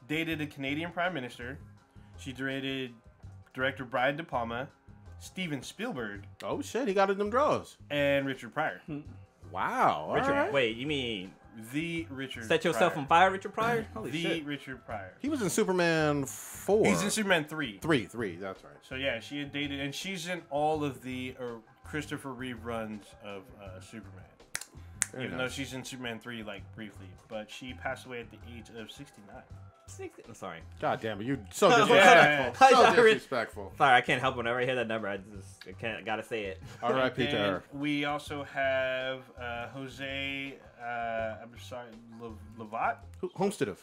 dated a Canadian Prime Minister. She dated director Brian De Palma, Steven Spielberg. Oh shit, he got in them draws. And Richard Pryor. Wow. Richard, right. wait, you mean The Richard Set Yourself Pryor. on Fire, Richard Pryor? Holy The shit. Richard Pryor. He was in Superman 4. He's in Superman 3. 3, that's right. So yeah, she had dated, and she's in all of the Christopher Reeve runs of Superman. Even though she's in Superman 3, like, briefly. But she passed away at the age of 69. I'm sorry. God damn it, you're so disrespectful. So disrespectful. Sorry, I can't help whenever I hear that number. I gotta say it. R.I.P. to her. We also have Jose, I'm sorry, Lovat. Homestead.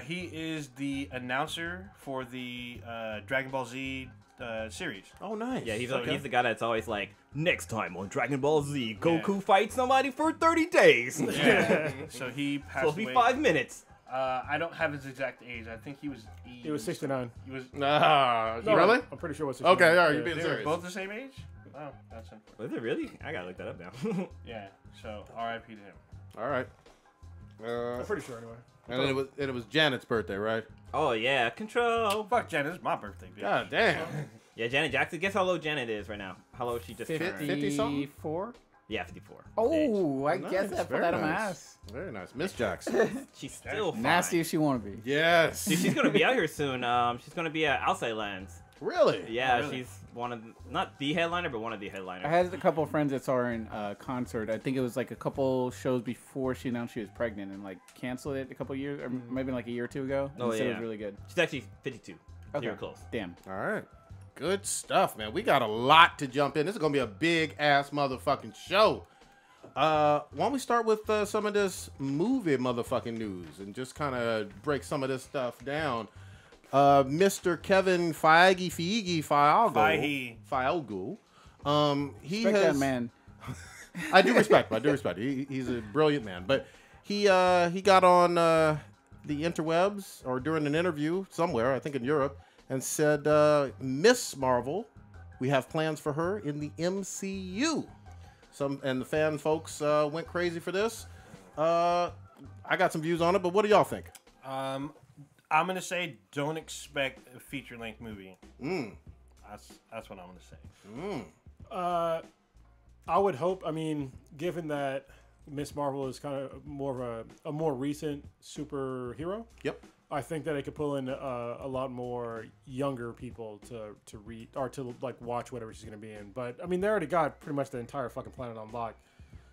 He is the announcer for the Dragon Ball Z series. Oh, nice. Yeah, he's the guy that's always like, next time on Dragon Ball Z, Goku fights somebody for 30 days. Yeah. So he passed Supposed to away. be 5 minutes. I don't have his exact age. I think he was. He was 69. He was. No, Really? I'm pretty sure it was 69. Okay, all right, you're Yeah. being They were serious. both the same age. Oh, that's unfortunate. Was it really? I gotta look that up now. Yeah. So R.I.P. to him. All right. I'm pretty sure anyway. And it was Janet's birthday, right? Oh yeah, Control. Fuck Janet, it's my birthday, bitch. God damn. Yeah, Janet Jackson. Guess how low Janet is right now. How low she just turned? 50-something? 54? Yeah, 54. Oh, I Nice, guess I put very that on my nice. ass. Very nice. Miss Jackson. She's still fine. Nasty if she want to be. Yes. Dude, she's gonna be out here soon. She's gonna be at Outside Lands. Really? Yeah, really? she's one of not the headliner, but one of the headliners. I had a couple of friends that saw her in concert. I think it was like a couple shows before she announced she was pregnant and like canceled it a couple years, or maybe like a year or two ago. Oh, and said it yeah. was really good. She's actually 52. Okay. You were close. Damn. All right. Good stuff, man. We got a lot to jump in. This is going to be a big-ass motherfucking show. Why don't we start with some of this movie motherfucking news and just kind of break some of this stuff down. Mr. Kevin Feige, he Respect has... that man. I do respect him. He's a brilliant man. But he got on the interwebs or during an interview somewhere, I think in Europe, and said, Miss Marvel, we have plans for her in the MCU. And the fan folks went crazy for this. I got some views on it, but what do y'all think? I'm gonna say don't expect a feature-length movie. That's what I'm gonna say. I would hope. I mean, given that Miss Marvel is kind of more of a more recent superhero. Yep. I think that it could pull in a lot more younger people to read or to like watch whatever she's gonna be in. But I mean, they already got pretty much the entire fucking planet on lock.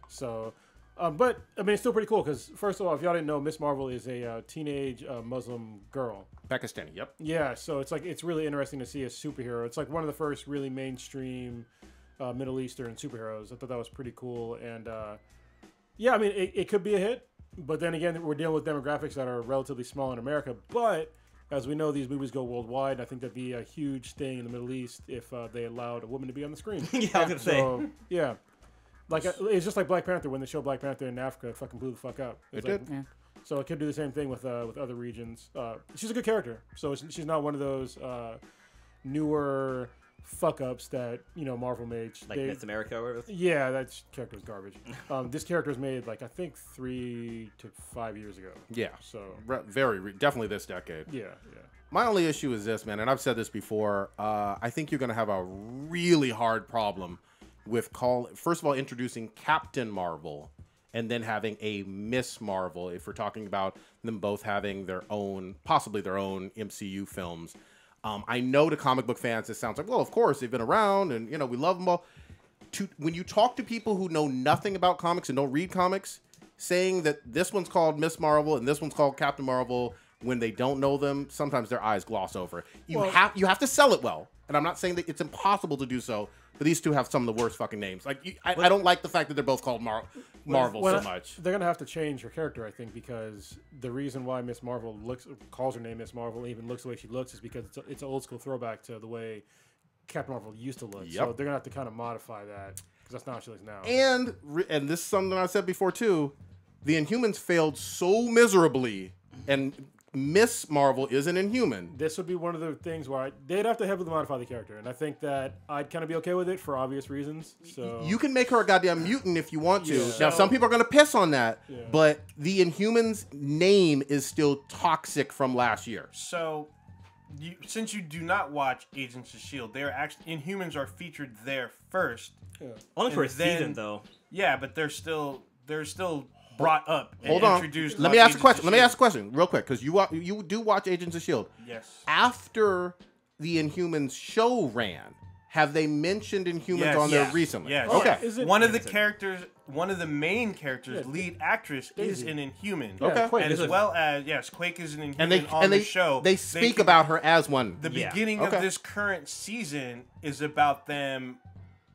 So, but I mean, it's still pretty cool because first of all, if y'all didn't know, Miss Marvel is a teenage Muslim girl. Pakistani. Yep. Yeah, so it's really interesting to see a superhero. It's like one of the first really mainstream Middle Eastern superheroes. I thought that was pretty cool, and yeah, I mean, it could be a hit. But then again, we're dealing with demographics that are relatively small in America. But as we know, these movies go worldwide. I think that'd be a huge thing in the Middle East if they allowed a woman to be on the screen. Yeah, I was gonna say. Yeah. Like, it's just like Black Panther. When they show Black Panther in Africa, it fucking blew the fuck up. It like, did. Yeah. So it could do the same thing with other regions. She's a good character. So she's not one of those newer fuck-ups that, Marvel made. Like Miss America or whatever. Yeah, that character was garbage. This character was made, like, I think 3 to 5 years ago. Yeah. So, Definitely this decade. yeah. My only issue is this, man, and I've said this before. I think you're going to have a really hard problem with first of all, introducing Captain Marvel and then having a Miss Marvel, if we're talking about them both having possibly their own MCU films. I know to comic book fans, it sounds like, well, of course, they've been around and, we love them all. When you talk to people who know nothing about comics and don't read comics, saying that this one's called Miss Marvel and this one's called Captain Marvel when they don't know them, sometimes their eyes gloss over. You have to sell it well. And I'm not saying that it's impossible to do so, but these two have some of the worst fucking names. Like, I don't like the fact that they're both called Marvel so much. They're gonna have to change her character, I think, because the reason why Miss Marvel calls her name Miss Marvel, even looks the way she looks, is because it's an old school throwback to the way Captain Marvel used to look. Yep. So they're gonna have to kind of modify that because that's not how she looks now. And this is something I said before too. The Inhumans failed so miserably and Miss Marvel is an Inhuman. This would be one of the things where they'd have to heavily modify the character, and I think that I'd kind of be okay with it for obvious reasons. So You can make her a goddamn mutant if you want to. Yeah. Now, some people are going to piss on that, Yeah. but the Inhuman's name is still toxic from last year. So, since you do not watch Agents of S.H.I.E.L.D., they're actually Inhumans are featured there first. Only for a And then- season, though. Yeah, but they're still brought up and Hold on. introduced. Let on me ask a Agents question. of Let me S.H.I.E.L.D. ask a question real quick because you do watch Agents of S.H.I.E.L.D. Yes. After the Inhumans show ran, have they mentioned Inhumans on there recently? Yes. Okay. Is it- One of the main characters, lead actress, is Daisy. an Inhuman. Okay. Quake And is as a- well as Quake is an Inhuman And they on the show. they speak can- about her as one. the Yeah. beginning Okay. of this current season is about them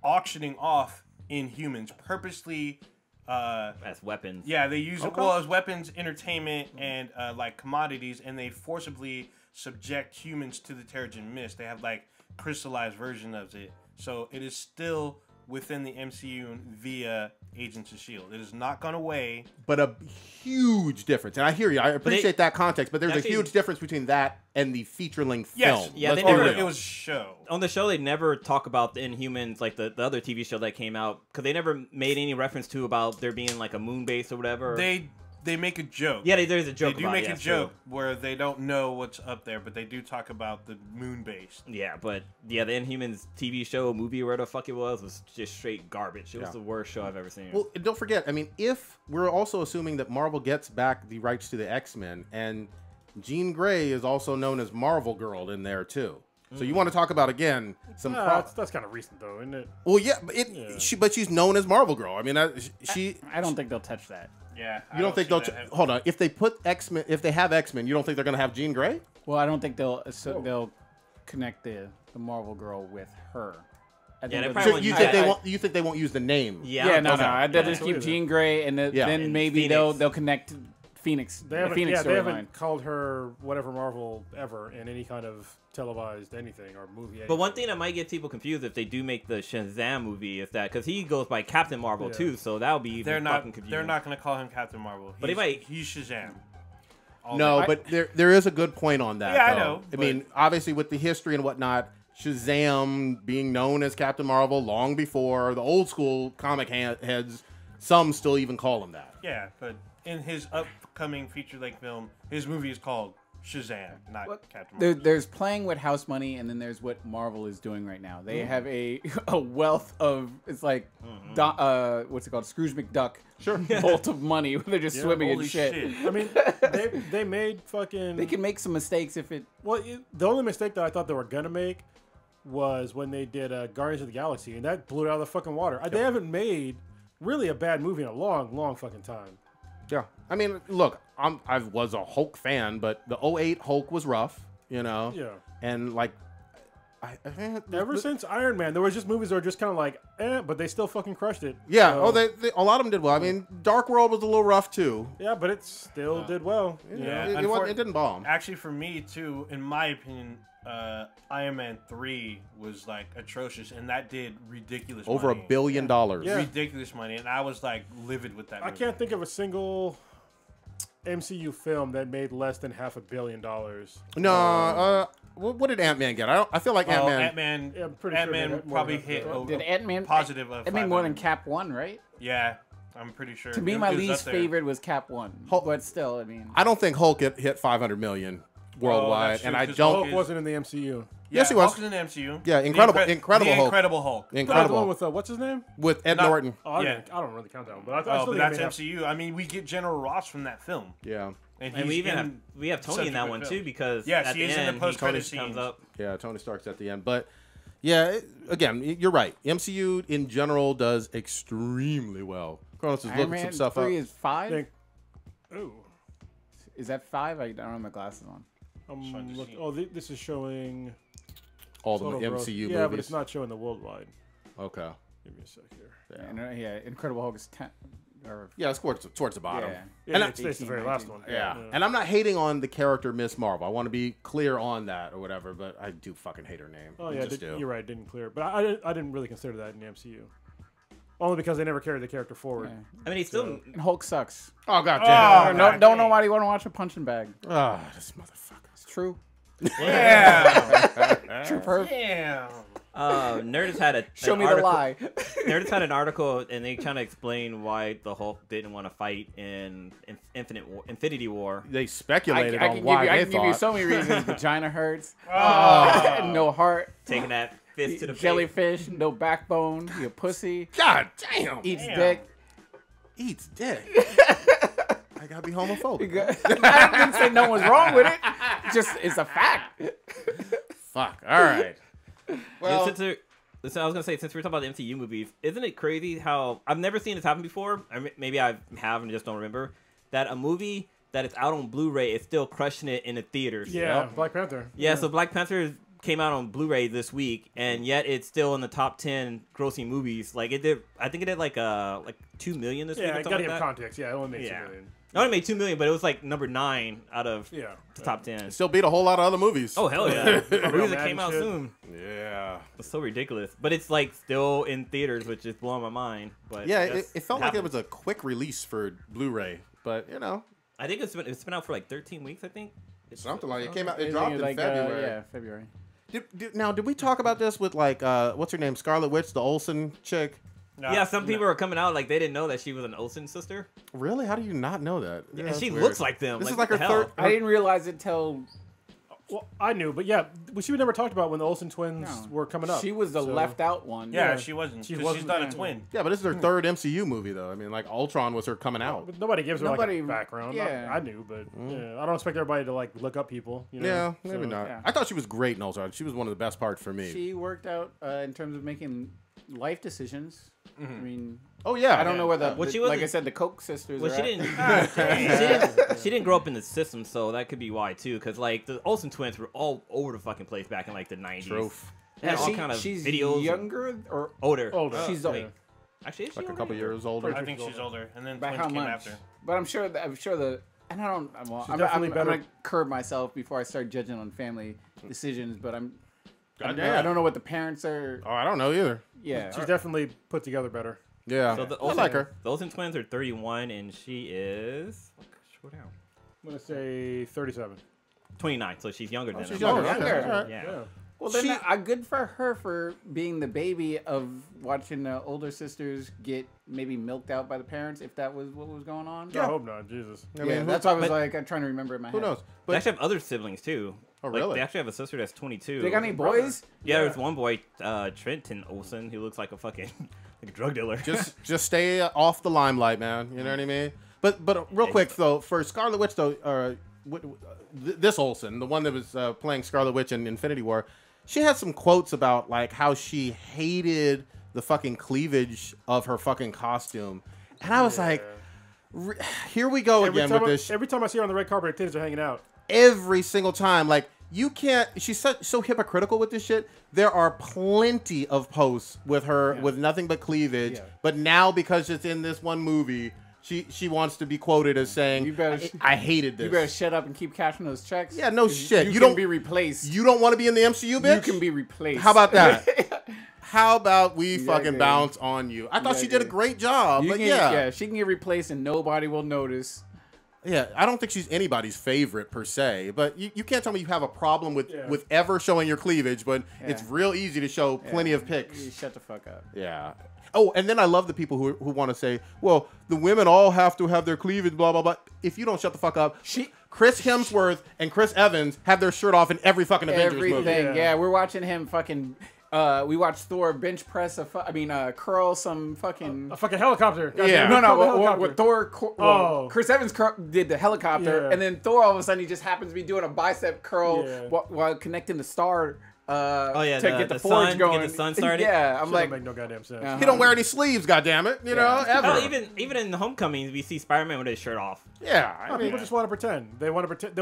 auctioning off Inhumans purposely. As weapons. Yeah, they use it well as weapons, entertainment, and like commodities, and they forcibly subject humans to the Terrigen Mist. They have like crystallized version of it, so it is still within the MCU via Agents of S.H.I.E.L.D. It has not gone away. But a huge difference. And I hear you. I appreciate that context, but there's actually- a huge difference between that and the feature-length Yes, film. Yeah, Let's they be never- real. It was a show. On the show, they never talk about the Inhumans, like the other TV show that came out, because they never made any reference to about there being like a moon base or whatever. They make a joke. yeah, there's a joke They do about make it, a yeah, joke true. where they don't know what's up there, but they do talk about the moon base. Yeah, but yeah, the Inhumans TV show, movie, or whatever the fuck it was just straight garbage. It was Yeah. the worst show I've ever seen. Well, and don't forget, I mean, if we're also assuming that Marvel gets back the rights to the X-Men, and Jean Grey is also known as Marvel Girl in there too. So you want to talk about again some that's kind of recent though, isn't it? well, yeah, but she's known as Marvel Girl. I mean, I don't think they'll touch that. Yeah. you don't think they'll hold on? If they put X-Men, if they have X-Men, you don't think they're going to have Jean Grey? Well, I don't think they'll connect the Marvel girl with her. I think they they'll probably So won't you use think that. they won't? You think they won't use the name? Yeah, no. They'll just keep absolutely. Jean Grey, and Yeah. then And maybe Phoenix. they'll connect Phoenix. They The haven't, Phoenix they storyline. haven't called her whatever Marvel ever in any kind of televised anything or movie. But one thing that might get people confused if they do make the Shazam movie is that because he goes by Captain Marvel Yeah. too, so that'll be even They're not. fucking confusing. They're not going to call him Captain Marvel. But they might- He's Shazam. No, but there is a good point on that. Yeah, I though. know, I mean, obviously with the history and whatnot, Shazam being known as Captain Marvel long before the old school comic heads, some still even call him that. Yeah, but in his upcoming feature-length film, his movie is called Shazam, not Captain Marvel. There's playing with house money, and then there's what Marvel is doing right now. They have a wealth of it's like what's it called, Scrooge McDuck, vault of money where they're just swimming in Holy shit. I mean, they made fucking. They can make some mistakes if it. Well, the only mistake that I thought they were gonna make was when they did Guardians of the Galaxy, and that blew it out of the fucking water. They haven't made really a bad movie in a long, long fucking time. Yeah, I mean, look, I was a Hulk fan, but the 08 Hulk was rough, you know. Yeah. And like, Ever since Iron Man, there was just movies that were just kind of like, but they still fucking crushed it. yeah. So- Oh, they a lot of them did well. I mean, Dark World was a little rough too. yeah, but it still did well. Yeah. It didn't bomb. Actually, for me too, in my opinion, Iron Man 3 was like atrocious, and that did ridiculous Over money. $1 billion. Yeah. Ridiculous money, and I was like livid with that. I movie. can't think of a single MCU film that made less than $500 million. No, what did Ant-Man get? I feel like Oh, Ant-Man. Ant-Man. Yeah, I'm pretty sure they Ant-Man had more probably than hit that. over Did Ant-Man positive of It made more than 500. Cap 1, right? Yeah, I'm pretty sure. To me, It my was up least there. favorite was Cap 1. Hulk- But still, I mean, I don't think Hulk hit 500 million worldwide, that's true, and I 'cause don't. Hulk wasn't in the MCU. Yes, he Yeah, was. Hulk in the MCU. Yeah, The Incredible Hulk. Incredible Hulk. The Incredible one with what's his name? with Ed Not- Norton. Oh, I, Yeah. I don't really count that one, but I Oh, still but think that's they may have- MCU. I mean, we get General Ross from that film, Yeah, and And we he's even have in Tony in that subsequent one too films. because Yes, at he the is in the end post-credit he comes scenes. up. yeah. Tony Stark's at the end, but yeah, again, you're right. MCU in general does extremely well. Kronos is Iron looking Man some stuff 3 up. is 5? Think- Ooh. Is that 5? I don't have my glasses on. Trying to see. Oh, this is showing All the total gross. MCU Yeah, movies. but it's not showing the worldwide. Okay. Give me a sec here. Yeah, Incredible Hulk is 10. Or, Yeah, it's towards the bottom. yeah. Yeah, And it's the very 18, last one. Yeah, and I'm not hating on the character Miss Marvel. I want to be clear on that or whatever, but I do fucking hate her name. Oh I yeah, just do. you're right. Didn't clear, but I didn't really consider that in the MCU. only because they never carried the character forward. Yeah. I mean, he's still. And Hulk sucks. Oh god damn. Don't know why you want to watch a punching bag. Oh, this motherfucker. It's true. Yeah. True perf. Damn. Nerdist had a Show an me the article- lie. Nerdist had an article, and they trying to explain why the Hulk didn't want to fight in Infinity War. They speculated I on can why give you, I they can give you thought. so many reasons. Vagina hurts. Oh. No heart. Taking that fist to the face. Jellyfish. No backbone. You pussy. God damn. Eats Damn. dick. Eats dick. I gotta be homophobic. I didn't say no one's wrong with it. Just it's a fact. Fuck. All right. Well, Listen, I was gonna say, since we're talking about the MCU movies, isn't it crazy how I've never seen this happen before? Maybe I have and just don't remember that a movie that is out on Blu-ray is still crushing it in the theaters. Yeah, Black Panther. Yeah. So Black Panther came out on Blu-ray this week, and yet it's still in the top 10 grossing movies. Like it did, I think it did like 2 million this week. Yeah, Or I something gotta like give that. context. Yeah, it only made Yeah. 2 million. It only made 2 million, but it was like number 9 out of Yeah. the top 10. still beat a whole lot of other movies. Oh hell yeah! Movies Real that Mad came and out shit. soon. Yeah. It's so ridiculous, but it's like still in theaters, which is blowing my mind. But Yeah, I it guess felt like it happens. was a quick release for Blu-ray, but you know, I think it's been out for like 13 weeks. I think. something like it came out. I It think dropped in like, February. yeah, February. Did we talk about this with like what's her name, Scarlet Witch, the Olsen chick? No, Yeah, some people no. are coming out like they didn't know that she was an Olsen sister. Really? How do you not know that? Yeah, that's she weird. looks like them. This is like like her what the third. hell? I didn't realize it till Well, I knew, but yeah, she was never talked about when the Olsen twins No. were coming up. she was the So- left out one. Yeah, Yeah. she wasn't. She 'Cause wasn't, she's not yeah. a twin. Yeah, but this is her third MCU movie, though. I mean, like Ultron was her coming out. But nobody gives her Nobody- like a background. yeah. I knew, but yeah, I don't expect everybody to like look up people. You know? Yeah, maybe So- not. yeah. I thought she was great in Ultron. She was one of the best parts for me. She worked out in terms of making life decisions. I mean, Oh yeah, I don't know where the, Well, she like I wasn't- said, the Koch sisters. Well, are she at. didn't. She didn't grow up in the system, so that could be why too. Because like the Olsen twins were all over the fucking place back in like the 90s. Truth. They had Yeah, all kind of she's videos. and- younger or older. Older. she's yeah. old. Actually, is she Like a older? couple years older. I think she's older, and then By twins how came much? after. But I'm sure the and I don't. Well, I'm definitely better. gonna curb myself before I start judging on family decisions. But I Goddamn. don't know what the parents are. Oh, I don't know either. Yeah, She's definitely put together better. Yeah, So the I Olsen, like her. The Olsen twins are 31, and she is scroll down I'm gonna say 37. 29. So she's younger than She's them. younger. younger. Okay, all right. Yeah. Yeah. Well, then She- good for her for being the baby of watching the older sisters get maybe milked out by the parents. If that was what was going on. I hope not. Jesus. I Yeah, mean, that's why I was but- like, I'm trying to remember in my who head. knows? They But actually have other siblings too. Oh, Like, really? They actually have a sister that's 22. They got any boys? Yeah, there's one boy, Trenton Olsen, who looks like a fucking like a drug dealer. just stay off the limelight, man. You know what I mean? But real quick though, for Scarlet Witch though, this Olsen, the one that was playing Scarlet Witch in Infinity War, she had some quotes about like how she hated the fucking cleavage of her fucking costume, and I was like, here we go again with this. Every time I see her on the red carpet, her titties are hanging out. Every single time, like you can't. She's so hypocritical with this shit. There are plenty of posts with her with nothing but cleavage, Yeah. but now because it's in this one movie, she wants to be quoted as saying, You better- I hated this." You better shut up and keep cashing those checks. Yeah, no 'Cause shit. You You can don't- be replaced. You don't want to be in the MCU, bitch. You can be replaced. How about that? How about we Yeah, fucking dude. bounce on you? I thought Yeah, she did a dude. great job, You but can, yeah, she can get replaced and nobody will notice. yeah. I don't think she's anybody's favorite per se, but you can't tell me you have a problem with Yeah. with ever showing your cleavage, but it's Yeah. real easy to show plenty of pics. You shut the fuck up. Yeah. Oh, and then I love the people who want to say, well, the women all have to have their cleavage, blah, blah, blah. If you don't shut the fuck up, Chris Hemsworth and Chris Evans have their shirt off in every fucking Avengers movie. Everything. Yeah. Yeah, we're watching him fucking. We watched Thor bench press curl some fucking. A fucking helicopter. Yeah. Goddamn, No, curl the no. helicopter. With Thor, Chris Evans did the helicopter, Yeah. and then Thor all of a sudden he just happens to be doing a bicep curl Yeah. while connecting the star. Oh, yeah, to the- get the the forge sun, to get going. the sun started? Yeah, I'm Shit like, don't make no goddamn sense. Uh-huh. He don't wear any sleeves, goddammit. You know, ever. Hell, even in Homecoming, we see Spider-Man with his shirt off. Yeah. I mean, People just want to pretend. They want to pretend. They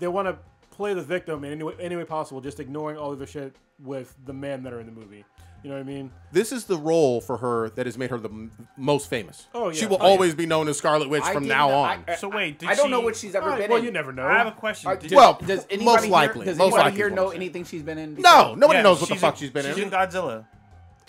want to play the victim in any way possible, just ignoring all of the shit with the men that are in the movie. You know what I mean? this is the role for her that has made her the most famous. Oh, yeah. She will Oh, yeah. always be known as Scarlet Witch from now on. So wait, did I don't know she- what she's ever All right, been well, in. you never know. I have a question. Did- Well, does anybody most here, likely. Does Most anybody likely here is what know I'm saying. anything she's been in? No, nobody Yeah, knows what the she's fuck in- she's been She's in. in Godzilla.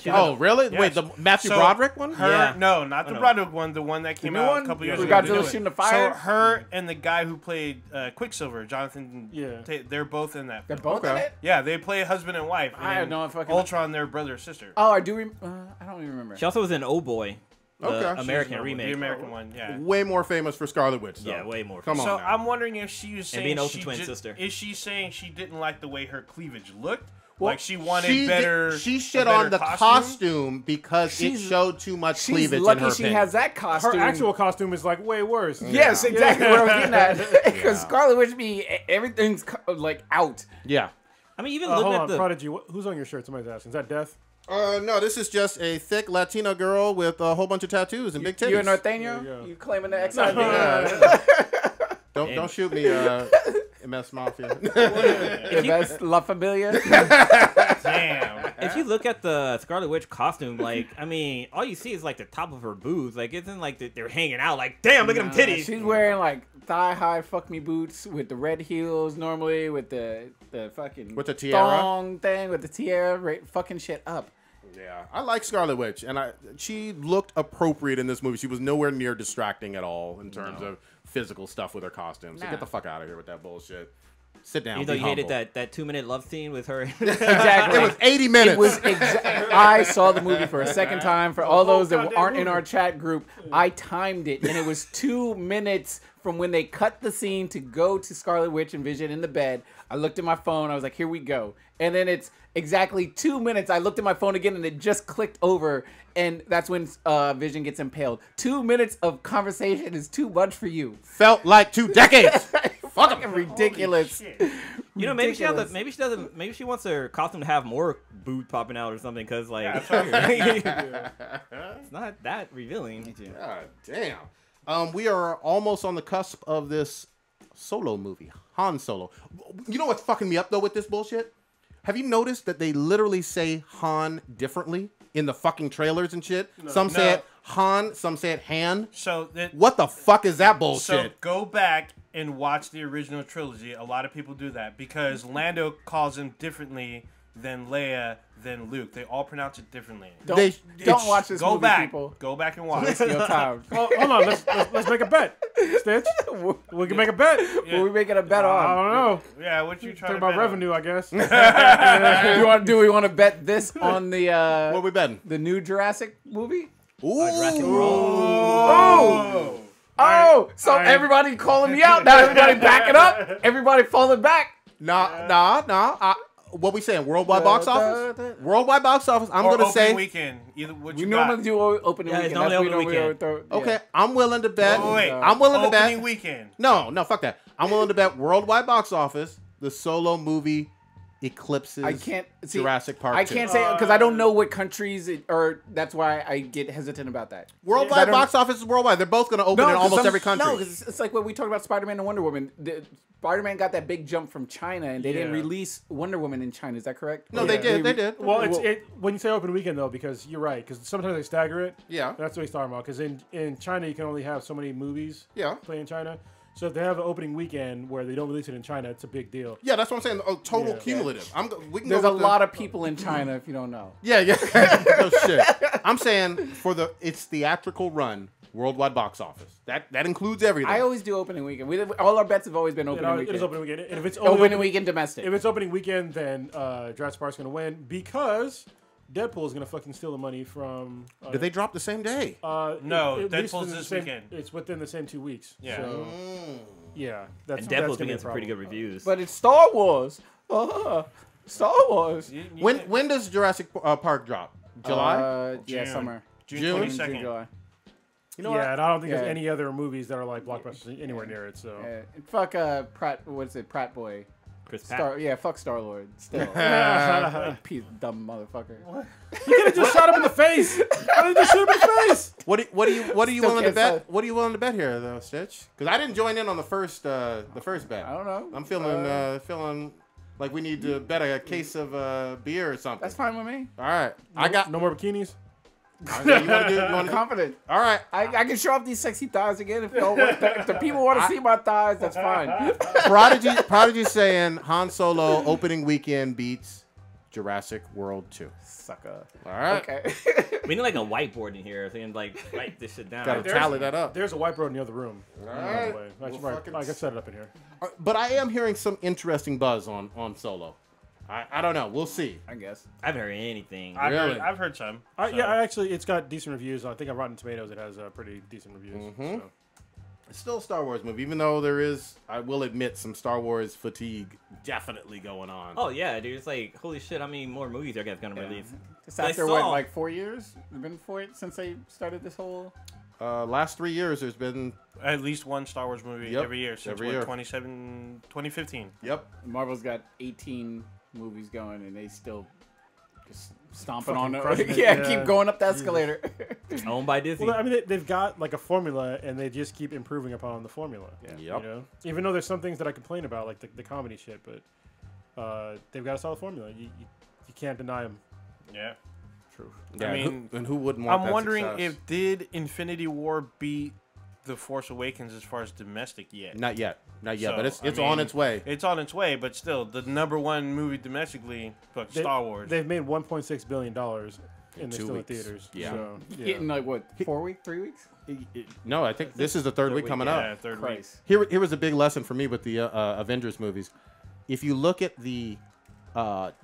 Oh, really? Yeah, Wait, the Matthew so Broderick one? Her, Yeah. no, not the know. Broderick one. The one that came new out one? a couple years With ago. Godzilla The new shooting one. the fire? So her and the guy who played Quicksilver, Jonathan. Yeah. They're both in that. They're film. both in it? Yeah, they play husband and wife. I and had no fucking- Ultron, their brother or sister. Oh, I do. I don't even remember. She also was in Oh Boy, the Okay. American The remake. American one. Yeah. Way more famous for Scarlet Witch, though. Yeah, way more. Come on So now. I'm wondering if she was saying being Olsen she twin ju- sister. Is she saying she didn't like the way her cleavage looked? Well, Like she wanted she better. She a shit better on the costume because it She's- showed too much She's cleavage in lucky her she opinion. has that costume. Her actual costume is like way worse. Yes, Yeah. exactly what I was getting at. Because Yeah. Scarlet Witch be everything's like out. Yeah. I mean, even Hold looking on, at the Prodigy. Who's on your shirt? Somebody's asking. Is that Death? No, this is just a thick Latina girl with a whole bunch of tattoos and big titties. You a There Norteño? you go. You claiming the XIV? Don't shoot me, MS Mafia. The best La Familia? Damn. if you look at the Scarlet Witch costume, like, I mean, all you see is like the top of her boobs. Like, it's in like they're hanging out. Like, damn, look at them titties. She's wearing like thigh-high fuck me boots with the red heels normally, with the fucking With the tiara? thong thing, with the tiara, right, fucking shit up. Yeah, I like Scarlet Witch, and she looked appropriate in this movie. She was nowhere near distracting at all in terms of physical stuff with her costume. So Nah. get the fuck out of here with that bullshit. Sit down. Even though be you hated humble. that 2-minute love scene with her. Exactly. It was 80 minutes. It was I saw the movie for a second time. For all those that goddamn aren't in movie. our chat group, I timed it, and it was 2 minutes from when they cut the scene to go to Scarlet Witch and Vision in the bed. I looked at my phone. I was like, "Here we go." And then it's exactly 2 minutes. I looked at my phone again, and it just clicked over, and that's when Vision gets impaled. 2 minutes of conversation is too much for you. Felt like 2 decades. Fucking ridiculous. You know, maybe Ridiculous. maybe she doesn't. Maybe she wants her costume to have more boot popping out or something. Cause like, it's not that revealing. God damn. We are almost on the cusp of this Solo movie, Han Solo. You know what's fucking me up though with this bullshit? Have you noticed that they literally say Han differently in the fucking trailers and shit? Some say it Han, some say it Han. So What the fuck is that So bullshit? go back and watch the original trilogy. A lot of people do that because Lando calls him differently than Leia than Luke. They all pronounce it differently. Don't watch this Go movie, back. people. Go back and watch. Waste your time. Oh, hold on. Let's make a bet. Stitch. We can make a bet. Yeah. What are we making a bet I on? don't know. Yeah, what you trying Talk to about bet on? revenue, I guess. Do we want to bet this on What the we betting? the new Jurassic movie? Ooh. Jurassic World. Oh, oh! So everybody calling me out now. Everybody backing up. Everybody falling back. Nah. What we saying? Worldwide box office? Worldwide box office. I'm Or gonna opening say. weekend. Either what We you normally got. do opening Yeah, weekend. it's normally That's what opening we weekend. throw- yeah. Okay, I'm willing to bet. Oh, wait. I'm willing to bet. Opening weekend. No, fuck that. I'm willing to bet worldwide box office. The Solo movie eclipses. I can't see Jurassic Park. I 2. can't say because I don't know what countries or that's why I get hesitant about that. Worldwide I box office is worldwide. They're both going to open in 'cause almost some- every country. No, because it's like what we talked about Spider-Man and Wonder Woman. Spider-Man got that big jump from China, and they didn't Yeah. release Wonder Woman in China. Is that correct? No, they did. They did. Well, when you say open weekend though, because you're right, because sometimes they stagger it. Yeah. That's what he's talking about. Because in China you can only have so many movies. Yeah. Play in China. So if they have an opening weekend where they don't release it in China, it's a big deal. Yeah, that's what I'm saying. Total Yeah. cumulative. We can There's go a with lot of people in China if you don't know. Yeah. No shit. I'm saying for its theatrical run, worldwide box office. That includes everything. I always do opening weekend. All our bets have always been opening It weekend. is opening weekend. And if it's only Opening weekend domestic. if it's opening weekend, then Jurassic Park's gonna win because Deadpool is gonna fucking steal the money from. Did they drop the same day? No, at least Deadpool's within the this same- weekend. It's within the same 2 weeks. Yeah. So, yeah. That's And that's Deadpool's gonna been be a getting some pretty good problem. reviews. But it's Star Wars. Star Wars. When does Jurassic Park drop? July? Yeah, June. summer. June June? 22nd. July. You know Yeah, what? and I don't think Yeah. there's any other movies that are like blockbusters anywhere near it. So. Fuck Pratt. What's it? Pratt boy. Chris Pratt. Fuck Star Lord. Still. Piece of dumb motherfucker. You could have just shot him in the face. Why did you just shoot him in the face? What are you Still willing to can't bet? say. What are you willing to bet here, though, Stitch? Because I didn't join in on the first bet. I don't know. I'm feeling like we need to bet a case of beer or something. That's fine with me. All right, I got. no more bikinis. You want to do? I'm confident. All right. I can show off these sexy thighs again if the people want to see my thighs. That's fine. Prodigy saying Han Solo opening weekend beats Jurassic World 2. Sucker. All right. Okay. We need like a whiteboard in here, so you can like write this shit down. Gotta tally that up. There's a whiteboard in the other room. All By right. the way. We'll Actually, fucking I can set it up in here. But I am hearing some interesting buzz on Solo. I don't know. We'll see. I guess. I haven't heard anything. Really? I've heard some. Yeah, actually, it's got decent reviews. I think on Rotten Tomatoes, it has pretty decent reviews. Mm-hmm. So. It's still a Star Wars movie, even though there is, I will admit, some Star Wars fatigue definitely going on. Oh yeah, dude! It's like holy shit! How many more movies are guys gonna release? Just I after saw- what, like 4 years? It's been since they started this whole. Last 3 years, there's been. At least one Star Wars movie Yep, every year since every year. 2015. Yep. Marvel's got 18 movies going, and they still just stomping Fucking on crushing it. it, Yeah, yeah. keep going up the escalator. Owned by Disney. Well, I mean, they've got like a formula, and they just keep improving upon the formula. Yeah. Yep. You know, even though there's some things that I complain about, like the comedy shit, but they've got a solid formula. You can't deny them. Yeah. True. Yeah, I mean, and who wouldn't want I'm that wondering success? if did Infinity War beat The Force Awakens as far as domestic yet? Not yet. Not yet, So, but it's I on mean, its way. It's on its way, but still, the #1 movie domestically, but Star Wars. They've made $1.6 billion, and they're 2 still in weeks. theaters. Yeah. So, yeah. Getting like what, 4 weeks, 3 weeks? No, I think this is the third week coming yeah, up. third week. Christ. Here was a big lesson for me with the Avengers movies. If you look at the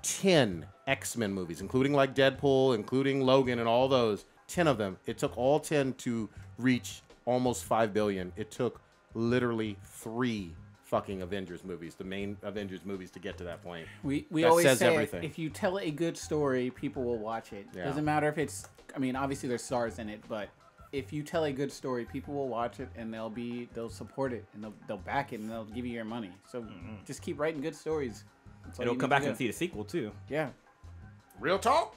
10 X-Men movies, including like Deadpool, including Logan and all those, 10 of them, it took all 10 to reach almost 5 billion. It took literally 3 fucking Avengers movies, the main Avengers movies, to get to that point. We That always says say everything. if you tell a good story, people will watch it. Yeah. Doesn't matter if it's. I mean, obviously there's stars in it, but if you tell a good story, people will watch it and they'll support it and they'll back it and they'll give you your money. So just keep writing good stories. That's all It'll you come need to back do. and see the sequel too. Yeah. Real talk.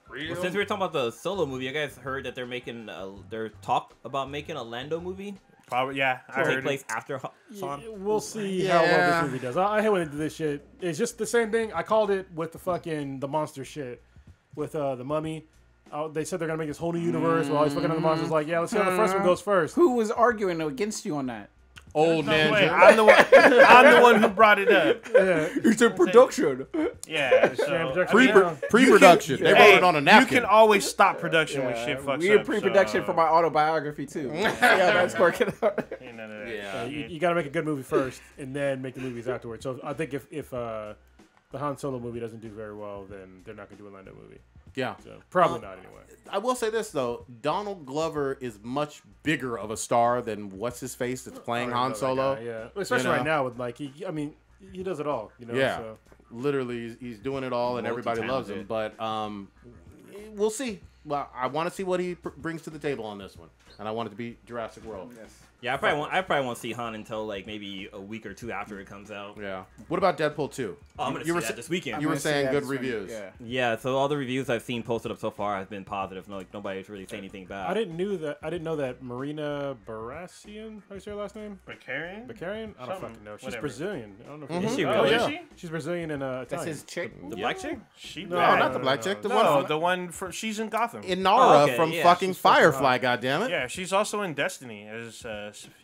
Real. Well, since we were talking about the Solo movie, you guys heard that they're making their talk about making a Lando movie Probably, yeah. I to take heard place it. after Han. We'll see how well Yeah. this movie does. I hate when they do this shit. It's just the same thing. I called it with the monster shit with the Mummy. They said they're gonna make this whole new universe with all these fucking other monsters. Like, yeah, let's see how the first one goes first. Who was arguing against you on that? Old No man. way. I'm the one. I'm the one who brought it up. It's a production. Yeah. So, production. I mean, Pre-production. They hey, wrote it on a napkin. You can always stop production when shit fucks We had up. pre-production so, for my autobiography too. Yeah, that's working out. ain't none of that. Yeah. You got to make a good movie first, and then make the movies afterwards. So I think if the Han Solo movie doesn't do very well, then they're not gonna do a Lando movie. Yeah. So probably not anyway. I will say this though, Donald Glover is much bigger of a star than what's his face that's playing Han That Solo. guy, yeah, well, especially you know? right now with like he does it all. You know. Yeah. So. Literally, he's doing it all, and everybody loves him. But we'll see. Well, I want to see what he brings to the table on this one, and I want it to be Jurassic World. Yes. Yeah, I probably won't see Han until like maybe a week or two after it comes out. Yeah. What about Deadpool 2? Oh, I'm gonna You see were that sa- this weekend. You were I'm gonna see saying that good this week. reviews. Yeah. Yeah, so all the reviews I've seen posted up so far have been positive. No, like nobody's really saying anything bad. I didn't know that Marina Barasian. How do you say her last name? Bakarian? Bakarian? I don't Something. fucking know. She's Whatever. Brazilian. I don't know. If Is she Oh, really? is she? She's Brazilian and That's Italian. his chick. The black chick? She No, No, bad. not the black chick. The No, one the one for she's in Gotham. Inara Oh, okay, from yeah, fucking she's fucking Firefly. Goddammit. Yeah, she's also in Destiny as.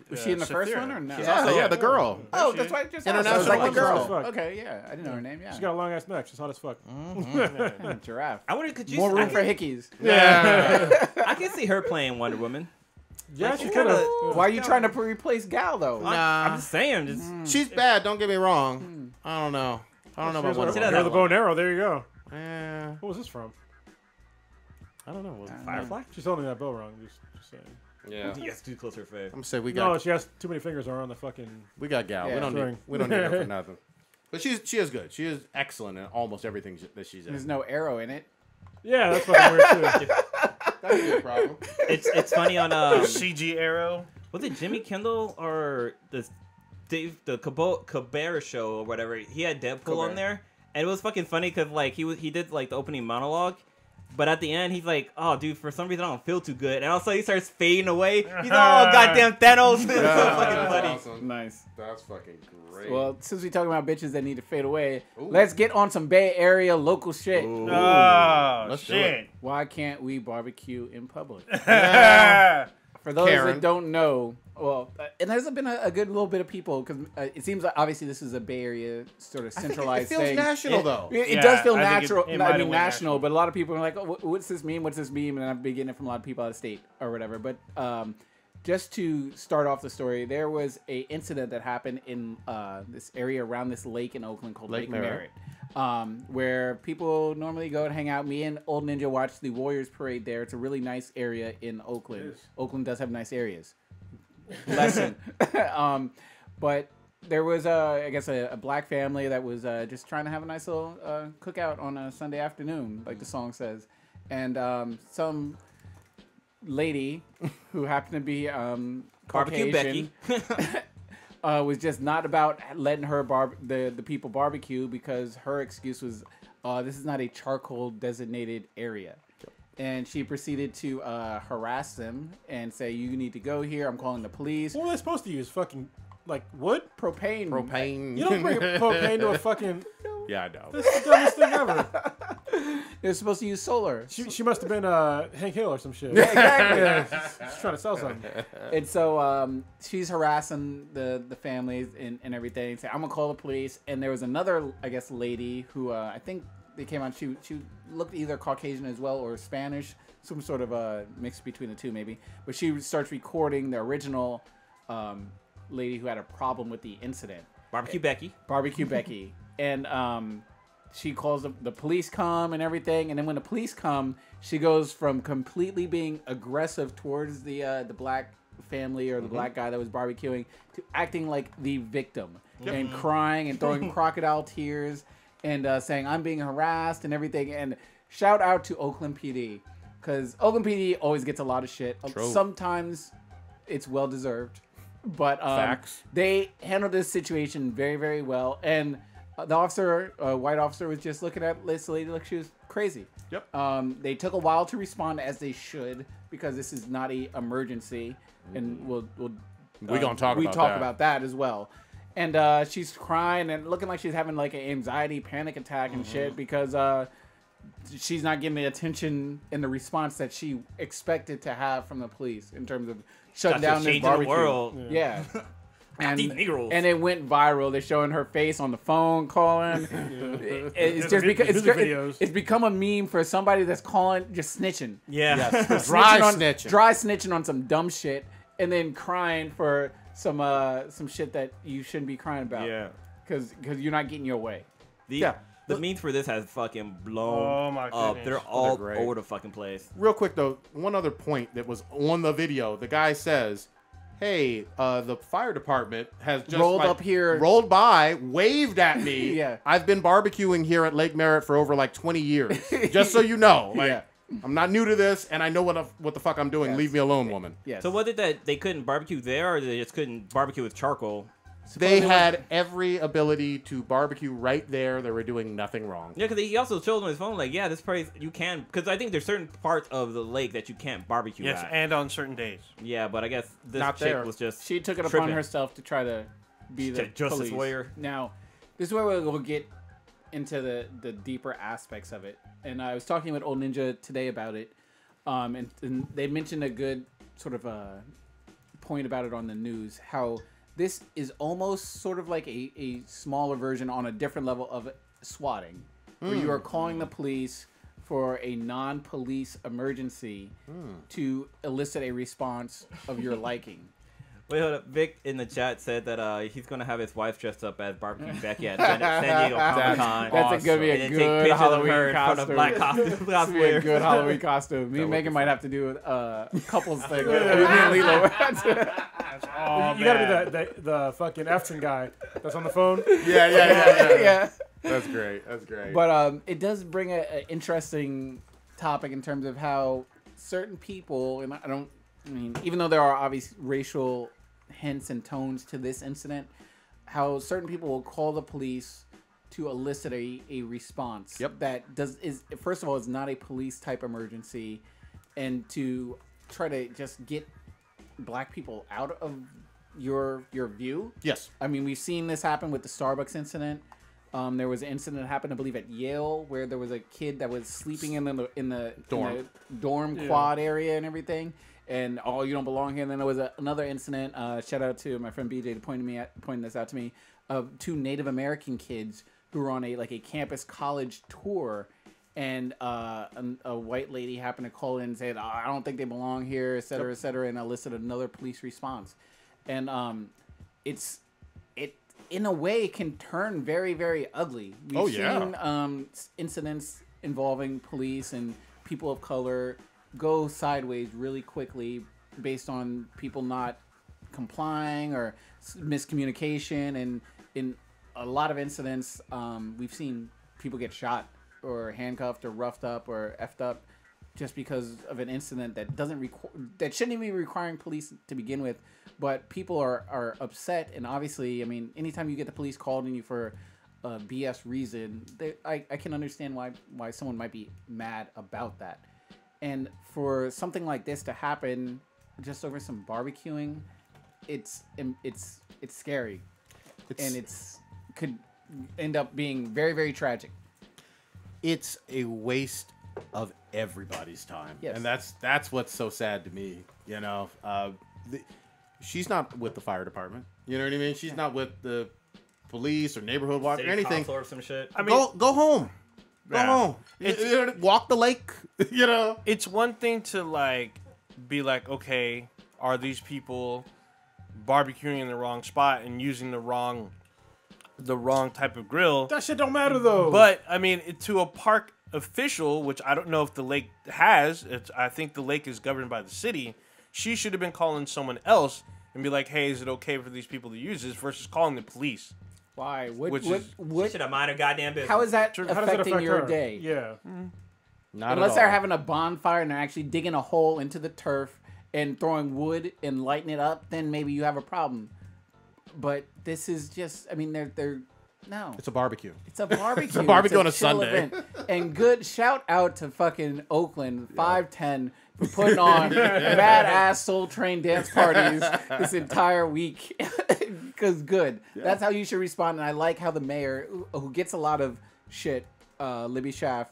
Was she in the first one or no? She's Yeah, also- yeah, the girl. Oh, She that's is. right. Just International asked. I was like the girl. girl. Okay, yeah, I didn't know her name. Yeah, She's got a long ass neck. She's hot as fuck. giraffe. I wonder, could you? More I room for can- hickeys. Yeah. I can see her playing Wonder Woman. Yeah, Like, she's she's kind of. kinda- Why are you trying to replace Gal though? I'm just saying. Just, She's bad. Don't get me wrong. I don't know. I don't know about Wonder She Woman. doesn't the bow and arrow. There you go. Eh, What was this from? I don't know. Was it Firefly? She's holding that bow wrong. Just saying. Yeah. Yes, too close to her face. I'm gonna say we No, got she has too many fingers on the fucking. Gal. Yeah, We don't need her for nothing. But she is good. She is excellent in almost everything that she's in. There's no arrow in it. Yeah, that's fucking weird too. That's a good problem. It's funny on CG Arrow. was it Jimmy Kendall or the Colbert show or whatever? He had Deadpool Colbert. on there, and it was fucking funny because like he did like the opening monologue. But at the end, he's like, "Oh, dude, for some reason I don't feel too good," and also he starts fading away. He's like, "Oh, goddamn Thanos!" It's so fucking funny. Awesome. Nice. That's fucking great. Well, since we talking about bitches that need to fade away, let's get on some Bay Area local shit. Oh, Let's do shit. Why can't we barbecue in public? For those Karen. that don't know, well, and there's been a good little bit of people because it seems like obviously this is a Bay Area sort of centralized it feels thing. national though. It Yeah, does feel I think natural. it might have went national, national. but a lot of people are like, "Oh, what's this meme? What's this meme?" And I've been getting it from a lot of people out of state or whatever. But just to start off the story, there was a incident that happened in this area around this lake in Oakland called Lake Merritt. Where people normally go and hang out. Me and Old Ninja watched the Warriors parade there. It's a really nice area in Oakland. Oakland does have nice areas. Lesson. But there was, I guess, a black family that was just trying to have a nice little cookout on a Sunday afternoon, like the song says. And some lady who happened to be Barbecue Caucasian, Becky. was just not about letting her the people barbecue because her excuse was, this is not a charcoal designated area. And she proceeded to harass them and say, you need to go here. I'm calling the police. What were they supposed to use? Fucking, like, wood? Propane. Propane. You don't bring propane to a fucking... Yeah, I know. That's the dumbest thing ever. They're supposed to use solar. She must have been Hank Hill or some shit. Yeah, exactly. Yeah, she's trying to sell something. And so she's harassing the families and everything. Saying, I'm going to call the police. And there was another, I guess, lady who I think they came on. She looked either Caucasian as well or Spanish. Some sort of a mix between the two, maybe. But she starts recording the original lady who had a problem with the incident. Barbecue Becky. Barbecue Becky. And she calls the police come and everything. And then when the police come, she goes from completely being aggressive towards the black family or the black guy that was barbecuing to acting like the victim and crying and throwing crocodile tears and saying, I'm being harassed and everything. And shout out to Oakland PD because Oakland PD always gets a lot of shit. True. Sometimes it's well-deserved. But Facts. they handled this situation very, very well. And the officer, white officer, was just looking at this lady like she was crazy. Yep. They took a while to respond, as they should, because this is not an emergency, and we'll We gonna talk we about talk that. about that as well. And she's crying and looking like she's having like an anxiety panic attack and shit because she's not getting the attention and the response that she expected to have from the police in terms of shutting down this Changing the barbecue. world. Yeah. And, These Negroes. and it went viral. They're showing her face on the phone calling. It's just because Music videos. it's become a meme for somebody that's calling, just snitching. Yeah. Yes. Dry snitching. Dry snitching on some dumb shit, and then crying for some shit that you shouldn't be crying about. Yeah. Because you're not getting your way. The memes for this has fucking blown Oh my up. goodness. They're all great. over the fucking place. Real quick though, one other point that was on the video. The guy says, "Hey, the fire department has just Rolled up here. rolled by, waved at me. Yeah. I've been barbecuing here at Lake Merritt for over like 20 years. Just so you know, like Yeah. I'm not new to this, and I know what the fuck I'm doing. Yes. Leave me alone, woman." Yes. So was it that they couldn't barbecue there, or they just couldn't barbecue with charcoal? They had every ability to barbecue right there. They were doing nothing wrong. Yeah, because he also showed on his phone, like, yeah, this place you can, because I think there's certain parts of the lake that you can't barbecue Yes, at. and on certain days. Yeah, but I guess this Not chick there. was just She took it upon tripping. herself to try to be the Justice police. warrior. Now, this is where we'll get into the deeper aspects of it. And I was talking with Old Ninja today about it, and they mentioned a good sort of point about it on the news, how this is almost sort of like a smaller version on a different level of swatting, where you are calling the police for a non-police emergency to elicit a response of your liking. Wait, hold up. Vic in the chat said that he's going to have his wife dressed up as Barbecue Becky at San Diego Comic Con. That's gonna be a And then take good pictures of Halloween her in front costume. of black costume This would be a cosplayer. good Halloween costume. Me and Megan might have to do a couples thing. Me and Lilo. Oh, You gotta be the fucking Efton guy that's on the phone. Yeah. Yeah. That's great. That's great. But it does bring an interesting topic in terms of how certain people, and I mean, even though there are obvious racial hints and tones to this incident, how certain people will call the police to elicit a response. Yep. That is first of all is not a police type emergency, and to try to just get black people out of your view. yes. I mean, we've seen this happen with the Starbucks incident. There was an incident that happened, I believe, at Yale, where there was a kid that was sleeping in the dorm quad area and everything, and oh, you don't belong here. And then there was another incident. Shout out to my friend BJ pointing this out to me of 2 Native American kids who were on a campus college tour, and a white lady happened to call in and said, oh, I don't think they belong here, et cetera, and elicited another police response. And it in a way can turn very, very ugly. We've seen incidents involving police and people of color go sideways really quickly based on people not complying or miscommunication, and in a lot of incidents we've seen people get shot or handcuffed or roughed up or effed up just because of an incident that that shouldn't even be requiring police to begin with, but people are upset. And obviously, I mean, anytime you get the police called on you for a BS reason, I can understand why someone might be mad about that. And for something like this to happen just over some barbecuing, it's scary, and could end up being very, very tragic. It's a waste of everybody's time. Yes. And that's what's so sad to me. You know, she's not with the fire department. You know what I mean? She's not with the police or neighborhood watch or anything. Or some shit. I mean, go home. Go home. Walk the lake. You know, it's one thing to like be like, okay, are these people barbecuing in the wrong spot and using the wrong type of grill? That shit don't matter though. But I mean, to a park official, which I don't know if the lake has, I think the lake is governed by the city. She should have been calling someone else and be like, hey, is it okay for these people to use this, versus calling the police. Why? She should have mind her goddamn business. How is that How does that affecting affect your her? day? Yeah. not Unless at they're all. having a bonfire and they're actually digging a hole into the turf and throwing wood and lighting it up, then maybe you have a problem. But this is just, I mean, they're no. It's a barbecue. It's a barbecue. It's a barbecue on a chill Sunday. event. And good shout out to fucking Oakland 510 for putting on badass Soul Train dance parties this entire week. Because good. That's how you should respond. And I like how the mayor, who gets a lot of shit, Libby Schaff,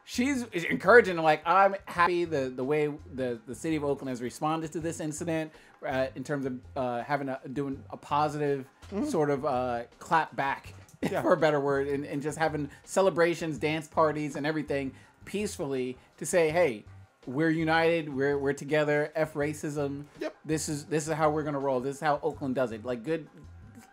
she's encouraging, like, I'm happy the way the city of Oakland has responded to this incident in terms of doing a positive sort of clap back, for a better word, and just having celebrations, dance parties, and everything peacefully to say, hey, we're united, we're together, F racism. Yep. This is how we're gonna roll. This is how Oakland does it. Like, good.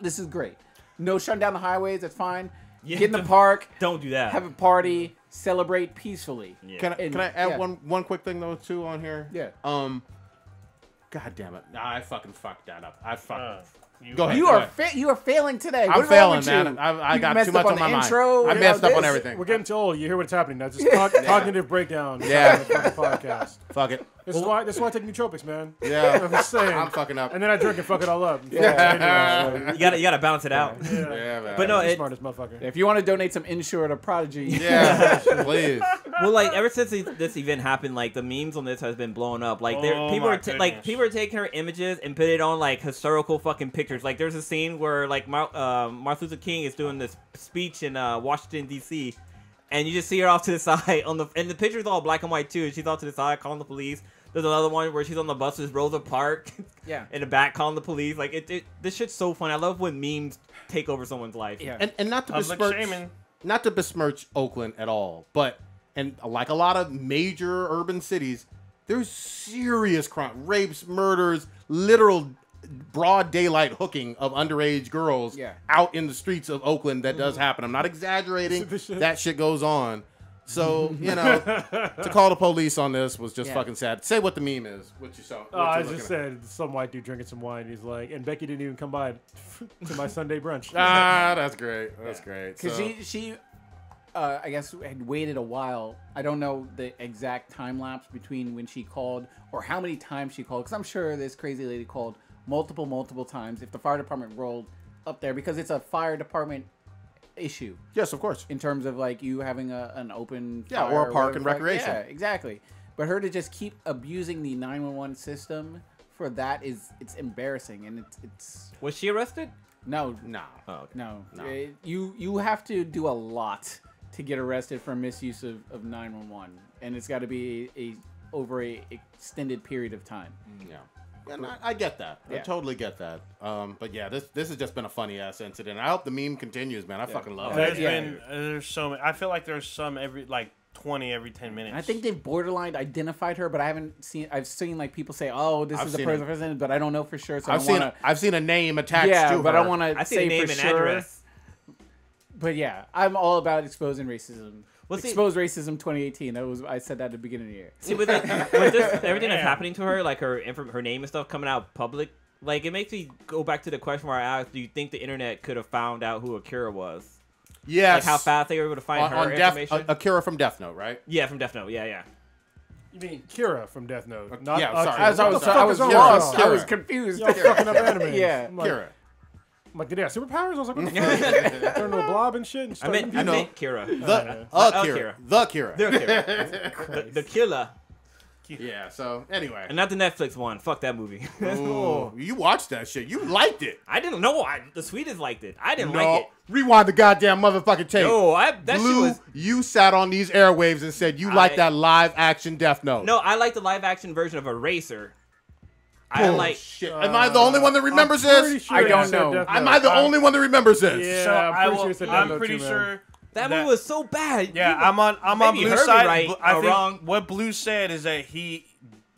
This is great. No shutting down the highways. That's fine. Yeah, Get in the park. Don't do that. Have a party. Celebrate peacefully. Yeah. Can I add one quick thing though too on here? Yeah. God damn it! Nah, I fucking fucked that up. I fucked. You Go ahead. You are failing today. I'm What's failing, wrong with man. you? I You got messed too much up on my the mind. intro, I you messed know, up on this. everything. We're getting too old. You hear what's happening. That's just cognitive breakdown. Yeah. On the fucking podcast. Fuck it. This is why I take nootropics, man. Yeah. I'm just saying. I'm fucking up. And then I drink and fuck it all up. Yeah. You gotta balance it out. Yeah, man. But no, You're it, smart as motherfucker. If you want to donate some Insure to Prodigy, Yeah, please. well, like ever since this event happened, like the memes on this has been blowing up. Like Oh people my are like goodness. people are taking her images and put it on like historical fucking pictures. Like there's a scene where like Martin Luther King is doing this speech in Washington D.C. and you just see her off to the side and the picture's all black and white too. And she's off to the side calling the police. There's another one where she's on the bus with Rosa Parks. Yeah. In the back calling the police. Like this shit's so fun. I love when memes take over someone's life. Yeah. And not to Public besmirch, shaming. not to besmirch Oakland at all, but like a lot of major urban cities, there's serious crime, rapes, murders, literal broad daylight hooking of underage girls out in the streets of Oakland. That does happen. I'm not exaggerating. That shit goes on. So, you know, to call the police on this was just fucking sad. Say what the meme is. What you saw. What I you're just looking at. said some white dude drinking some wine. He's like, and Becky didn't even come by to my Sunday brunch. Ah, that's great. That's great. because So, she I guess had waited a while. I don't know the exact time lapse between when she called or how many times she called, because I'm sure this crazy lady called multiple times if the fire department rolled up there, because it's a fire department issue yes, of course. in terms of like you having an open Yeah, fire or a park whatever and fire- recreation. Yeah, exactly. But her to just keep abusing the 911 system for that it's embarrassing, and it's Was she arrested? no. Nah. Oh, okay. No, you have to do a lot to get arrested for misuse of 911, and it's got to be a over a extended period of time. Yeah. And I get that. I Yeah. totally get that. But yeah, this has just been a funny ass incident. I hope the meme continues, man. I fucking love it. There's so many. I feel like there's some every 20 every 10 minutes. I think they've borderline identified her, but I haven't seen. I've seen like people say, "Oh, this is the person," but I don't know for sure. So I've seen a name attached yeah, to her. but I want to I see a say name for and sure. address. But yeah, I'm all about exposing racism. Well, see- Expose racism 2018. I said that at the beginning of the year. See, with this, everything that's happening to her, like her name and stuff coming out public, like it makes me go back to the question where I asked, do you think the internet could have found out who Akira was? Yes. Like how fast they were able to find her information? Akira from Death Note, right? Yeah, from Death Note. Yeah. You mean Kira from Death Note? Not yeah, sorry. As I was lost. I was confused. Y'all fucking up anime. Yeah. I'm like, Kira. I'm like, did they have superpowers? I was like, what the fuck? Turn into a blob and shit. And I meant Kira. The Akira. Akira. The Akira. The killer. Yeah, so anyway. And not the Netflix one. Fuck that movie. Ooh, you watched that shit. You liked it. I didn't know. The Swedish liked it. I didn't No. like it. Rewind the goddamn motherfucking tape. No, that shit Blue, was... you sat on these airwaves and said you like that live action Death Note. No, I like the live action version of Eraser. I like... Shit. Am I the only one that remembers this? Sure I don't you said know. Death Am Note. I the only one that remembers this? Yeah, So I'm pretty sure. sure. That movie was so bad. Yeah, I'm on maybe Blue's heard me side. right I or think wrong. what Blue said is that he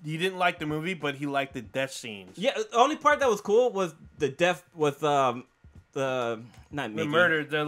didn't like the movie, but he liked the death scenes. Yeah, the only part that was cool was the death with the not The Mickey. murder, the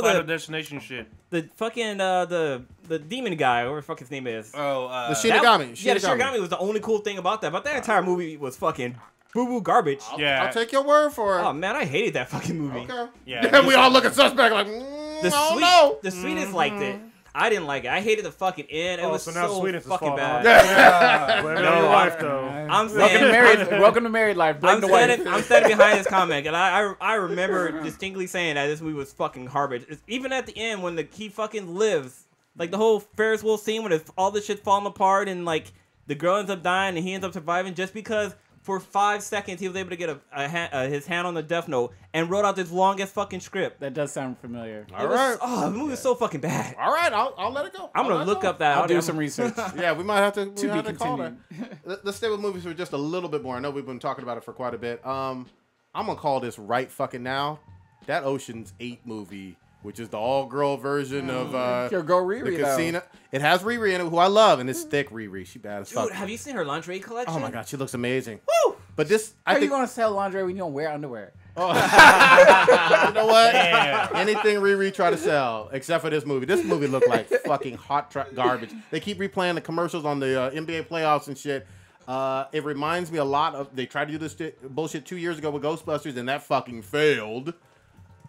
Final Destination shit. The fucking the demon guy, whatever the fuck his name is. Oh, The Shinigami. Yeah, the Shinigami was the only cool thing about that. But that entire movie was fucking boo-boo garbage. Yeah. I'll take your word for it. Oh man, I hated that fucking movie. Okay. Yeah. we all look at suspect like, The I don't sweet, know. the sweetest liked it. I didn't like it. I hated the fucking end. It was so now so Sweetness is fucking falling bad. off. Yeah, blame it on your wife though. I'm saying, Welcome to married life. Blame the wife. I'm standing behind this comment, and I remember distinctly saying that this movie was fucking garbage. Even at the end when he fucking lives, like the whole Ferris wheel scene when all this shit falling apart and like the girl ends up dying and he ends up surviving just because for 5 seconds he was able to get his hand on the Death Note and wrote out this longest fucking script. That does sound familiar. All right. Oh, the movie was so fucking bad. All right, I'll let it go. I'm gonna look up that. I'll do some research. Yeah, we might have to. To be call continued. that. Let's stay with movies for just a little bit more. I know we've been talking about it for quite a bit. I'm gonna call this right fucking now. That Ocean's 8 movie, which is the all-girl version of Your girl Riri, the though. casino. It has Riri in it, who I love, and it's thick Riri. She bad as fuck. Dude, have you seen her lingerie collection? Oh my god, she looks amazing. Woo! But this, How I are you think, going to sell lingerie when you don't wear underwear? you know what? Damn. Anything Riri try to sell, except for this movie. This movie looked like fucking hot garbage. They keep replaying the commercials on the NBA playoffs and shit. It reminds me a lot of, they tried to do this bullshit 2 years ago with Ghostbusters, and that fucking failed.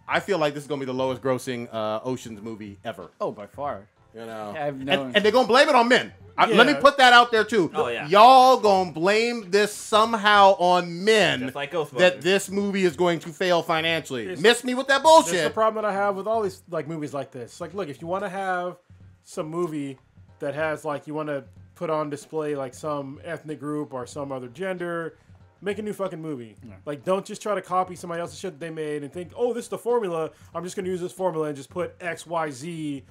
I feel like this is going to be the lowest grossing Oceans movie ever. Oh, by far. You know, I have no- and they're gonna blame it on men. Let me Yeah. put that out there too. Oh, yeah. Y'all gonna blame this somehow on men Just like Ghostbusters. that this movie is going to fail financially. It's- Miss me with that That's the bullshit. problem that I have with all these like movies like this. Like, look, if you want to have some movie that has like you want to put on display like some ethnic group or some other gender, make a new fucking movie. Like, don't just try to copy somebody else's shit that they made and think, oh, this is the formula. I'm just gonna use this formula and just put X, Y, Z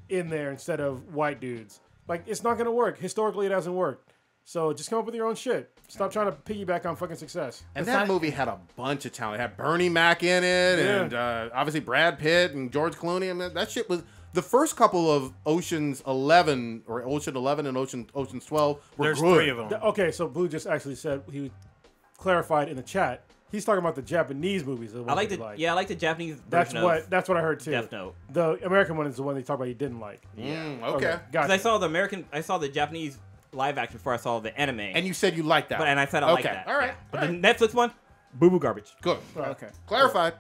in there instead of white dudes. Like, it's not gonna work. Historically, it hasn't worked. So just come up with your own shit. Stop trying to piggyback on fucking success. And that movie had a bunch of talent. It had Bernie Mac in it, and obviously Brad Pitt and George Clooney. I mean, that shit was the first couple of Ocean's 11 or Ocean 11 and Ocean's 12 were There's good. 3 of them. Okay, so Blue just actually said he clarified in the chat. He's talking about the Japanese movies. I like I like the Japanese That's version what of that's what I heard too. Death Note. The American one is the one they talk about he didn't like. Okay. Because Gotcha. I saw the Japanese live action before I saw the anime. And you said you liked that. and I said I like that. All right. Yeah. But all the right. Netflix one, boo-boo garbage. Good. Okay. Clarified.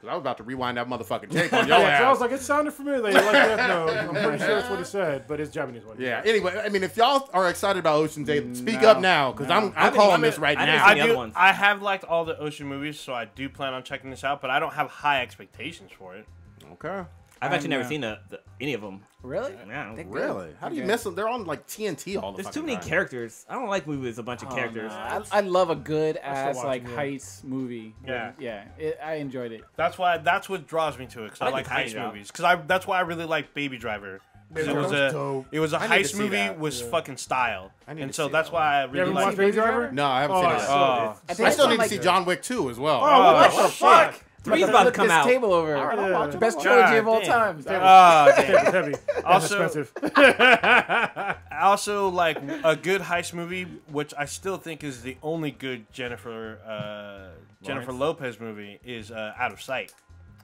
Because I was about to rewind that motherfucking tape on your Yeah, so I was ass. like, it sounded familiar. Like Death Note. I'm pretty sure that's what he said, but it's Japanese one. Yeah. Anyway, I mean, if y'all are excited about Ocean's 8, speak up now, because I'm calling this right I didn't now. see the other ones. I have liked all the Ocean movies, so I do plan on checking this out, but I don't have high expectations for it. Okay. I've actually never know. seen any of them. Really? Yeah. Really? How do you Okay. miss them? They're on like TNT all the There's fucking too many time. characters. I don't like movies with a bunch of Oh, characters. no. I love a good ass watch like it, yeah. heist movie. Yeah. Yeah. I enjoyed it. That's what draws me to it, because I I like like the heist tiny job. movies. Because that's why I really like Baby Driver. 'Cause Baby Driver was dope. it was a I need to heist see movie that. with fucking style, I need and to so see that's that why I You really haven't like watched it. Baby Driver? No, I haven't Oh, seen it's it. so Oh. good. think I it's still on, need to like, see John Wick 2 as well. Oh, what Oh, the fuck? Three's about to Flip come this out. table over. All right, I'll watch it. Best I'll trilogy God of all damn. time. Damn. It's heavy. That's Also- expensive. Also, like a good heist movie, which I still think is the only good Jennifer Lopez movie, is Out of Sight.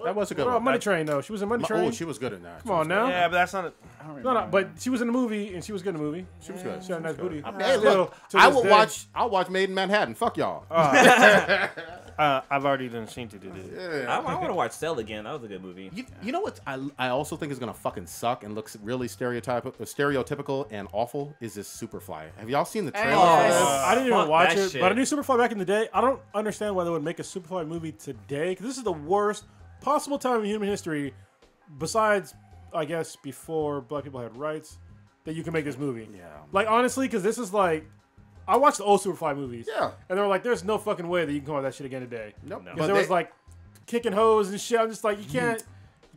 That was a good What about one. Money Train though? She was in Money Train. Oh, she was good in that. Come on now. Yeah, but that's not. No, but she was in the movie and she was good in the movie. She was good. She had a nice booty. Hey, look, I'll watch Made in Manhattan. Fuck y'all. I've already done seen to do this. I want to watch Cell again. That was a good movie. You know what I also think is gonna fucking suck and looks really stereotypical and awful is this Superfly. Have y'all seen the trailer? Oh, for this? I didn't even Fuck watch that it, shit. but I knew Superfly back in the day. I don't understand why they would make a Superfly movie today, because this is the worst possible time in human history, besides, I guess, before black people had rights, that you can make this movie. Yeah. Like, honestly, because this is like, I watched the old Superfly movies. Yeah. And they were like, there's no fucking way that you can come out with that shit again today. Nope. Because there was like kicking hoes and shit. I'm just like, you can't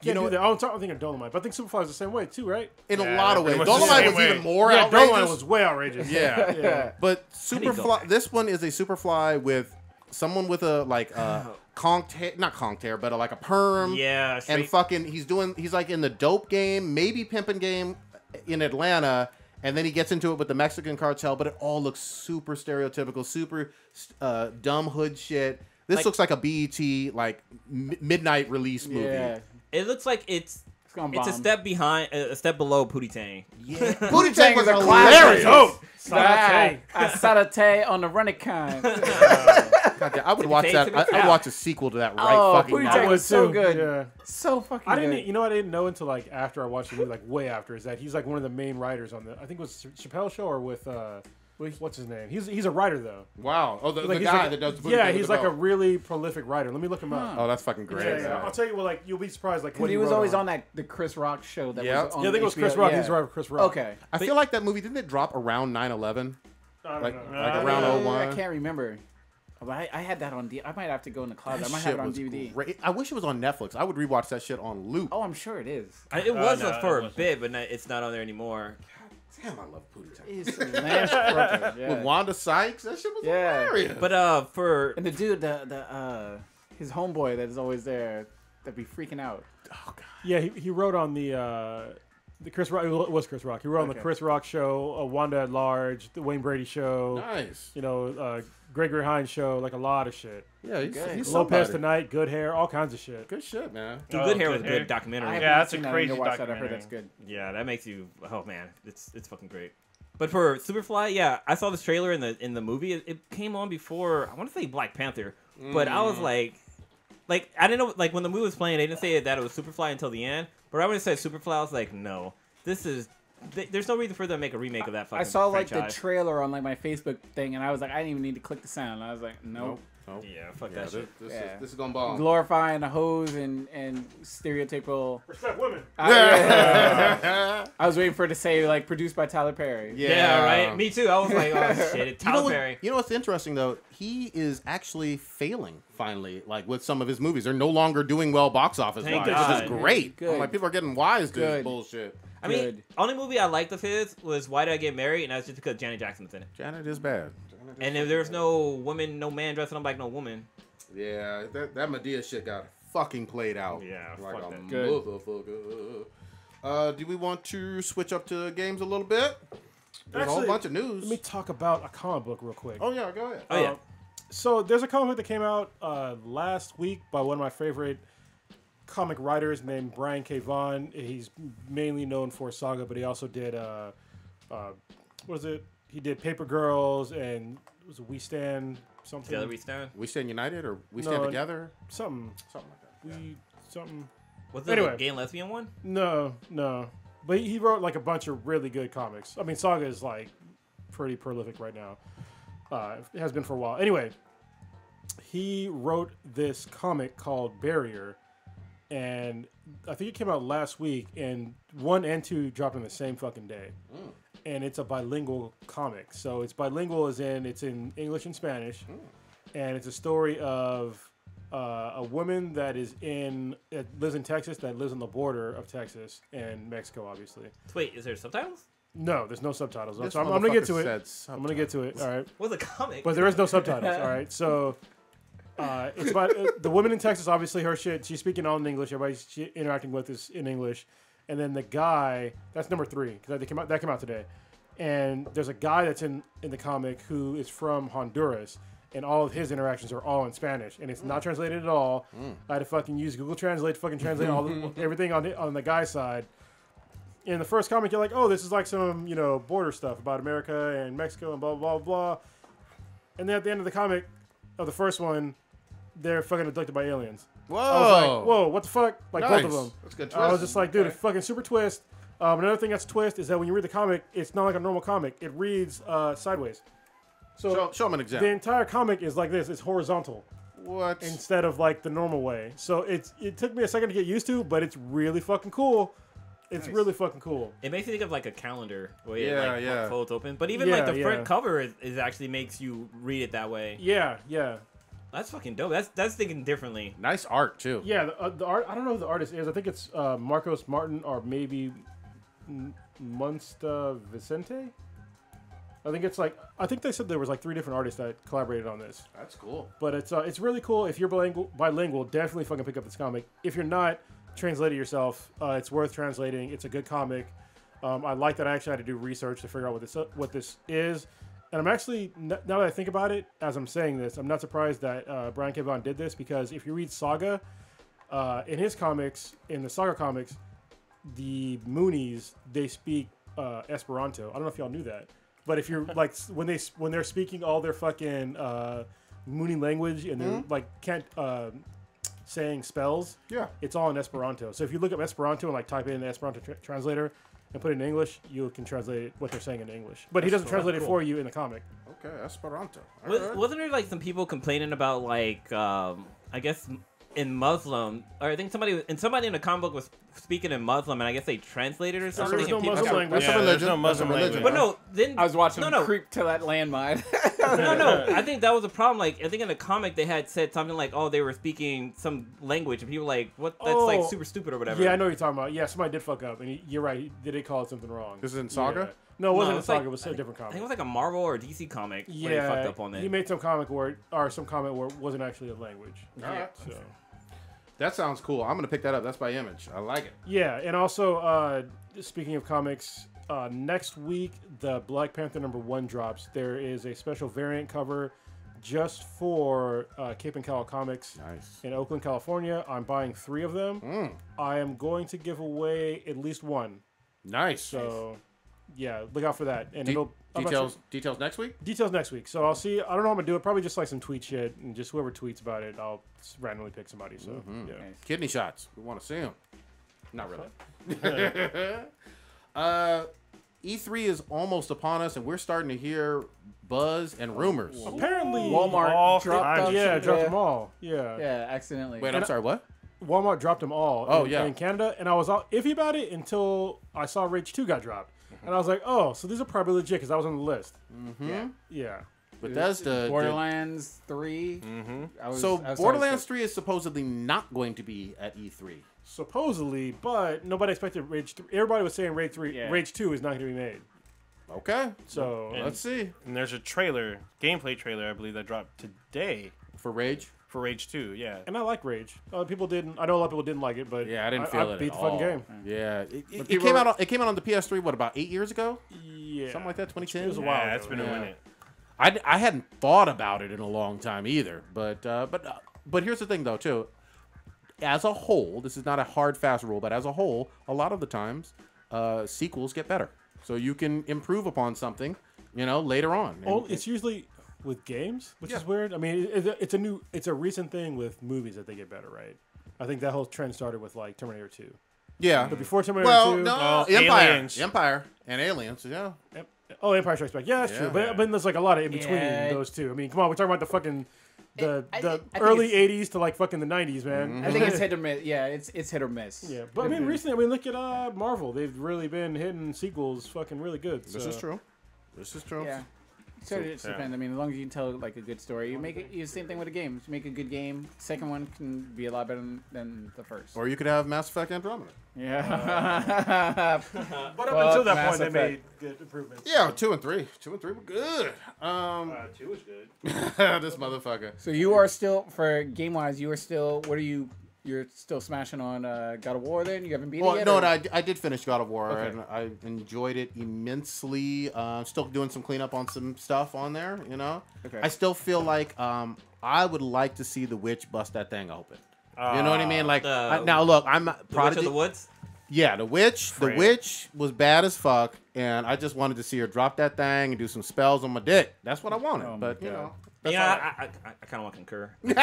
You know do that. I'm thinking of Dolomite, but I think Superfly is the same way too, right? in a Yeah, lot of pretty ways. much the Dolomite same was way. even more Yeah, outrageous. Dolomite was way outrageous. Yeah. Yeah. But need to go Superfly, back. this one is a Superfly with someone with a like conked hair, not conked hair, but like a perm. Yeah, And straight- fucking, he's like in the dope game, maybe pimping game in Atlanta, and then he gets into it with the Mexican cartel. But it all looks super stereotypical, super dumb hood shit. This Like- looks like a BET like midnight release movie. Yeah. It looks like it's gonna a bomb. step behind, a step below Pootie Tang. Yeah. Booty Tank was is a hilarious. classic. Oh, Ah, I Sarate on the running kind. Goddamn, I would watch taste that. of it? I'd watch a sequel to that right Oh, fucking Booty now. Tank I was would so too. good. Yeah. So fucking I good. didn't, you know, what I didn't know until like after I watched the movie, like way after, is that he's like one of the main writers on the. I think it was Chappelle Show or with what's his name? He's a writer though. Wow. Oh, the Like, he's guy like, that does the Booty yeah, Tank he's with like the a belt. really prolific writer. Let me look him up. Oh, that's fucking great. Yeah, I'll tell you what, like you'll be surprised, like what He he was wrote always on that the Chris Rock show. That Yeah. was on Yeah, I think it was Chris HBO. Rock. Yeah. He's right with Chris Rock. Okay. I feel like that movie, didn't it drop around 9/11? I don't Like, know. like around know. 01? I can't remember. But I had that on I might have to go in the closet. That I might shit have it on was DVD. great. I wish it was on Netflix. I would rewatch that shit on loop. Oh, I'm sure it is. It was no, for it a wasn't. bit, but it's not on there anymore. Damn, I love Booty Tank. He's Lance Croker, yeah. With Wanda Sykes, that shit was Yeah. hilarious. But for And the dude, his homeboy that is always there, that be freaking out. oh god. Yeah, he wrote on the Chris Rock. It was Chris Rock. He wrote on the Okay. Chris Rock show, Wanda at Large, the Wayne Brady show. Nice. You know, Gregory Hines show, like a lot of shit. Yeah, he's Good. Lopez somebody. Tonight, Good Hair, all kinds of shit. Good shit, man. Dude, Good Hair was a good documentary. I have Yeah, not that's a seen that. I need crazy to watch that. I heard documentary. that's good. Yeah, that makes you. Oh man, it's fucking great. But for Superfly, yeah, I saw this trailer in the movie. It came on before I want to say Black Panther, but I was like I didn't know, like when the movie was playing, they didn't say that it was Superfly until the end. But right when it said Superfly, I was like, no, this is. There's no reason for them to make a remake of that fucking I saw like franchise. the trailer on like my Facebook thing, and I was like, I didn't even need to click the sound. I was like, nope. Nope. Yeah, fuck Yeah, that shit. Yeah. this is gonna bomb. Glorifying the hoes and stereotypical. Respect women. I was waiting for it to say like produced by Tyler Perry. Yeah, right. Me too. I was like, oh shit, You know, Tyler Perry. you know what's interesting though? He is actually failing finally, like with some of his movies. They're no longer doing well box office Thank wise, which God. is great. Good. I'm like, people are getting wise to this Good. bullshit. I mean, Good. only movie I liked of his was Why Did I Get Married, and that's just because Janet Jackson was in it. Janet is bad. And if there was no woman, no man dressing up like no woman. Yeah, that Medea shit got fucking played out. Yeah, like fuck a that. Good. motherfucker. Do we want to switch up to games a little bit? There's a whole Actually, bunch of news. Let me talk about a comic book real quick. Oh yeah, go ahead. Oh yeah. So there's a comic book that came out last week by one of my favorite comic writers named Brian K. Vaughan. He's mainly known for Saga, but he also did what is it? He did Paper Girls and was it We Stand something? Together we stand. We stand united or we No, stand together? Something. Something like that. We something. Was it Anyway. the gay and lesbian one? No. But he wrote like a bunch of really good comics. I mean, Saga is like pretty prolific right now. It has been for a while. Anyway, he wrote this comic called Barrier, and I think it came out last week. And 1 and 2 dropped on the same fucking day. And it's a bilingual comic. So it's bilingual as in it's in English and Spanish, and it's a story of a woman that lives in Texas, that lives on the border of Texas and Mexico, obviously. Wait, is there subtitles? No, there's no subtitles. This So I'm gonna get motherfucker to it. said I'm gonna get to it. All right. What's a comic? But there is no subtitles. All right. So it's about the woman in Texas. Obviously, her shit. She's speaking all in English. Everybody's interacting with is in English. And then the guy. That's number 3 because that came out today. And there's a guy that's in the comic who is from Honduras, and all of his interactions are all in Spanish, and it's not translated at all. I had to fucking use Google Translate to fucking translate everything on the guy's side. In the first comic, you're like, oh, this is like some, border stuff about America and Mexico and blah, blah, blah. And then at the end of the comic, of the first one, they're fucking abducted by aliens. Whoa. I was like, whoa, what the fuck? Like, Nice. both of them. That's a good I was twist. just like, dude, it's fucking super twist. Another thing that's a twist is that when you read the comic, it's not like a normal comic. It reads sideways. So Show him an the example. entire comic is like this. It's horizontal What? instead of like the normal way. So it took me a second to get used to, but it's really fucking cool. It's really fucking cool. It makes me think of like a calendar where Yeah, it yeah. folds open. But even Yeah, like the front yeah. cover is actually makes you read it that way. Yeah, yeah. That's fucking dope. That's thinking differently. Nice art too. Yeah, the art, I don't know who the artist is. I think it's Marcos Martin or maybe Munsta Vicente. I think they said there was like 3 different artists that collaborated on this. That's cool. But it's really cool. If you're bilingual, definitely fucking pick up this comic. If you're not, translate it yourself. It's worth translating. It's a good comic. I like that I actually had to do research to figure out what this is. And I'm actually, now that I think about it, as I'm saying this, I'm not surprised that Brian K. Vaughan did this, because if you read Saga, in his comics, in the Saga comics, the they speak Esperanto. I don't know if y'all knew that. But if you're like when they're speaking all their fucking Mooney language and they're like can't saying spells, it's all in Esperanto. So if you look up Esperanto and like type in the Esperanto translator and put it in English, you can translate what they're saying in English. But he doesn't translate it for you in the comic. Okay, Esperanto. All right. Wasn't there like some people complaining about like I guess in Muslim, or I think somebody in the comic book was speaking in Muslim, and I guess they translated or something. There's no and people Muslim got- language. That's a there's religion. no Muslim That's a religion. language. But no, then I was watching no, him no. creep to that landmine. No. I think that was a problem. Like, I think in the comic they had said something like, "Oh, they were speaking some language," and people were like, "What? That's like Oh. super stupid or whatever." Yeah, I know what you're talking about. Yeah, somebody did fuck up, and you're right. They did call it something wrong. This is in Saga? Yeah. No, it wasn't No, in it's Saga. like- it was a different I comic. think it was like a Marvel or DC comic where they Yeah, fucked up on he it. made some comic where some comment where it wasn't actually a language. Alright. So. That sounds cool. I'm gonna pick that up. That's by Image. I like it. Yeah, and also speaking of comics, next week the Black Panther #1 drops. There is a special variant cover just for Cape and Cowl Comics Nice. in Oakland, California. I'm buying 3 of them. I am going to give away at least 1. Nice. So, yeah, look out for that. And I'm not sure- Details next week. Details next week. So I'll see. I don't know how I'm gonna do it. Probably just like some tweet shit, and just whoever tweets about it, I'll just randomly pick somebody. So yeah. Kidney shots. We want to see them. Not really. E3 is almost upon us, and we're starting to hear buzz and rumors. Apparently, Walmart dropped kinds. them. Yeah, dropped them all. Yeah. Yeah, accidentally. Wait, I'm sorry. What? Walmart dropped them all. Oh, in, yeah. in Canada, and I was all iffy about it until I saw Rage 2 got dropped, and I was like, oh, so these are probably legit because I was on the list. Yeah. Yeah. Bethesda. Borderlands 3. So Borderlands 3 is supposedly not going to be at E3. Supposedly, but nobody expected Rage 3. Everybody was saying Rage 3. Yeah. Rage 2 is not going to be made. Okay. So Let's see. And there's a gameplay trailer, I believe, that dropped today For Rage. for Rage 2. Yeah. and I like Rage. People didn't. I know a lot of people didn't like it, but Yeah, I didn't feel it beat at the fucking all. game. Yeah, it people came are- out. It came out on the PS3. What, about 8 years ago? Yeah. Something like that. 2010. It was a while Yeah, ago. that's been a minute. I hadn't thought about it in a long time either. But here's the thing though too. As a whole, this is not a hard fast rule, but as a whole, a lot of the times, sequels get better. So you can improve upon something, later on. Oh, it's usually with games, which is weird. I mean, it's a recent thing with movies that they get better, right? I think that whole trend started with like Terminator 2. yeah. But before Terminator Well, 2, no, Aliens. Empire, and Aliens. Yeah. Empire Strikes Back. Yeah, that's true. Yeah. But there's like a lot of in between Yeah. those two. I mean, come on, we're talking about the fucking the I think early it's- '80s to like fucking the '90s, man. I think it's hit or miss. Yeah, it's hit or miss. Yeah, but I mean, recently, look at Marvel. They've really been hitting sequels fucking really good. This is true. This is true. Yeah. So it just depends. I mean, as long as you can tell like a good story, you make it. You same thing with a game. You make a good game. Second one can be a lot better than the first. Or you could have Mass Effect Andromeda. Yeah. But up until that Mass point, they Effect. made good improvements. Yeah, 2 and 3. 2 and 3 were good. 2 was good. This motherfucker. So you are still, for game wise, you are still. What are you? You're still smashing on God of War. Then you haven't beat it yet. No, or- I did finish God of War, Okay. and I enjoyed it immensely. Still doing some cleanup on some stuff on there, you know. Okay. I still feel like I would like to see the witch bust that thing open. You know what I mean? Like now, look, I'm The Witch Prodigy. of the Woods. Yeah, the witch. The Freya. witch was bad as fuck, and I just wanted to see her drop that thing and do some spells on my dick. That's what I wanted. Oh my but you God. know, that's Yeah, all right. I kind of want to concur. Nobody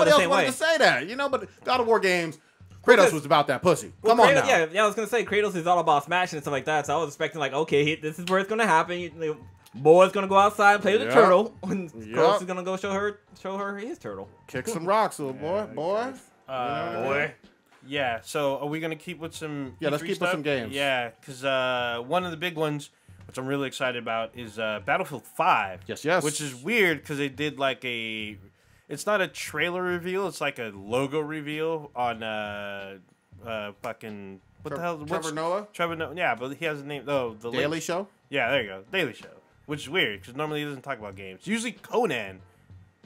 the else same wanted way. to say that, you know. But God of War games, Kratos was about that pussy. Come on now. Yeah, I was gonna say Kratos is all about smashing and stuff like that. So I was expecting like, okay, this is where it's gonna happen. Boy's gonna go outside and play with the Yep. turtle, and Yep. Kratos is gonna go show her his turtle. Kick some rocks, little boy. Boy. Boy. Yeah, so are we going to keep with some Yeah, let's E3 keep with stuff? some games. Yeah, because one of the big ones, which I'm really excited about, is Battlefield 5. Yes. Which is weird because they did like a... It's not a trailer reveal, it's like a logo reveal on fucking... What the hell? Trevor Noah? Trevor Noah. Yeah, but he has a name... Oh, the Daily Show? Yeah, there you go. Daily Show. Which is weird because normally he doesn't talk about games. Usually Conan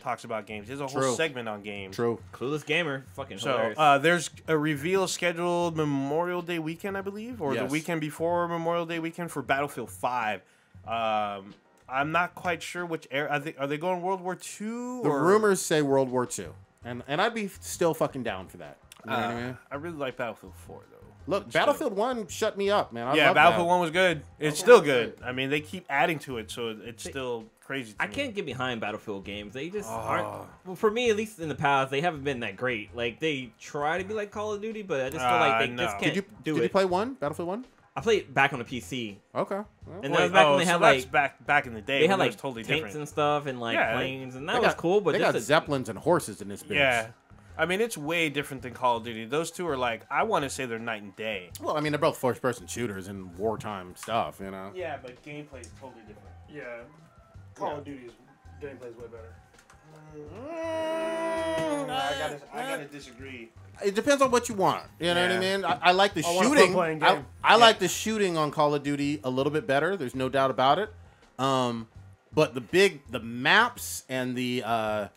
talks about games. He has a whole True. segment on games. True. Clueless gamer, fucking So hilarious. there's a reveal scheduled Memorial Day weekend, I believe, or the Yes. weekend before Memorial Day weekend for Battlefield 5. I'm not quite sure which era. I think are they going World War II? The or? rumors say World War II. And I'd be still fucking down for that. You know what I mean? I really like Battlefield 4 though. Look, Battlefield 1 shut me up, man. I Yeah, love Battlefield that. 1 was good. It's still good. I mean, they keep adding to it, so it's still crazy. To I me. can't get behind Battlefield games. They just aren't. Well, for me, at least in the past, they haven't been that great. Like they try to be like Call of Duty, but I just feel like they no. just can't Did do you it. play 1? Battlefield 1? I played back on the PC, Okay. Well, and that was back when they had that's like back in the day. they when had it like was totally tanks different. and stuff, and like Yeah, planes, and they that was got- cool. But they just got Zeppelins and horses in this bitch. Yeah. I mean, it's way different than Call of Duty. Those two are like, I want to say they're night and day. Well, I mean, they're both first-person shooters and wartime stuff, you know? Yeah, but gameplay is totally different. Yeah. Call of Duty's gameplay is way better. I gotta disagree. It depends on what you want. You know what I Yeah. mean? I like the I want a shooting. fun-playing I game. like the shooting on Call of Duty a little bit better. There's no doubt about it. But the maps and the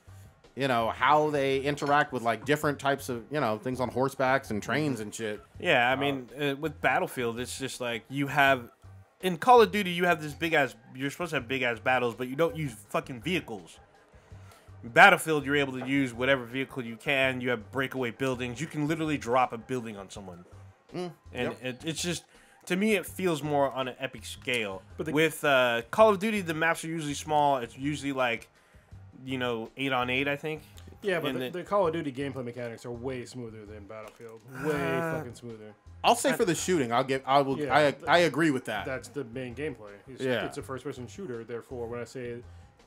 you know how they interact with like different types of things on horsebacks and trains and shit. Yeah, I mean, with Battlefield, it's just like you have in Call of Duty, you have this big ass. You're supposed to have big ass battles, but you don't use fucking vehicles. In Battlefield, you're able to use whatever vehicle you can. You have breakaway buildings. You can literally drop a building on someone, and it's just to me, it feels more on an epic scale. But with Call of Duty, the maps are usually small. It's usually like 8-on-8, I think. Yeah, but And the Call of Duty gameplay mechanics are way smoother than Battlefield. Way fucking smoother. I'll say for the shooting, I agree with that. That's the main gameplay. Yeah. It's a first-person shooter. Therefore, when I say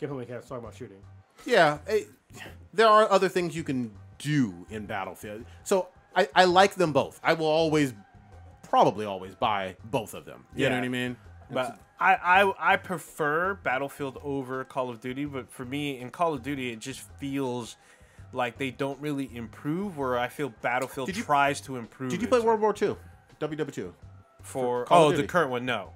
gameplay mechanics, I'm talking about shooting. Yeah, there are other things you can do in Battlefield. So I like them both. I will probably always buy both of them. You know Yeah. what I mean? But I prefer Battlefield over Call of Duty, but for me, in Call of Duty, it just feels like they don't really improve, where I feel Battlefield tries to improve. Did you play World War II? WW2? for Call of the Duty? current one? No.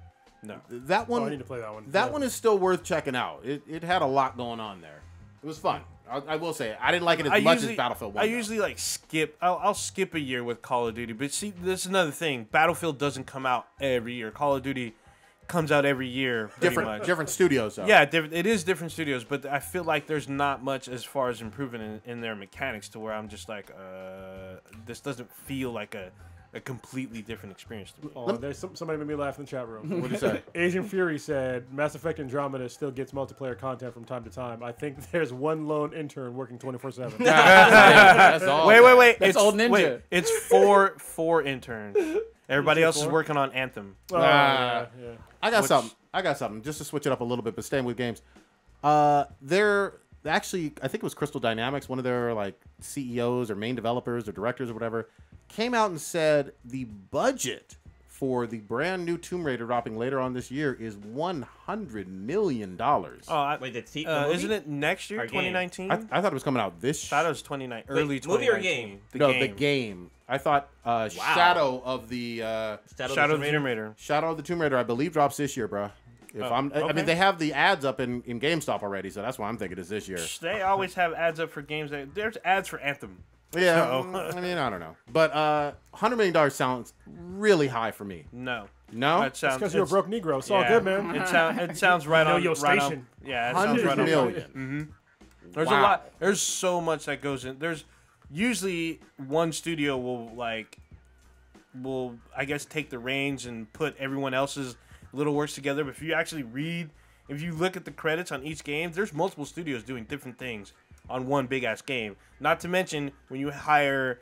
That one, I need to play that one. That Yeah. one is still worth checking out. It had a lot going on there. It was fun. I will say I didn't like it as much as Battlefield 1. I usually like skip. I'll skip a year with Call of Duty, but see, this is another thing. Battlefield doesn't come out every year. Call of Duty comes out every year. Pretty much. different studios though. Yeah, it is different studios, but I feel like there's not much as far as improvement in their mechanics to where I'm just like, this doesn't feel like a completely different experience to me. Oh, there's somebody made me laugh in the chat room. What did you say? Asian Fury said Mass Effect Andromeda still gets multiplayer content from time to time. I think there's one lone intern working 24/7. That's all. Wait. That's it's old Ninja. Wait, it's four interns. Everybody else is four? working on Anthem. Oh, yeah. I got something. Just to switch it up a little bit, but staying with games. They're actually, I think it was Crystal Dynamics, one of their like CEOs or main developers or directors or whatever, came out and said the budget for the brand new Tomb Raider dropping later on this year is $100 million. Wait, the isn't it next year, Or game? 2019? I thought it was coming out this. I thought it was 29, early 2019. movie or game? The game. I thought Shadow of the Shadow of the Tomb Raider. Shadow of the Tomb Raider, I believe, drops this year, bro. I mean, okay. they have the ads up in GameStop already, so that's why I'm thinking it's this year. They always have ads up for games. There's ads for Anthem. Yeah, So. I mean, I don't know, but $100 million sounds really high for me. No. No, That sounds. Because you're a broke Negro. It's all yeah, good, man. It sounds right Know on. your right station. On, yeah, it sounds right $100 on. million. There's a Wow. lot. There's so much that goes in. There's usually one studio will I guess take the reins and put everyone else's little works together. But if you actually if you look at the credits on each game, there's multiple studios doing different things on one big ass game. Not to mention when you hire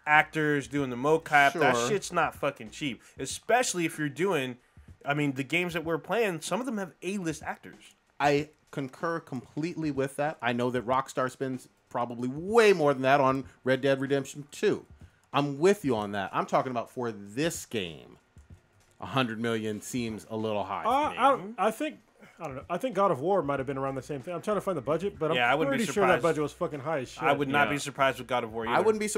actors doing the mocap, that Sure. shit's not fucking cheap. Especially if you're doing, I mean, the games that we're playing, some of them have A-list actors. I concur completely with that. I know that Rockstar spends probably way more than that on Red Dead Redemption 2. I'm with you on that. I'm talking about for this game. 100 million seems a little high for me. I don't know. I think God of War might have been around the same thing. I'm trying to find the budget, but Yeah, I I'm wouldn't be pretty sure that surprised. budget was fucking high as shit. I would not Yeah. be surprised with God of War either. I wouldn't be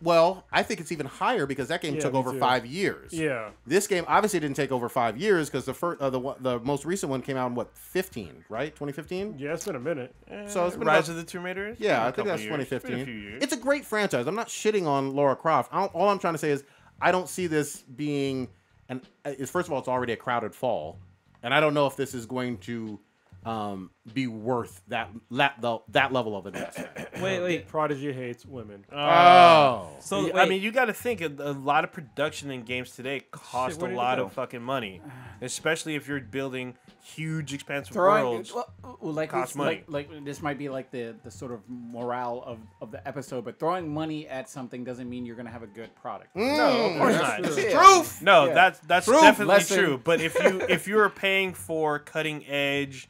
well. I think it's even higher because that game Yeah, took me over too. 5 years. Yeah. This game obviously didn't take over 5 years because the most recent one came out in 15, right? 2015. Yeah, it's been a minute. So it's been Rise about- of the Tomb Raider? It's Yeah, been a I think couple that's years. 2015. It's been a few years. It's a great franchise. I'm not shitting on Lara Croft. All I'm trying to say is I don't see this being first of all, it's already a crowded fall, and I don't know if this is going to be worth that level of investment. Wait. Prodigy hates women. So I mean, you got to think a lot of production in games today cost Shit, where a did it lot go? of fucking money, especially if you're building huge, expansive Throwing, worlds. well, like, cost this, money. like this might be like the sort of morale of the episode, but throwing money at something doesn't mean you're gonna have a good product. No, of course not. It's Yeah. truth. No, Yeah. that's Proof. definitely Lesson. true. But if you're paying for cutting edge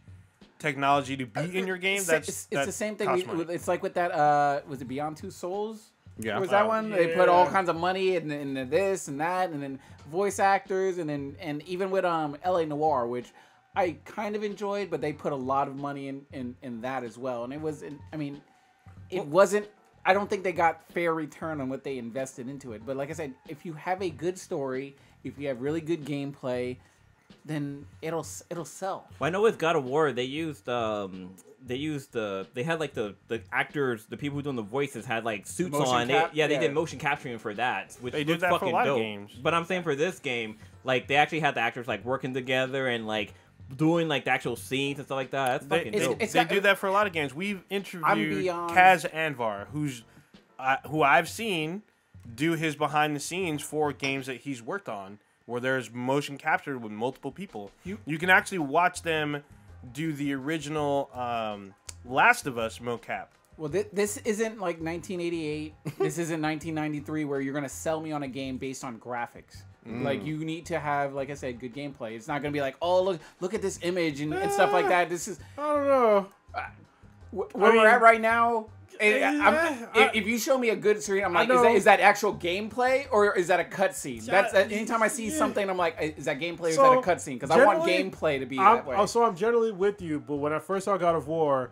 technology to be in your game, It's the same thing. costs money. It's like with that. Was it Beyond Two Souls? Yeah. Was that one? They put all yeah. kinds of money in this and that, and then voice actors, and even with L.A. Noire, which I kind of enjoyed, but they put a lot of money in that as well. And it was, it wasn't. I don't think they got fair return on what they invested into it. But like I said, if you have a good story, if you have really good gameplay, then it'll sell. Well, I know with God of War they had like the actors, the people who doing the voices had like suits Motion on. cap? They Yeah. did motion capturing for that, which They do looked that for a fucking lot of dope. games. But I'm saying for this game, like they actually had the actors like working together and like doing like the actual scenes and stuff like that. That's fucking dope. it's They got- do that for a lot of games. We've interviewed beyond- Kaz Anvar, who I've seen do his behind the scenes for games that he's worked on, where there's motion captured with multiple people. You can actually watch them do the original Last of Us mocap. Well, this isn't like 1988. This isn't 1993 where you're going to sell me on a game based on graphics. Like, you need to have, like I said, good gameplay. It's not going to be like, oh, look at this image and stuff like that. This is I don't know. where mean, we're at right now. yeah, If you show me a good screen, I'm like, know. is that actual gameplay or is that a cutscene? That's anytime I see something, I'm like, is that gameplay or is that a cutscene? Because I want generally, gameplay to be that way. So I'm generally with you, but when I first saw God of War,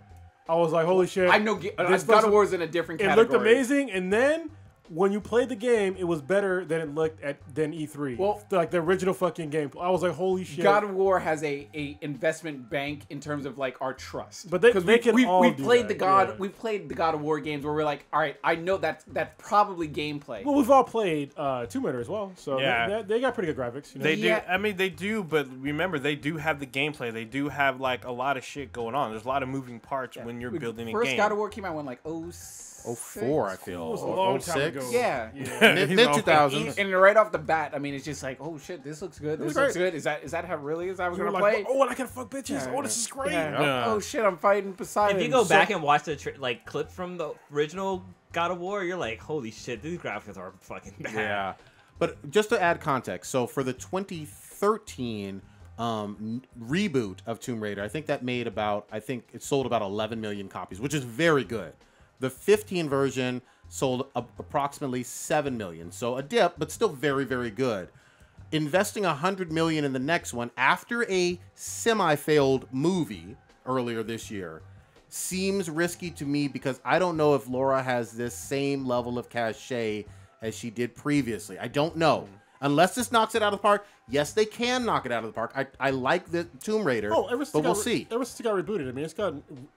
I was like, holy shit. I know God of War is in a different It category. looked amazing, and then when you played the game, it was better than it looked than E3. Well- like the original fucking game. I was like, holy shit. God of War has a investment bank in terms of like our trust. But they 'Cause can all we do played that, the God yeah. we played the God of War games where we're like, all right, I know that's probably gameplay. Well, we've all played Tomb Raider as well, so Yeah. they got pretty good graphics. You know? They Yeah. do. I mean, they do. But remember, they do have the gameplay. They do have like a lot of shit going on. There's a lot of moving parts when you're building a First game. God of War came out when like 04, I feel. It was a long time 06? ago. Yeah. Mid 2000s. And right off the bat, I mean, it's just like, oh shit, this looks good. This great. looks good. Is that how really is that we're You were gonna like, play? oh, and I can fuck bitches. Oh, this is great. Yeah. Yeah. Oh shit, I'm fighting Poseidon. If you go So- back and watch the like clip from the original God of War, you're like, holy shit, these graphics are fucking bad. Yeah. But just to add context, so for the 2013 reboot of Tomb Raider, I think it sold about 11 million copies, which is very good. The 15 version sold approximately 7 million. So a dip, but still very, very good. investing $100 million in the next one after a semi-failed movie earlier this year seems risky to me because I don't know if Laura has this same level of cachet as she did previously. I don't know. Unless this knocks it out of the park, yes, they can knock it out of the park. I like the Tomb Raider, but we'll see. Ever since it got rebooted, I mean, it's got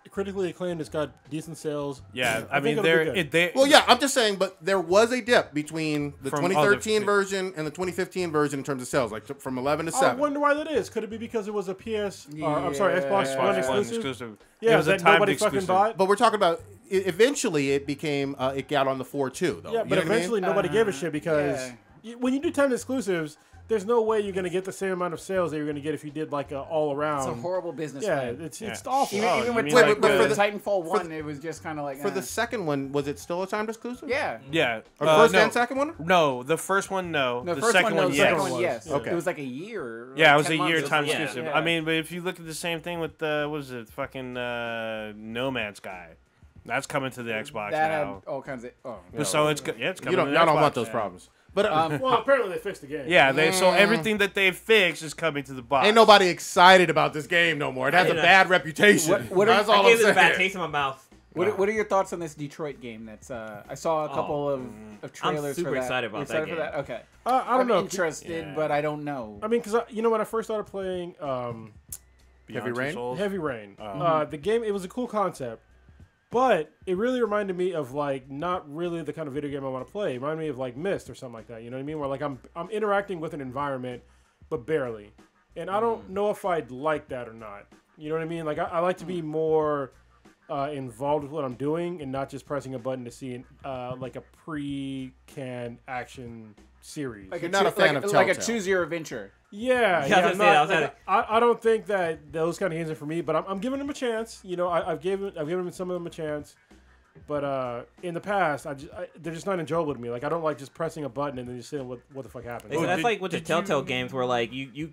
critically acclaimed. It's got decent sales. Yeah, I think mean, it'll be good. Well, yeah, I'm just saying, but there was a dip between the From 2013 other- version and the 2015 version in terms of sales, like from 11 to I 7. wonder why that is. Could it be because it was a PS? I'm sorry, Xbox Yeah. One Xbox One exclusive. exclusive. Yeah, it was a that timed nobody exclusive. fucking bought. But we're talking about eventually it became it got on the 4.2 though. Yeah, You but know what I mean? eventually nobody gave a shit because when you do timed exclusives, there's no way you're gonna get the same amount of sales that you're gonna get if you did like a all around. It's a horrible business. Yeah, plan. it's awful. Even, Oh, even you with, mean Titan- like but with the- Titanfall 1, it was just kind of like For the second one, was it still a timed exclusive? yeah. Yeah. First no. and second one? No, the first one, no. No, the first second one, no, one, the yes. second one, yes. Okay. It was like a year. Yeah, it like was 10 a year months or time something. exclusive. Yeah. I mean, but if you look at the same thing with what was it, fucking No Man's Sky, that's coming to the Xbox that had now. all kinds of. Oh, But so it's it's coming. You don't, to the y'all don't Xbox. want those problems. But Well, apparently they fixed the game. Yeah, so everything that they fixed is coming to the box. ain't nobody excited about this game no more. It has a know. bad reputation. What are- That's I all I'm gave it a bad saying. taste in my mouth. What are your thoughts on this Detroit game? That's I saw a couple of trailers. super for that. excited about You're that excited for game. that? Okay. I don't I'm know. interested, Yeah. but I don't know. I mean, because you know when I first started playing Beyond Heavy Two Rain? Souls? Heavy Rain, Oh. the game, it was a cool concept, but it really reminded me of like not really the kind of video game I want to play. It reminded me of like Myst or something like that. You know what I mean? Where like I'm interacting with an environment, but barely, and I don't know if I'd like that or not. You know what I mean? Like I like to be more involved with what I'm doing and not just pressing a button to see like a pre-canned action series. Like You're not a fan of like a Telltale. choose your adventure. Yeah, Yeah, I was I'm gonna say, not- I was like, I don't think that those kind of games are for me, but I'm giving them a chance. You know, I've given some of them a chance, but in the past, they're just not enjoyable to me. Like I don't like just pressing a button and then just seeing what the fuck happens. So that's did- like with the did Telltale you- games where like you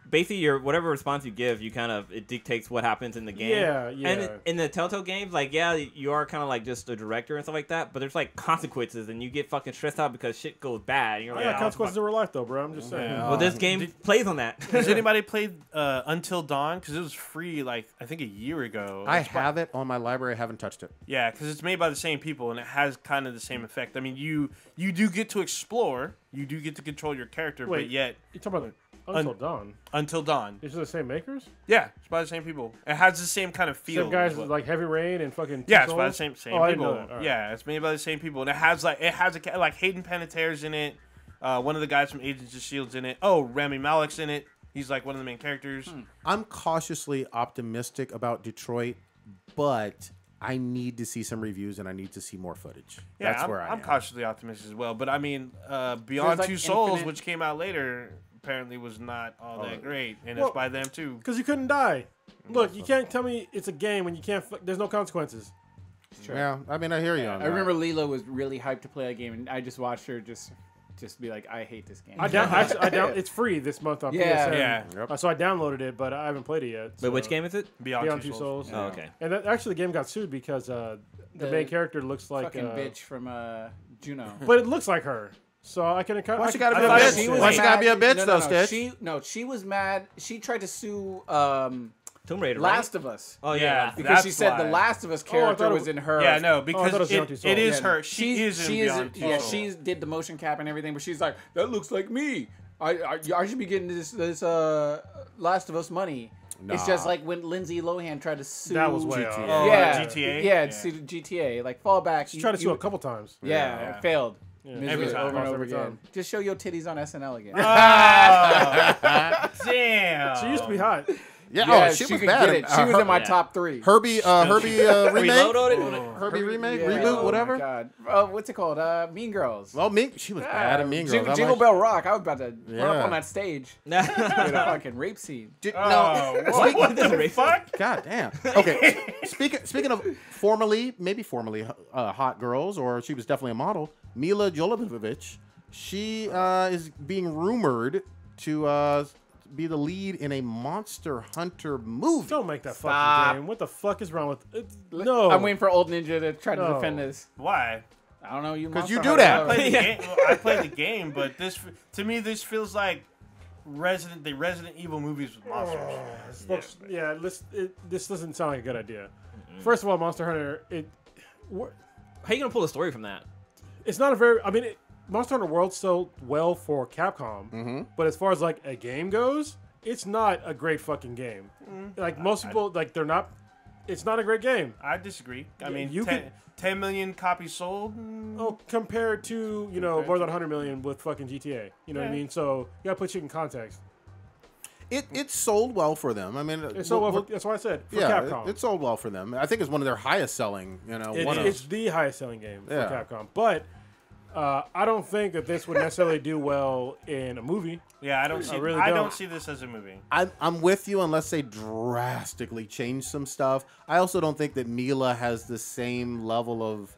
basically your whatever response you give, you kind of it dictates what happens in the game. Yeah. And in the Telltale games, like yeah, you are kind of like just a director and stuff like that, but there's like consequences, and you get fucking stressed out because shit goes bad. And you're like, yeah, oh, consequences in real life though, bro. I'm just saying. Yeah. well, this game plays on that. Has anybody played Until Dawn? Because it was free, like I think a year ago. I It's by- have it on my library. I haven't touched it. Yeah, because it's made by the same people, and it has kind of the same effect. I mean, you do get to explore, you do get to control your character, Wait. but yet You talking about Until Dawn? Until Dawn, These are the same makers? yeah, it's by the same people. It has the same kind of feel. Same guys as what- like Heavy Rain and fucking. Two yeah, it's by the Souls? same Oh, I didn't people. know that. All right. Yeah, it's made by the same people, and it has like Hayden Panettiere's in it. One of the guys from Agents of Shield's in it. Oh, Rami Malek's in it. He's like one of the main characters. I'm cautiously optimistic about Detroit, but I need to see some reviews and I need to see more footage. Yeah, That's where I I'm am. cautiously optimistic as well. But I mean, Beyond like Two Souls, infinite- which came out later, apparently was not all that great, and Well, it's by them too. Because you couldn't die. Look, you can't tell me it's a game when you can't. There's no consequences. Yeah, I mean, I hear you on I that. remember Leela was really hyped to play a game, and I just watched her just be like, I hate this game. I down. It's free this month on Yeah. PSN. Yeah. Yep. So I downloaded it, but I haven't played it yet. But so- which game is it? Beyond, Two Souls. Oh, okay. And actually, the game got sued because the main character looks like fucking bitch from Juno. but it looks like her. So I can. Why she gotta be a thought bitch? she Why was she gotta be a bitch no, though, no, Stitch? She was mad. She tried to sue Tomb Raider. Last of Us. Oh Yeah. yeah. Because she That's said the why. Last of Us I thought character it was was- in her. Yeah, no, I because thought it was Beyond Two it Souls. is Yeah, her. She is in Beyond Two yeah, Souls. she did the motion cap and everything, but she's like, that looks like me. I should be getting this Last of Us money. It's just like when Lindsay Lohan tried to sue. That was way off. Oh, yeah, GTA? Yeah, Yeah. sue GTA. Like fall back. She tried to sue a couple times. Yeah, Yeah. it failed. Every Miserably, time. over and over Every again. time. Just show your titties on SNL again. Damn. She used to be hot. Yeah, Yeah, oh, she was could bad. get it. She was in my yeah. top 3. Herbie remake, Reloaded. Herbie remake, Yeah. reboot, Oh whatever. my God. What's it called? Mean Girls. Well, she was bad at Mean Girls. Jingle, I'm Jingle like, Bell Rock. I was about to run Yeah. up on that stage with a fucking rape scene. no, Oh, what the fuck? God damn. Okay. Speaking of formerly hot girls, or she was definitely a model, Mila Jovovich. She is being rumored to be the lead in a Monster Hunter movie. Don't make that Stop. fucking game. What the fuck is wrong with it? No. I'm waiting for Old Ninja to try to No. defend this. Why? I don't know. You 'Cause Monster you do Hunter that. lover. I played the game, but to me this feels like the Resident Evil movies with monsters. This doesn't sound like a good idea. First of all, Monster Hunter, How you gonna pull a story from that? it's not a very. I mean, Monster Hunter World sold well for Capcom, but as far as like a game goes, it's not a great fucking game. Like most people, like they're not. It's not a great game. I disagree. I mean, you 10 million copies sold. Oh, compared to more than 100 million with fucking GTA. You know what I mean? So you gotta put shit in context. It sold well for them. I mean, It's so well. That's what I said. For Capcom, it sold well for them. I think it's one of their highest selling. It's the highest selling game for Yeah. Capcom. But I don't think that this would necessarily do well in a movie. Yeah, I don't see. really I don't. don't see this as a movie. I'm with you unless they drastically change some stuff. I also don't think that Mila has the same level of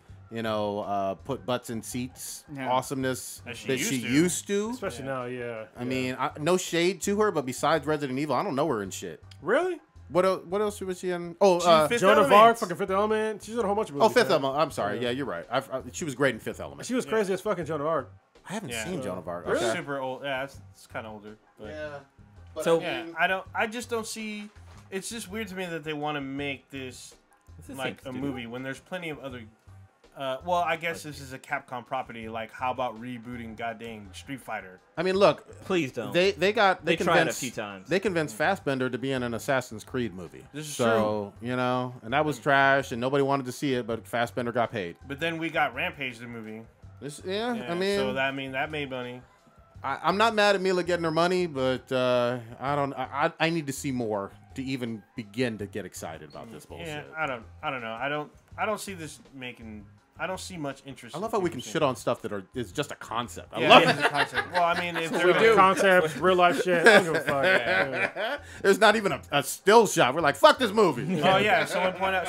put butts in seats awesomeness As she that used she to. used to. Especially now, yeah. I mean, no shade to her, but besides Resident Evil, I don't know her in shit. Really? What else was she in? Oh, Fifth Joan of Element. Arc, fucking Fifth Element. She's in a whole bunch of movies. Fifth man. Element. I'm sorry. Yeah, you're right. She was great in Fifth Element. She was crazy as fucking Joan of Arc. I haven't Yeah. seen Joan of Arc. It's Okay. super old. Yeah, it's kind of older. But So yeah, I just don't see. It's just weird to me that they want to make this the like same a movie when there's plenty of other. Well, I guess this is a Capcom property. Like, how about rebooting goddamn Street Fighter? I mean, look, please don't. they tried a convinced few times. They convinced Fassbender to be in an Assassin's Creed movie. This is so, and that was trash, and nobody wanted to see it, but Fassbender got paid. But then we got Rampage the movie. I mean, so that made money. I'm not mad at Mila getting her money, but I need to see more to even begin to get excited about this bullshit. Yeah, I don't know. I don't see this making. I don't see much interest. I love how we can shit on stuff that is just a concept. I Yeah, love it it. is a concept. Well, I mean, if We they're do concepts, real life shit. I don't give a fuck. Yeah. There's not even a still shot. We're like, fuck this movie. Oh yeah, someone point out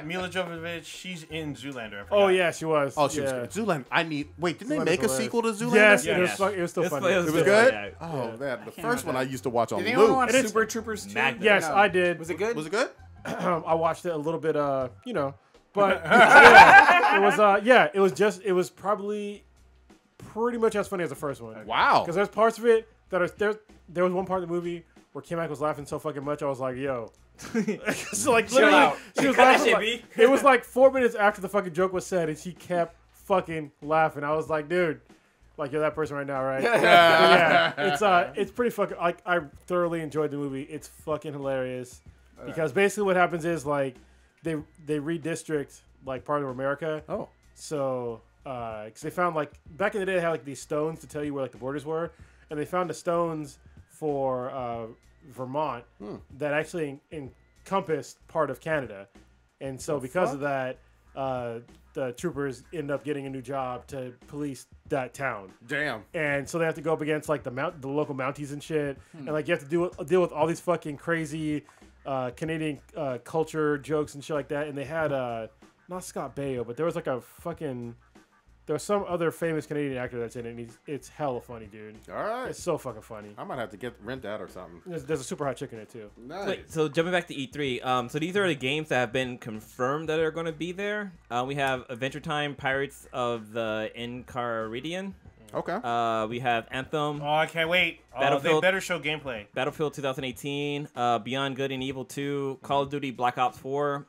Mila Jovovich. She's in Zoolander. I forgot. Oh yeah, she was. Oh, she was yeah. good. Zoolander. Wait, didn't they Zoolander make a was sequel to Zoolander? Yes, Yeah. it was still funny. It It was still good? funny, yeah. Oh, man. The can't first one I remember used to watch on Did anyone loop. watch And it's- Super Troopers 2? Magna. Yes, No. I did. Was it good? Was it good? I watched it a little bit, but yeah, it was probably pretty much as funny as the first one. Wow. Because there's parts of it that are there was one part of the movie where Kim Mack was laughing so fucking much, I was like, yo. So like literally, out. she was Cut that laughing. shit, Like, B. it was like 4 minutes after the fucking joke was said, and she kept fucking laughing. I was like, dude, like you're that person right now, right? Yeah, it's pretty fucking. I thoroughly enjoyed the movie. It's fucking hilarious because basically what happens is like they redistrict like part of America. Oh. So, because they found like back in the day, they had like these stones to tell you where like the borders were, and they found the stones for Vermont that actually encompassed part of Canada, and so because of that, the troopers end up getting a new job to police that town, Damn. and so they have to go up against like the local Mounties and shit, and like you have to deal with all these fucking crazy Canadian culture jokes and shit like that, and they had not Scott Baio, but there was like there was some other famous Canadian actor that's in it, and it's hella funny, dude. All right. It's so fucking funny. I might have to rent that or something. There's a super hot chick in it too. Nice. Wait, so jumping back to E3, so these are the games that have been confirmed that are going to be there. We have Adventure Time Pirates of the Enchiridion. Okay. We have Anthem, Oh, I can't wait. Oh, they Battlefield- better show gameplay. Battlefield 2018, Beyond Good and Evil 2, Call of Duty Black Ops 4,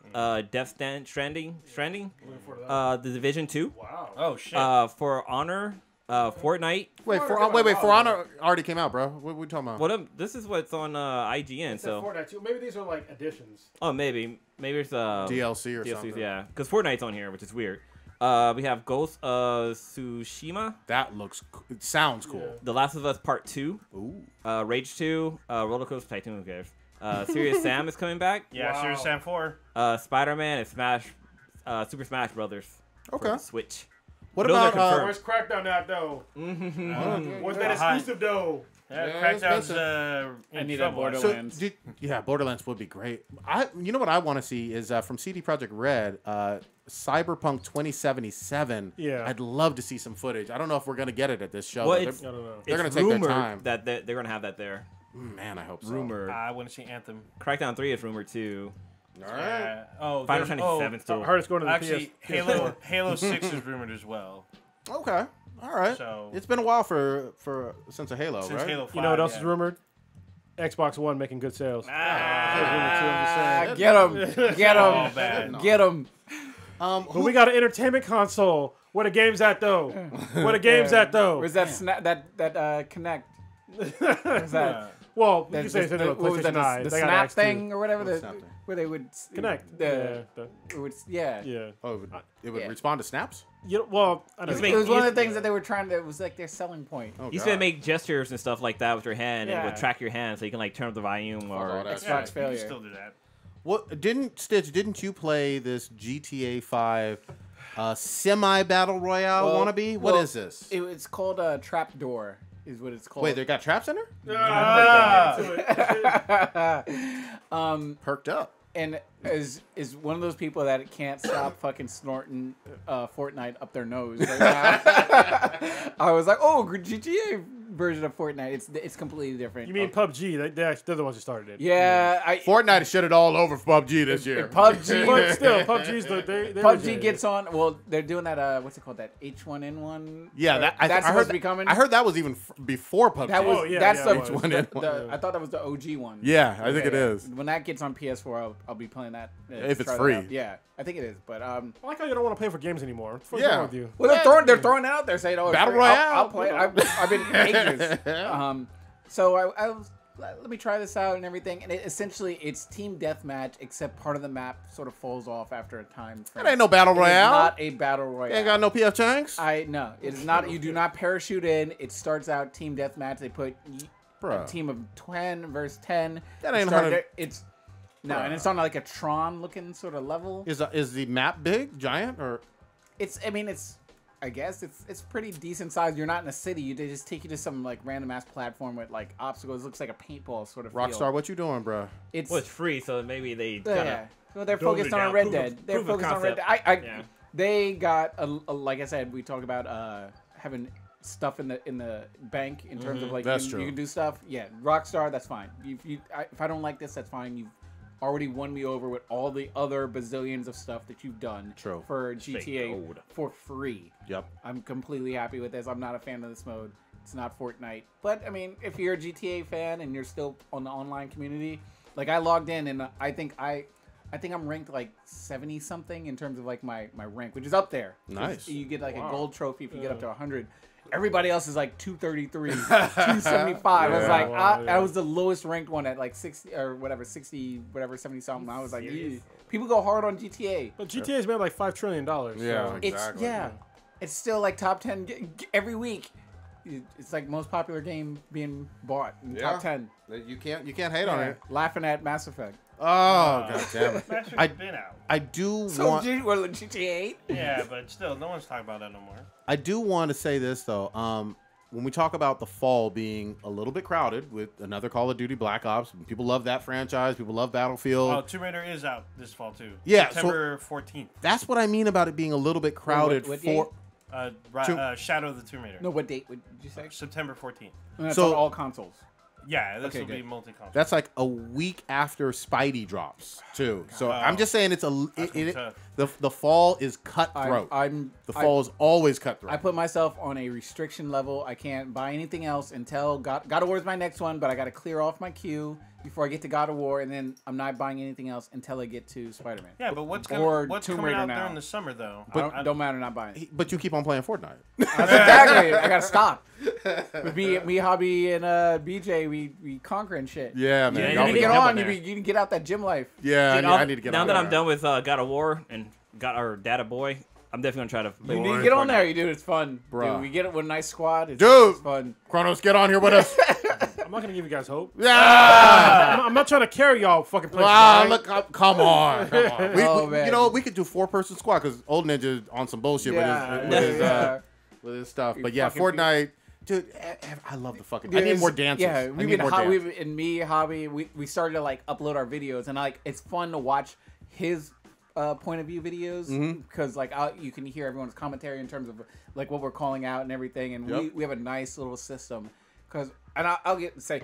Death Stranding, The Division 2, Wow. Oh shit. For Honor, Fortnite. For Honor already came out, bro. What are we talking about? This is what's on IGN. Except So, Fortnite too. Maybe these are like additions. oh maybe it's DLC or DLCs, something. yeah, because Fortnite's on here, which is weird. We have Ghost of Tsushima, That looks. It sounds cool. The Last of Us Part 2, Ooh. Rage 2, Roller Coaster Tycoon, who cares? Serious Sam is coming back. yeah, wow. Serious Sam 4. Spider-Man and Super Smash Brothers. for Okay. the Switch. What Those are about confirmed. Where's Crackdown at though? Where's that Hot. exclusive though? Yeah, Yeah, it's Crackdown's I in need a trouble. Borderlands. Borderlands would be great. You know what I want to see is from CD Projekt Red, Cyberpunk 2077. Yeah. I'd love to see some footage. I don't know if we're gonna get it at this show. Well, but it's, I don't know. They're it's gonna take their rumored time. that they're gonna have that there. Man, I hope so. Rumored. I want to see Anthem. Crackdown 3 is rumored too. All right. Yeah. Oh, Final there's- Fantasy 7 still. Hardest going to the Actually, PS. Halo 6 is rumored as well. Okay. All right. So It's been a while since a Halo, since right? Halo 5, You know what else yeah. is rumored? Xbox One making good sales. Get him, get All him, bad. get him. But we got an entertainment console. Where the game's at though? Where the game's at though? Where's that that Connect? Where's that? Well, you That- can say it's the- in the what was that, PlayStation 9. the They got snap X2. thing or whatever, What's snap thing? where they would Connect. The, Yeah. it would, yeah. Yeah. Oh, it would Yeah. respond to snaps? Well, I don't It's know. It was one of the Used- things that they were trying to. It was like their selling point. Oh, You used God. to make gestures and stuff like that with your hand, and it Yeah. would track your hand, so you can like turn up the volume all or. that Xbox shit. You can failure. still do that. What Didn't you play this GTA 5 semi battle royale Well- wannabe? What well, is this? It's called a Trapdoor. Is what it's called. Wait, they got traps in there? Perked up. and is one of those people that can't stop fucking snorting Fortnite up their nose right now. I was like, oh, GTA version of Fortnite. It's completely different. You mean PUBG? They're the ones who started it. Yeah, Fortnite shit it all over PUBG this year. PUBG. But still, PUBG's they PUBG gets on. Well, they're doing that. What's it called? That H1N1. Yeah, Or- that's I supposed heard to be coming. I heard that was even before PUBG. that was Oh, yeah, that's yeah, the, it was. I thought that was the OG one. Yeah, I think it is. When that gets on PS4, I'll be playing that. If it's try that free. out. Yeah, I think it is. But I like how you don't want to pay for games anymore. What's Yeah. wrong with you? well, they're throwing it out there saying, "Oh, it's Battle free. Royale? I'll play. I've been anxious. So I was let me try this out and everything. And essentially, it's team deathmatch, except part of the map sort of falls off after a time frame. That ain't no battle It is royale. not a battle royale. Ain't got no PF Changs. No, it is not. You do not parachute in. It starts out team deathmatch. They put a Bruh. team of 10 versus 10. That You ain't start 100 there- It's no, and it's on like a Tron looking sort of level. Is the map big, giant, or I guess it's pretty decent size. You're not in a city. They just take you to some like random ass platform with like obstacles. It looks like a paintball sort of feel. Rockstar? What you doing, bruh? It's Well, it's free, so maybe they yeah. kinda. Well, they're Dumbed it focused on down. Red Proof of- Dead. They're proof of focused on Red Dead. concept. I Yeah. they got a like I said, we talked about having stuff in the bank in terms of like That's you true. can do stuff. Yeah, Rockstar, that's fine. If I don't like this, that's fine. You've already won me over with all the other bazillions of stuff that you've done True. for GTA gold. for free. Yep. I'm completely happy with this. I'm not a fan of this mode. It's not Fortnite. But I mean, if you're a GTA fan and you're still on the online community, like I logged in and I think I'm ranked like 70 something in terms of like my rank, which is up there. 'Cause Nice. You get like a gold trophy if you get up to 100. Everybody else is like 233, 275. I was Yeah. like, Wow, yeah. I was the lowest ranked one at like 60 or whatever, 60, whatever, 70 something. I was like, "Ew." People go hard on GTA. But GTA's made like $5 trillion. Yeah. So. Exactly. It's still like top 10 every week. It's like most popular game being bought in Yeah. top 10. You can't hate on it. Laughing at Mass Effect. Oh god damn it! Master I- been out. I do So want GTA 8? Yeah, but still, no one's talking about that no more. I do want to say this though. When we talk about the fall being a little bit crowded with another Call of Duty Black Ops, people love that franchise. People love Battlefield. Oh, Tomb Raider is out this fall too. Yeah, so- September 14th. That's what I mean about it being a little bit crowded what for. Shadow of the Tomb Raider. No, what date would you say? September 14th. And that's So- on all consoles. Yeah, this Okay, will be good. multi-console. That's like a week after Spidey drops too. So Wow. I'm just saying it's That's gonna be tough. the fall is cutthroat. The fall is always cutthroat. I put myself on a restriction level. I can't buy anything else until God of War is my next one, but I got to clear off my queue before I get to God of War, and then I'm not buying anything else until I get to Spider-Man. Yeah, but what's Or what's Tomb coming Raider out now. during the summer though? Don't matter, not buying. But you keep on playing Fortnite. That's exactly. I gotta stop. With me, Hobby, and BJ, we conquering shit. Yeah, man. Yeah, You Y'all need to get get been- up on. there. You can get out that gym life. Yeah, Dude, I need to get now on that there. I'm done with God of War and got our Data Boy, I'm definitely gonna try to. You play need to get on Fortnite. there, you dude. It's fun. Bruh. Dude, we get it with a nice squad. It's Dude. fun. Kronos, get on here with us. I'm not gonna give you guys hope. Yeah. I'm not trying to carry y'all fucking places. Ah, right? look, come on. Oh, man. You know, we could do 4-person squad because Old Ninja on some bullshit with his stuff. But yeah, fucking- Fortnite, dude, I love the fucking. I need It's- more dances. Yeah, I we've need been more dances. and me, Hobby, we started to like upload our videos, and like it's fun to watch his point of view videos because like you can hear everyone's commentary in terms of like what we're calling out and everything, and Yep. we have a nice little system and I'll get say.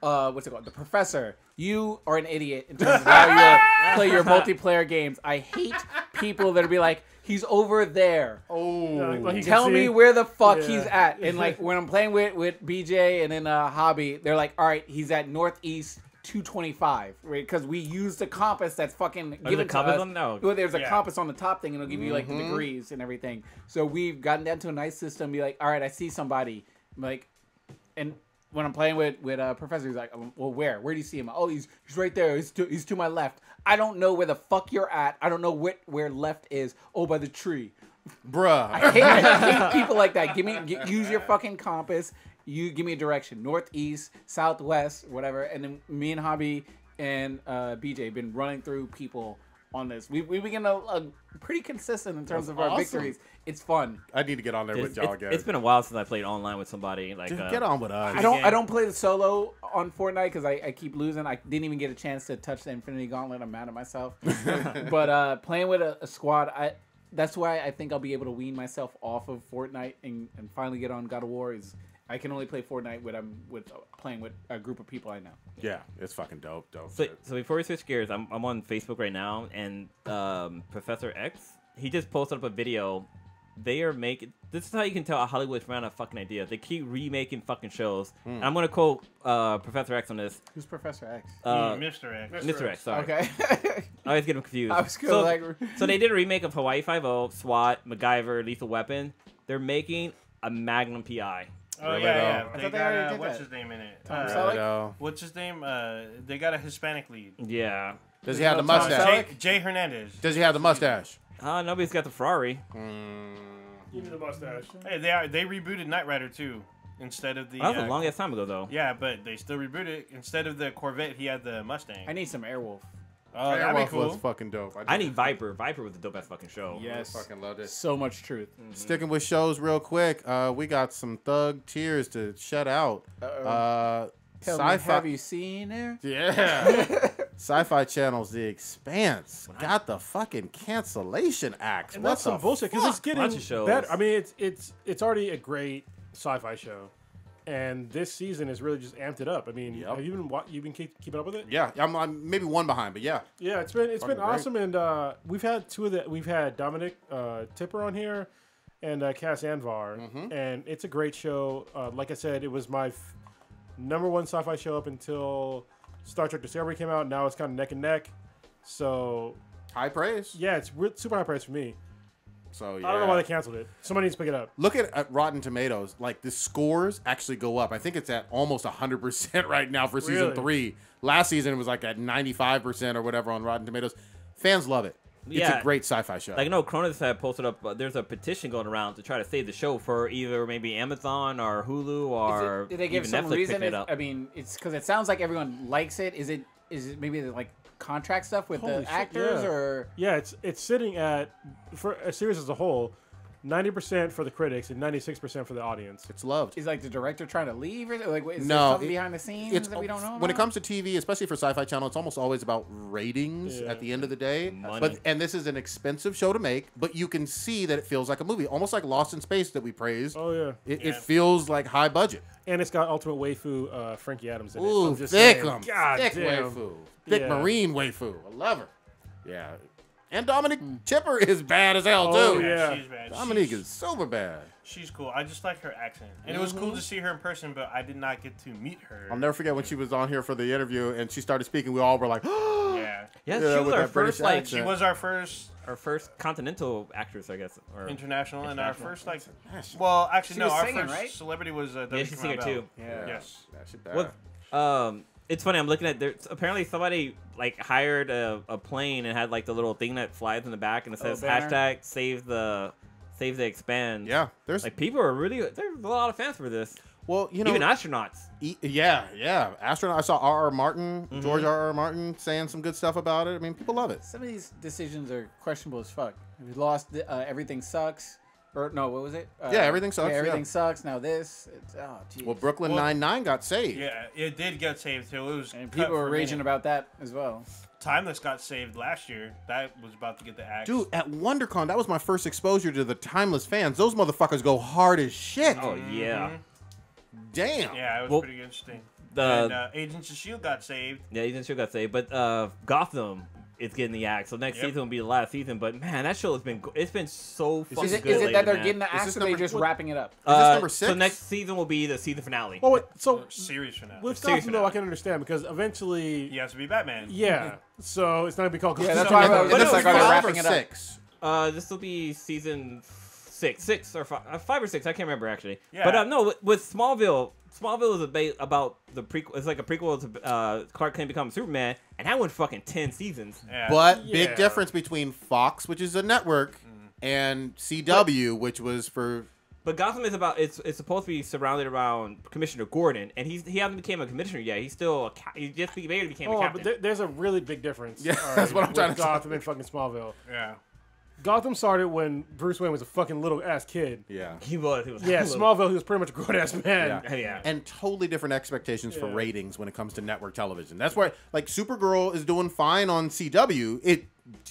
What's it called? The professor. You are an idiot in terms of how play your multiplayer games. I hate people that be like, he's over there. Like Tell me where the fuck he's at. And like when I'm playing with BJ and then Hobby, they're like, all right, he's at northeast 225, right? Because we use the compass that's fucking given to us. Well, there's a compass on the top thing, and it'll give you like the degrees and everything. So we've gotten down to a nice system. Be like, all right, I see somebody. I'm like, and when I'm playing with Professor, he's like, well, where? Where do you see him? Oh, he's right there. He's to my left. I don't know where the fuck you're at. I don't know where left is. Oh, by the tree. Bruh. I hate people like that. Use your fucking compass. You give me a direction, northeast, southwest, whatever. And then me and Hobby and BJ been running through people on this. We've been getting pretty consistent in terms of our victories. It's fun. I need to get on there with y'all again. It's been a while since I played online with somebody. Like, Just get on with us. I don't play the solo on Fortnite because I keep losing. I didn't even get a chance to touch the Infinity Gauntlet. I'm mad at myself. But playing with a squad, that's why I think I'll be able to wean myself off of Fortnite and finally get on God of War. I can only play Fortnite when playing with a group of people I know. Yeah, it's fucking dope. So before we switch gears, I'm on Facebook right now, and Professor X, he just posted up a video. They are making. This is how you can tell Hollywood's ran out of fucking idea. They keep remaking fucking shows. And I'm gonna quote Professor X on this. Who's Professor X? Mr. X. Mr. X. Sorry. Okay. I always get him confused. I was good. So they did a remake of Hawaii Five-0, SWAT, MacGyver, Lethal Weapon. They're making a Magnum PI. Oh, Really yeah. I They thought they already got, did what's that. his name in it? Tom Selleck? What's his name? They got a Hispanic lead. Yeah. Does he have the Tom mustache? Jay Hernandez. Does he have the mustache? Nobody's got the Ferrari. Give me the mustache. Hey, they rebooted Knight Rider too. Instead of the That was a long ass time ago, though. yeah, but they still rebooted. Instead of the Corvette, he had the Mustang. I need some Airwolf. Oh, that'd be Airwolf cool. was fucking dope. I need Viper. Viper was a dope ass fucking show. Yes. I fucking loved it. So much truth. Sticking with shows real quick, we got some Thug Tears to shut out. Tell me, Sci-fi. have you seen there? Yeah. Sci-Fi Channel's The Expanse got the fucking cancellation axe. And What that's some the bullshit because it's fuck? getting Bunch of shows. better. I mean, it's already a great sci-fi show, and this season has really just amped it up. I mean, Yep. have you been keeping up with it? Yeah, I'm maybe one behind, but yeah. Yeah, it's been Fucking great. awesome, and we've had we've had Dominic Tipper on here, and Cass Anvar, and it's a great show. Like I said, it was my number one sci-fi show up until Star Trek Discovery came out. Now it's kind of neck and neck. So High praise. yeah, it's super high price for me. So yeah. I don't know why they canceled it. Somebody needs to pick it up. Look at Rotten Tomatoes. Like the scores actually go up. I think it's at almost 100% right now for season Really? 3. Last season it was like at 95% or whatever on Rotten Tomatoes. Fans love it. It's Yeah. a great sci-fi show. Like, I know Cronus had posted up, there's a petition going around to try to save the show for either maybe Amazon or Hulu or Did they give even some Netflix reason? picking it up. I mean, it's because it sounds like everyone likes it. Is it maybe like contract stuff with Holy the shit, actors yeah. or? Yeah, it's sitting at, for a series as a whole, 90% for the critics and 96% for the audience. it's loved. Is like the director trying to leave, or like is No, there something it- behind the scenes It's that we don't know about? when it comes to TV, especially for Sci-Fi Channel, it's almost always about ratings Yeah. at the end of the day. Money. And this is an expensive show to make, but you can see that it feels like a movie, almost like Lost in Space that we praised. Oh yeah, It Yeah. feels like high budget. and it's got ultimate waifu Frankie Adams in it. Ooh, I'm just thick saying. 'em. God Thick damn. waifu. Thick Yeah. marine waifu. I love her. Yeah. And Dominic Chipper is bad as hell, Oh, too. yeah. she's bad. Dominique she's, is super bad. she's cool. I just like her accent, and it was cool to see her in person, but I did not get to meet her. I'll never forget when she was on here for the interview and she started speaking. We all were like, Yeah, Yeah, Yeah, she was with our that British first, like, accent. she was our first continental actress, I guess. Or international and our International. first like. International. Well, actually, She no. was Our singing, first right? celebrity was yeah, W. she's a singer Kamau too. Bell. Yeah. Yes. Yeah, she bad. What? It's funny. I'm looking at there. Apparently, somebody like hired a plane and had like the little thing that flies in the back and it says banner. hashtag save the expand. Yeah, there's Like people are really there's a lot of fans for this. well, you know, Even astronauts. yeah. Astronaut. I saw R.R. Martin, Mm-hmm. George R.R. Martin, saying some good stuff about it. I mean, people love it. Some of these decisions are questionable as fuck. We lost Everything Sucks. Or no, what was it? Yeah, Everything Sucks, Yeah, Everything yeah. Sucks. Now this. It's, oh, geez. Well, Brooklyn Well, Nine-Nine got saved. Yeah, it did get saved too. It was and cut people for were a raging minute. about that as well. Timeless got saved last year. That was about to get the axe. Dude, at WonderCon, that was my first exposure to the Timeless fans. Those motherfuckers go hard as shit. Oh yeah. Damn. Yeah, it was Well, pretty interesting. the- And Agents of S.H.I.E.L.D. got saved. Yeah, Ethan Shield got saved, but Gotham it's getting the axe. So next season will be the last season. But man, that show has been so fucking Is good. it that they're man. getting the axe, or they just wrapping it up? Is this number 6? So next season will be the season finale. Oh, wait, so Series finale. with Series Gotham though, finale. I can understand because eventually, He has to be Batman. yeah. So it's not gonna be called. Yeah, Gotham. that's why I was But just like, are they wrapping it up? 6. This will be season 6 or 5 or 6. I can't remember actually. Yeah. But no, with Smallville is about the prequel. It's like a prequel to Clark Kent becoming Superman, and that went fucking 10 seasons. Yeah. But Yeah. big difference between Fox, which is a network, and CW, which was for. But Gotham is about it's supposed to be surrounded around Commissioner Gordon, and he hasn't became a commissioner yet. He's still he just barely became a Oh, captain. but there's a really big difference. Yeah, all that's what I'm with trying to say. Gotham and fucking Smallville. yeah. Gotham started when Bruce Wayne was a fucking little ass kid. Yeah. He was. Yeah, Smallville, he was pretty much a grown ass man. Yeah. Yeah. And totally different expectations for Yeah. ratings when it comes to network television. That's why, like, Supergirl is doing fine on CW. It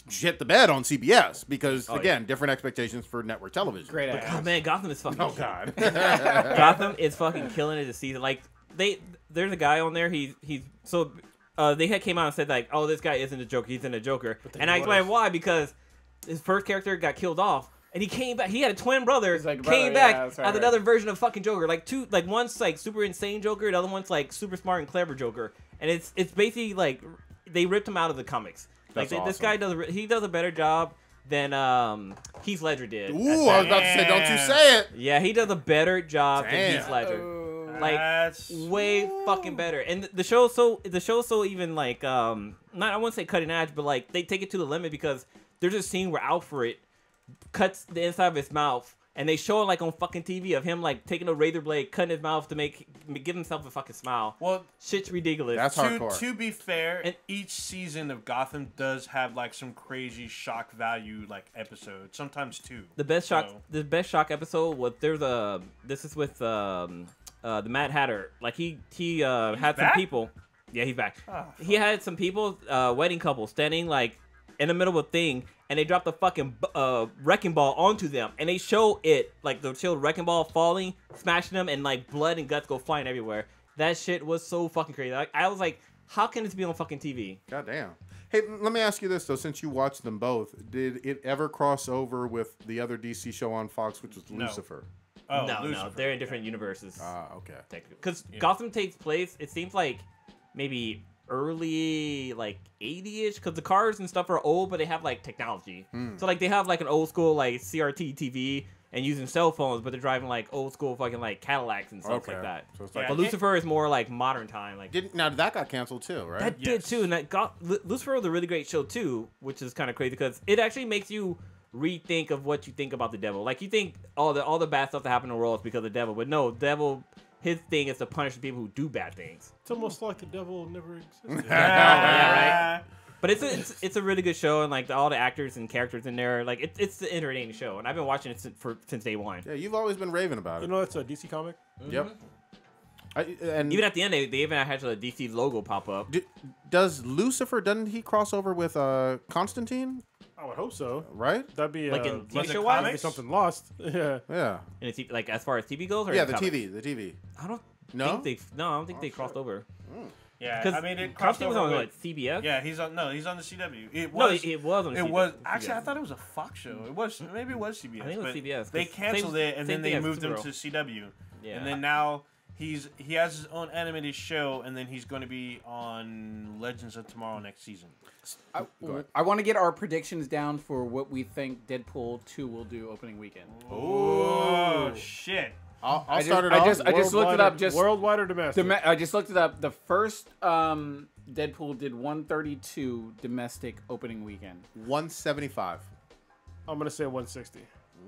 shit the bed on CBS because, again, different expectations for network television. Great Oh ass. man, Gotham is fucking. Oh, God. Gotham is fucking killing it this season. Like there's a guy on there. They had came out and said like, oh, this guy isn't a Joker. He's in a Joker, and I explained why because his first character got killed off. And he came back. He had a twin brother. He's like, came brother, back yeah, that's right, as right. another version of fucking Joker. Like one's like super insane Joker. The other one's like super smart and clever Joker. And it's basically like they ripped him out of the comics. Like That's this guy does a better job than Heath Ledger did. Ooh, I was about to say, don't you say it. Yeah, he does a better job than Damn. Heath Ledger. Oh. Like That's way fucking better. And the show's so even like not I wouldn't say cutting edge, but like they take it to the limit because there's a scene where Alfred cuts the inside of his mouth and they show it like on fucking TV of him like taking a razor blade, cutting his mouth to give himself a fucking smile. well. Shit's ridiculous. That's hardcore. To be fair, And- each season of Gotham does have like some crazy shock value like episodes. Sometimes two. The best shock, So- the best shock episode was this is with the Mad Hatter. Like he had some back? people. Yeah, he's back. Oh, He had some people, wedding couple, standing like in the middle of a thing, and they dropped the fucking wrecking ball onto them, and they show it like the wrecking ball falling, smashing them, and like blood and guts go flying everywhere. That shit was so fucking crazy. Like, I was like, how can this be on fucking TV? God damn. Hey, let me ask you this, though. Since you watched them both, did it ever cross over with the other DC show on Fox, which was No. Lucifer? Oh, no, Lucifer. they're in different universes. Okay. Because Gotham takes place, it seems like maybe early like 80ish, because the cars and stuff are old, but they have like technology. So like they have like an old school like CRT TV and using cell phones, but they're driving like old school fucking like Cadillacs and stuff like that. So it's like, Yeah. But Lucifer is more like modern time. Like now that got canceled too, right? that did Yes. too, and that got Lucifer was a really great show too, which is kind of crazy because it actually makes you rethink of what you think about the devil. Like you think all the bad stuff that happened in the world is because of the devil, but no, the devil. His thing is to punish the people who do bad things. It's almost like the devil never existed. Yeah, right. But it's a really good show, and like all the actors and characters in there, like it's an entertaining show, and I've been watching it since day one. Yeah, you've always been raving about You it. know, that's a DC comic. Yep. And Even at the end, they even had a DC logo pop up. does Lucifer? Doesn't he cross over with Constantine? I would hope so. Right? That'd be Like in Was TV it show that'd wise, be comics? something lost. Yeah. Yeah. and it's like as far as TV goes, or Yeah, in the comics? TV. The TV. I don't No? think I don't think they crossed over. Yeah, Because I mean it crossed Constantine was over on with, like CBS. Yeah, he's on the CW. It No, was. it was on. It CBS. was actually. I thought it was a Fox show. It was maybe it was CBS. I think it was but CBS, They 'cause canceled same- it and same then they thing as moved him Supergirl. to CW. Yeah. And then now he has his own animated show, and then he's going to be on Legends of Tomorrow next season. I want to get our predictions down for what we think Deadpool 2 will do opening weekend. Oh shit! I'll start it off. I just looked it up. Just worldwide or domestic. I just looked it up. The first Deadpool did 132 domestic opening weekend. 175. I'm gonna say 160.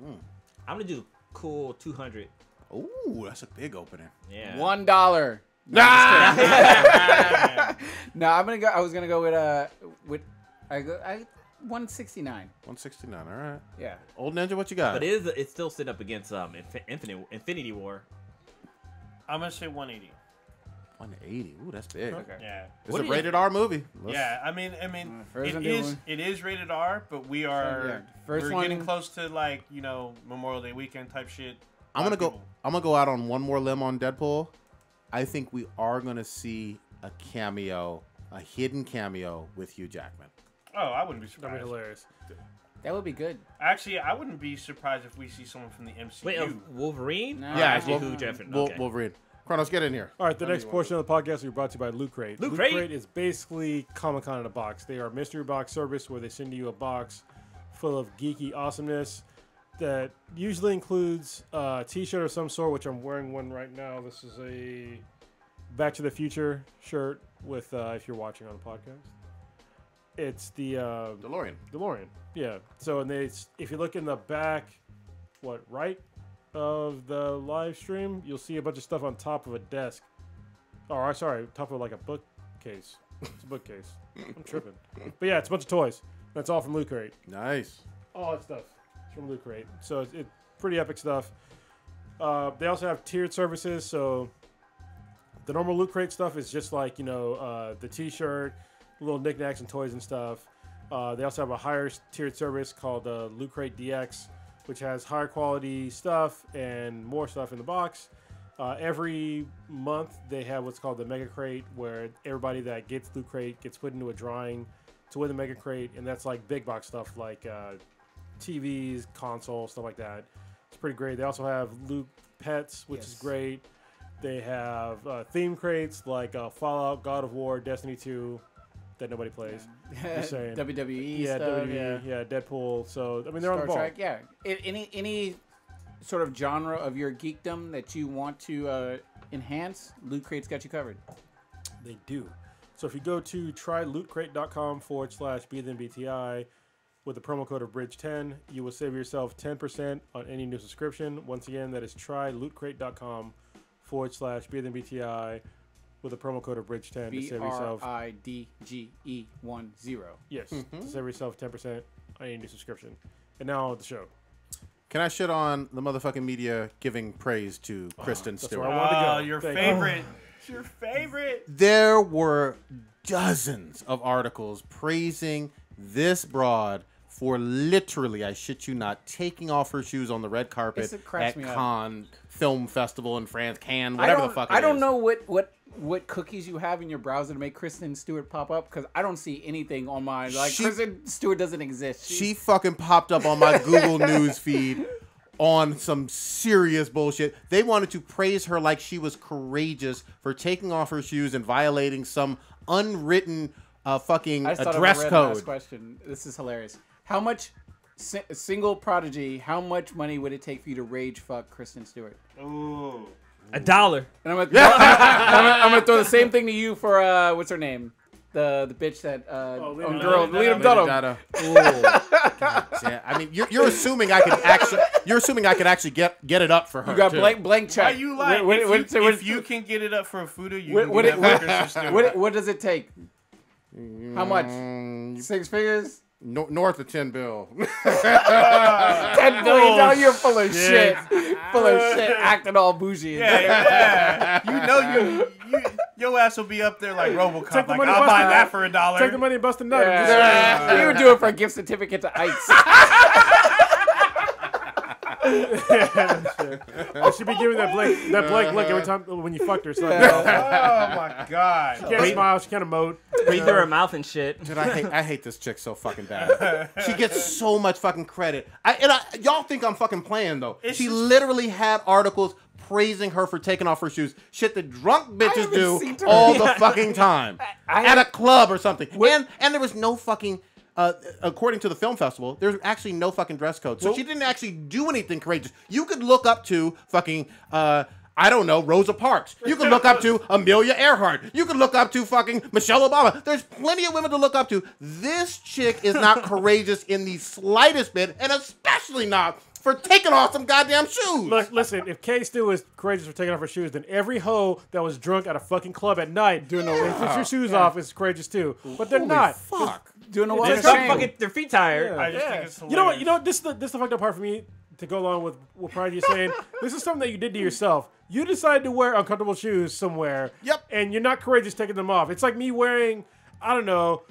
I'm gonna do cool 200. Ooh, that's a big opening. Yeah. $1. No, I'm gonna go. I was gonna go with 169. 169. All right. Yeah. Old Ninja, what you got? But it's still sit up against Infinity War. I'm gonna say 180. 180. Ooh, that's big. Okay. Yeah. It's What a do you- rated R movie. Yeah, I mean, First it one is doing- it is rated R, but we are yeah, first we're one- getting close to like Memorial Day weekend type shit. I'm A lot gonna of go. people. I'm gonna go out on one more limb on Deadpool. I think we are gonna see a cameo, a hidden cameo with Hugh Jackman. Oh, I wouldn't be That'd surprised. be hilarious. That would be good. Actually, I wouldn't be surprised if we see someone from the MCU. Wait, Wolverine? No. Or Yeah, actually Wolf- Hugh Jackman. We'll, Okay. we'll read. Kronos, get in here. All right, the next portion of the podcast will be brought to you by Loot Crate. Loot Crate? is basically Comic-Con in a box. They are a mystery box service where they send you a box full of geeky awesomeness that usually includes a T-shirt of some sort, which I'm wearing one right now. This is a Back to the Future shirt with, if you're watching on the podcast, it's the DeLorean. Yeah. So, and if you look in the back, right of the live stream, you'll see a bunch of stuff on top of a desk. Oh, sorry, top of like a bookcase. It's a bookcase. I'm tripping. But yeah, it's a bunch of toys. That's all from Loot Crate. Nice. All that stuff is from Loot Crate. So it's pretty epic stuff. They also have tiered services. So the normal Loot Crate stuff is just like, the T-shirt, little knickknacks and toys and stuff. They also have a higher tiered service called Loot Crate DX, which has higher quality stuff and more stuff in the box. Every month they have what's called the Mega Crate, where everybody that gets Loot Crate gets put into a drawing to win the Mega Crate, and that's like big box stuff like TVs, consoles, stuff like that. It's pretty great. They also have Loot Pets, which is great. They have theme crates like Fallout, God of War, Destiny 2 that nobody plays. Just saying. WWE Yeah, stuff. WWE, Deadpool. So I mean, they're on the Star ball. Trek. Yeah. Any sort of genre of your geekdom that you want to enhance, Loot Crate's got you covered. They do. So if you go to trylootcrate.com/BTI with the promo code of Bridge10, you will save yourself 10% on any new subscription. Once again, that is trylootcrate.com/BTI with the promo code of Bridge10 to save yourself. BRIDGE10. Yes, to save yourself 10% on any new subscription. And now the show. Can I shit on the motherfucking media giving praise to Kristen Stewart? where I wanted to go. Your Thank favorite. It's your favorite. There were dozens of articles praising this broad for literally, I shit you not, taking off her shoes on the red carpet It cracks at me up. Cannes Film Festival in France, Cannes, whatever the fuck it is. I don't know what cookies you have in your browser to make Kristen Stewart pop up, because I don't see anything on mine. Like, Kristen Stewart doesn't exist. She fucking popped up on my Google News feed on some serious bullshit. They wanted to praise her like she was courageous for taking off her shoes and violating some unwritten fucking I just thought dress of a code. last question. This is hilarious. How much, single prodigy, how much money would it take for you to rage fuck Kristen Stewart? Ooh. $1. And I'm gonna throw the same thing to you for what's her name, the bitch that on Girls, Lena Dunham. Yeah, I mean, you're assuming I could actually get it up for her. You got too. blank check. Why you like? If you can get it up for a Fuda, you can get it up for Kristen Stewart. What does it take? How much? 6 figures? North of 10 bill. $10 billion? You're full of shit. Full of shit, acting all bougie. Yeah. You know your ass will be up there like RoboCop. Take the Like, money, I'll bust buy it. that for $1. Take the money and bust a nut. Yeah. You would do it for a gift certificate to Ike's. I should be giving that blank look every time when you fucked her. So Oh my god. she can't smile. She can't emote. Breathe through her mouth and shit. Dude, I hate this chick so fucking bad. She gets so much fucking credit. Y'all think I'm fucking playing though. She literally had articles praising her for taking off her shoes. Shit that drunk bitches do all the fucking time. At a club or something. And there was no fucking according to the film festival, there's actually no fucking dress code. So she didn't actually do anything courageous. You could look up to fucking I don't know, Rosa Parks. You could look up to Amelia Earhart. You could look up to fucking Michelle Obama. There's plenty of women to look up to. This chick is not courageous in the slightest bit, and especially not for taking off some goddamn shoes. Look, listen, if Kay Stu was courageous for taking off her shoes, then every hoe that was drunk at a fucking club at night doing your shoes off is courageous too. But they're not. Fuck. Doing a They walk of stop shame. fucking their feet tired. I just think it's hilarious. You know what? This is the fucked up part for me to go along with what Prodigy is saying. This is something that you did to yourself. You decided to wear uncomfortable shoes somewhere. Yep. And you're not courageous taking them off. It's like me wearing, I don't know,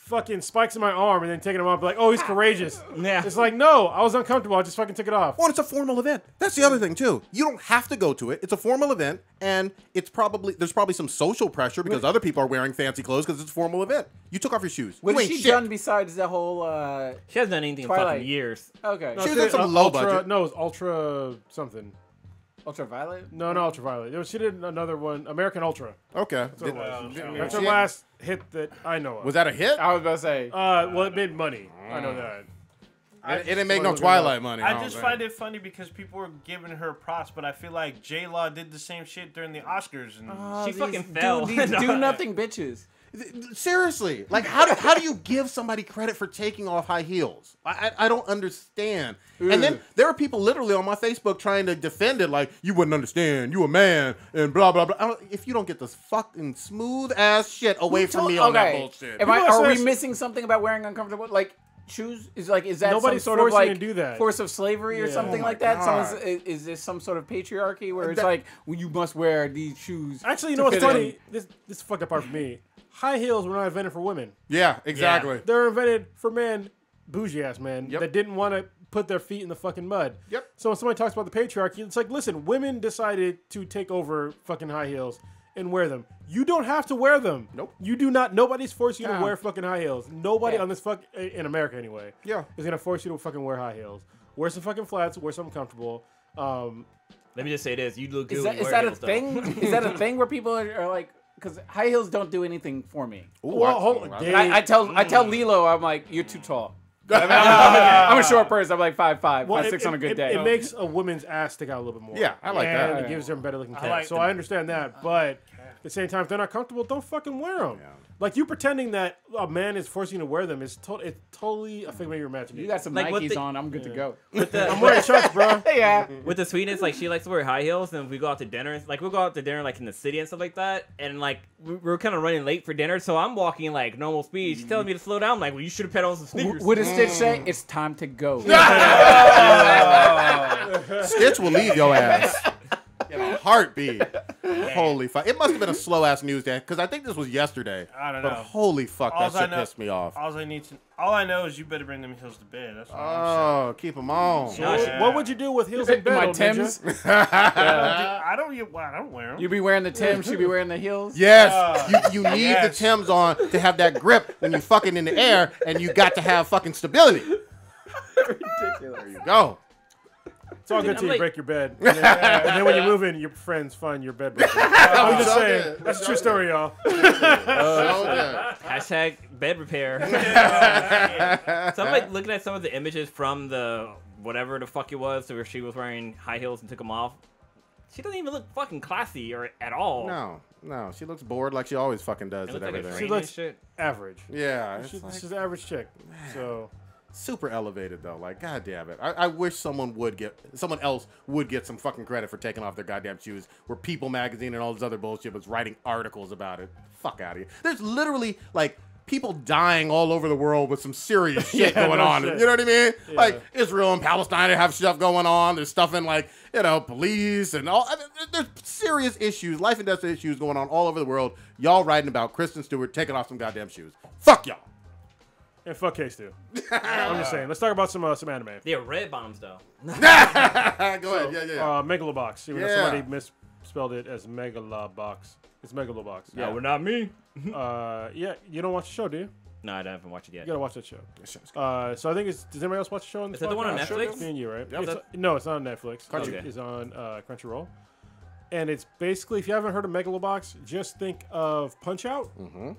fucking spikes in my arm and then taking them off, like, oh, he's courageous. Yeah. It's like, no, I was uncomfortable. I just fucking took it off. Well, it's a formal event. That's the other thing too. You don't have to go to it. It's a formal event, and there's probably some social pressure because other people are wearing fancy clothes because it's a formal event. You took off your shoes. What You has ain't she shit. done besides the whole? She hasn't done anything in Twilight. fucking years. Okay. She was in some low budget. No, it was Ultra something. Ultraviolet. No, not Ultraviolet. She did another one, American Ultra. Okay. That's what it was. yeah. That's her last hit that I know of. Was that a hit? I was about to say. Well, it made money. I know that. It didn't make no look it Twilight money. I just find it funny because people were giving her props, but I feel like J-Law did the same shit during the Oscars. And Oh, She these fucking fell. These do nothing bitches. Seriously, like how do you give somebody credit for taking off high heels? I don't understand. And then there are people literally on my Facebook trying to defend it, like you wouldn't understand, you a man, and blah blah blah. If you don't get this fucking smooth ass shit away from me on that bullshit. Are we missing something about wearing uncomfortable like shoes? Is that Nobody's some sort of forcing you like to do that. force of slavery or Yeah. something Oh my like that? God. Is this some sort of patriarchy where it's like, well, you must wear these shoes? Actually, you to know what's fit in? funny? This fucked up part for me. High heels were not invented for women. Yeah, exactly. They're invented for men, bougie ass men, Yep. that didn't want to put their feet in the fucking mud. Yep. So when somebody talks about the patriarchy, it's like, listen, women decided to take over fucking high heels and wear them. You don't have to wear them. Nope. You do not. Nobody's forcing you Yeah. to wear fucking high heels. Nobody Yeah. on this in America anyway. Yeah. Is gonna force you to fucking wear high heels. Wear some fucking flats. Wear something comfortable. Let me just say this: you look good. Is when that, you is wear that a heels, though. thing? Is that a thing where people are like, because high heels don't do anything for me. Ooh, Well, hold on. And I tell Lilo, I'm like, you're too tall. I mean, I'm a short person. I'm like 5'5", Well, 5'6" on a good day. It makes a woman's ass stick out a little bit more. Yeah, I like and that. it gives them better looking calves. like So the- I understand that, but at the same time, if they're not comfortable, don't fucking wear them. Like you pretending that a man is forcing you to wear them is it's totally a figment of your imagination. You got some Like, what Nikes the- on. I'm good to go. I'm wearing shorts, bro. Yeah. With the sweetness, like she likes to wear high heels, and we go out to dinner. Like we'll go out to dinner, like in the city and stuff like that. And like we're kind of running late for dinner, so I'm walking like normal speed. She's telling me to slow down. I'm like, well, you should have put on some sneakers. What does Stitch say? It's time to go. Stitch will leave your ass in a heartbeat. Holy fuck! It must have been a slow ass news day because I think this was yesterday. I don't But know. holy fuck, that Alls I shit know- pissed me off. All I know is you better bring them heels to bed. That's all I'm Oh, keep them on. saying. What would you do with heels in bed, My old Timbs. ninja? I don't wear them. You be wearing the Timbs. She be wearing the heels. Yes, you need Yes. the Timbs on to have that grip when you're fucking in the air, and you got to have fucking stability. Ridiculous. There you go. It's all good I'm till you like- break your bed. And then when you move in, your friends find your bed broken. I'm just so saying. good. That's a true story, y'all. So good. Hashtag bed repair. So I'm like looking at some of the images from the whatever the fuck it was, where she was wearing high heels and took them off. She doesn't even look fucking classy or at all. No, she looks bored like she always fucking does It at looks like a everything. train looks- and shit. Average. Yeah, it's She's like an average chick. So super elevated though. Like, god damn it. I wish someone else would get some fucking credit for taking off their goddamn shoes. Where People Magazine and all this other bullshit was writing articles about it. Fuck out of here. There's literally like people dying all over the world with some serious shit going no on. shit. You know what I mean? Like Israel and Palestine have stuff going on. There's stuff in like, police and all. There's serious issues, life and death issues going on all over the world. Y'all writing about Kristen Stewart taking off some goddamn shoes. Fuck y'all. and fuck Case too. I'm just saying. Let's talk about some anime. They're red bottoms though. Go ahead. Yeah. Megalobox. Even though Yeah. somebody misspelled it as Megalobox. It's Megalobox. Yeah. No, not me. Yeah. You don't watch the show, do you? No, I haven't watched it yet. You gotta watch that show. So I think does anybody else watch the show on this Is that the one on podcast? Netflix? It's me and you, right? Yep. No, it's not on Netflix. Crunchy. It's on Crunchyroll. And it's basically, if you haven't heard of Megalobox, just think of Punch Out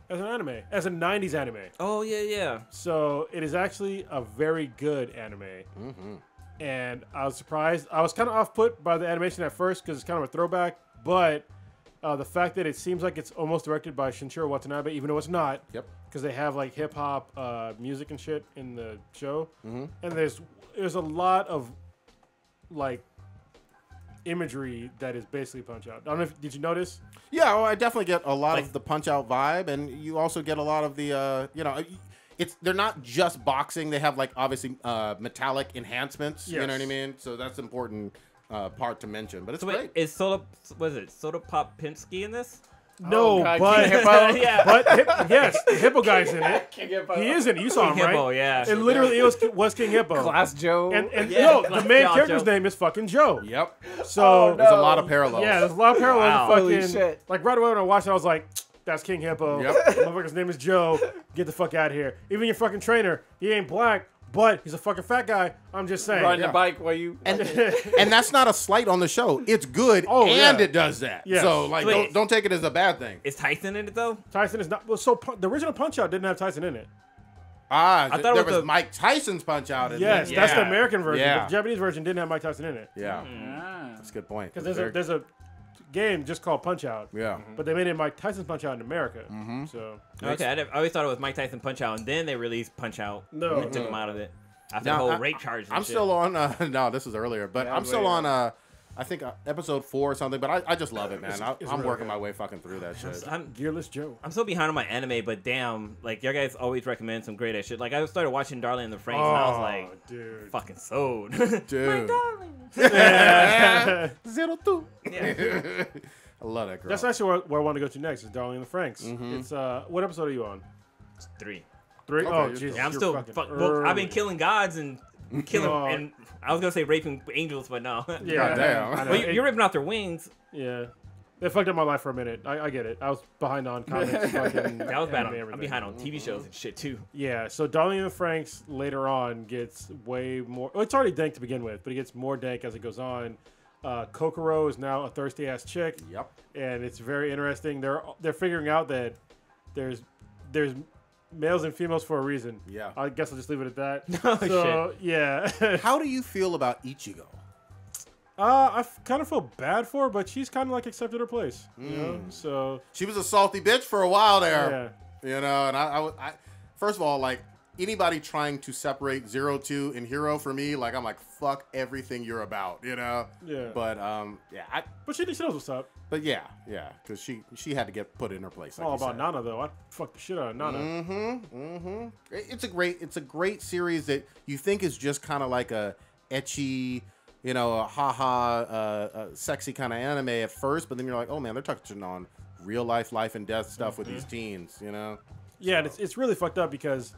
as an anime, as a 90s anime. Oh yeah. So it is actually a very good anime. And I was surprised. I was kind of off-put by the animation at first because it's kind of a throwback. But the fact that it seems like it's almost directed by Shinichiro Watanabe, even though it's not. Yep. Because they have like hip-hop music and shit in the show. And there's a lot of like imagery that is basically Punch Out. I don't know if, did you notice? Yeah, well, I definitely get a lot of the Punch Out vibe, and you also get a lot of the, they're not just boxing. They have like obviously metallic enhancements. You know what I Yes. mean? So that's important part to mention. But it's So great. wait, is Soda Pop Pinsky in this? No, God, but King Hippo. Yeah. but yes, the Hippo guy's in it. King Hippo. He is in it. You saw him, King right? Hippo, yeah. It literally was King Hippo. Glass Joe. And Yeah, no, Glass the main Joe. character's name is fucking Joe. Yep. So Oh, no. There's a lot of parallels. yeah, there's a lot of parallels. Wow. to Holy fucking, shit. Like right away when I watched it, I was like, that's King Hippo. Yep. Motherfucker's name is Joe. Get the fuck out of here. Even your fucking trainer, he ain't black, but he's a fucking fat guy. I'm just saying. riding Yeah. the bike while you. And that's not a slight on the show. It's good, Oh, and yeah. it does that. Yes. So like, Wait. don't take it as a bad thing. Is Tyson in it though? Tyson is not. Well, so the original Punch Out didn't have Tyson in it. Ah, thought it there was was the- Mike Tyson's Punch Out. In Yes, there. that's the Yeah. American version. Yeah. The Japanese version didn't have Mike Tyson in it. Yeah, Ah. that's a good point. Because there's a game just called Punch Out. Yeah. But they made it Mike Tyson's Punch Out in America. So Okay, I always thought it was Mike Tyson Punch Out, and then they released Punch Out. No. and took him out of it after Now, the whole I- rape charge. And I'm shit. still on. No, this is earlier, but Yeah, I'm still way on. I think episode 4 or something. But I just love it, man. It's I'm really working good. my way fucking through that shit. I'm Gearless Joe. I'm so behind on my anime, but damn, like you guys always recommend some great ass shit. Like I started watching Darling in the Franxx, and I was like, dude. fucking sold. Dude. Yeah. 02. Yeah. I love that girl. That's actually where I want to go to next. Is Darling in the Franks. Mm-hmm. It's what episode are you on? 3. 3. Okay, Oh, you're Jesus. Yeah, I'm you're still. fucking Well, I've been early. killing gods and killing, Oh. and I was gonna say raping angels, but no. Yeah, Goddamn. I know. Well, you're ripping out their wings. Yeah. They fucked up my life for a minute. I get it. I was behind on comics. fucking That was bad. anime, I'm everything. behind on TV shows and shit too. Yeah, so Darling in the Franks later on gets way more. Well, it's already dank to begin with, but it gets more dank as it goes on. Kokoro is now a thirsty ass chick, Yep. and it's very interesting. They're figuring out that there's males and females for a reason. Yeah. I guess I'll just leave it at that. Oh, so yeah, How do you feel about Ichigo? I kind of feel bad for her, but she's kind of like accepted her place. You know, so She was a salty bitch for a while there. yeah. You know, and I first of all, like, anybody trying to separate 02 and Hero for me, like, I'm like, fuck everything you're about, you know? Yeah. But, yeah, But she knows what's up. but yeah, because she had to get put in her place. Like All you about said. Nana though. I fucked the shit out of Nana. It's a great series that you think is just kind of like a ecchi, you know, a sexy kind of anime at first, but then you're like, oh man, they're touching on real life and death stuff with these teens, you know? Yeah, and it's really fucked up because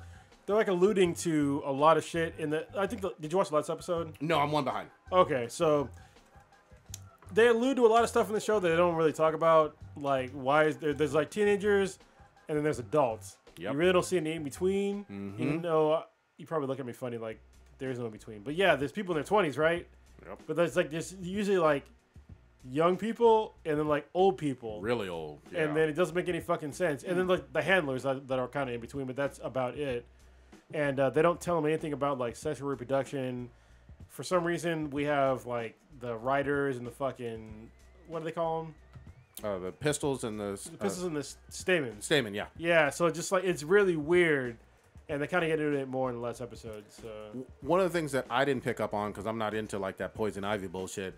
they're like alluding to a lot of shit in the. I think. Did you watch the last episode? No, I'm one behind. Okay, so they allude to a lot of stuff in the show that they don't really talk about. Like why is there's like teenagers, and then there's adults. Yep. You really don't see any in between. Even though you probably look at me funny, like there is no in between. But yeah, there's people in their 20s, right? Yep. But there's usually like young people and then like old people. Really old. Yeah. And then it doesn't make any fucking sense. And then like the handlers that are kind of in between, but that's about it. And they don't tell them anything about like sexual reproduction. For some reason, we have like the writers and the fucking what do they call them? The pistols and the Pistols and the stamens. stamen, yeah. Yeah, so just like it's really weird, and they kind of get into it more in the last episode. So One of the things that I didn't pick up on because I'm not into like that poison ivy bullshit.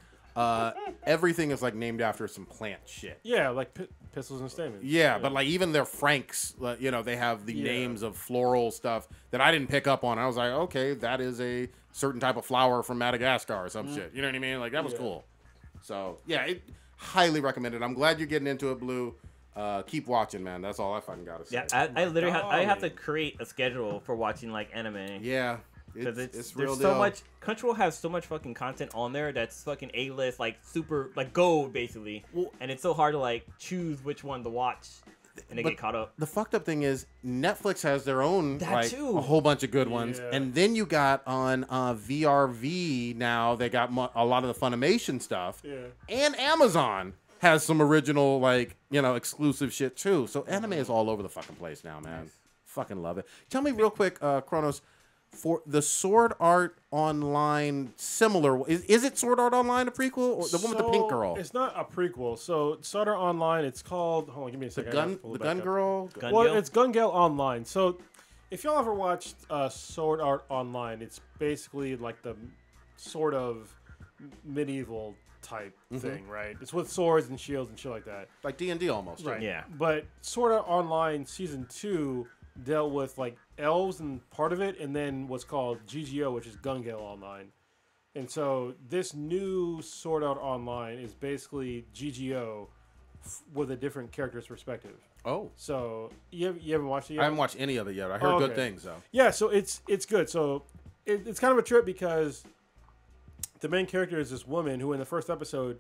Everything is like named after some plant shit. yeah, like pistols and stamens. Yeah, but like even their Franks, like, you know, they have the names of floral stuff that I didn't pick up on. I was like, okay, that is a certain type of flower from Madagascar or some shit. You know what I mean? Like that was cool. So yeah, highly recommended. I'm glad you're getting into it, Blue. Keep watching, man. That's all I fucking gotta say. Yeah, I literally have to create a schedule for watching like anime. Yeah, Because it's real there's deal. so much. Crunchyroll has so much fucking content on there that's fucking A-list, like super, like gold basically. Well- and it's so hard to like choose which one to watch and then But get caught up. The fucked up thing is Netflix has their own That like too. a whole bunch of good ones, Yeah. and then you got on VRV now. They got a lot of the Funimation stuff, Yeah. and Amazon has some original like exclusive shit too. So anime is all over the fucking place now, man. Fucking love it. Tell me real quick, Kronos. For the Sword Art Online, similar is it Sword Art Online a prequel or the one with the pink girl? It's not a prequel. So Sword Art Online, it's called. Hold on, give me a The second. I have to gun, pull the it back gun up. girl. Gun Well, Gale? it's Gun Gale Online. So, if y'all ever watched Sword Art Online, it's basically like the sort of medieval type thing, right? It's with swords and shields and shit like that. Like D&D almost. Right. Yeah. But Sword Art Online Season 2 dealt with like elves and part of it, and then what's called GGO, which is Gun Gale Online. And so this new Sword Art Online is basically GGO with a different character's perspective. Oh, So you haven't watched it yet? I haven't watched any of it yet. I heard good things though. Yeah, so it's good. So it's kind of a trip because the main character is this woman who in the first episode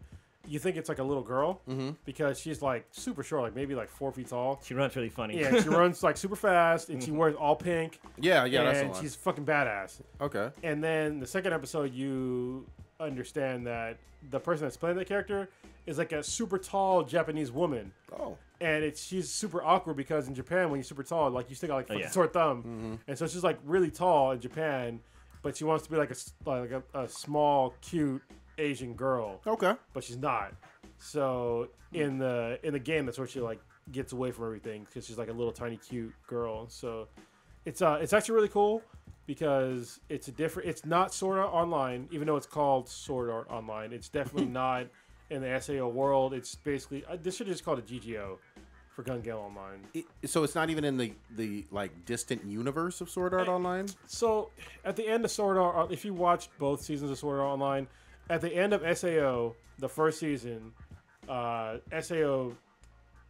you think it's like a little girl because she's like super short, like maybe like 4 feet tall. She runs really funny. Yeah, she runs like super fast and she wears all pink. Yeah, that's the and one. she's fucking badass. Okay. And then the second episode, you understand that the person that's playing that character is like a super tall Japanese woman. Oh. And she's super awkward because in Japan, when you're super tall, like you still got like fucking short thumb, and so she's like really tall in Japan, but she wants to be like a small, cute Asian girl. Okay. But she's not. So in the game, that's where she like gets away from everything because she's like a little tiny cute girl. So it's actually really cool because it's not Sword Art Online, even though it's called Sword Art Online. It's definitely not in the SAO world. It's basically this should just called a GGO for Gun Gale Online. So it's not even in the like distant universe of Sword Art Online. So at the end of Sword Art, if you watched both seasons of Sword Art Online, at the end of SAO, the first season, SAO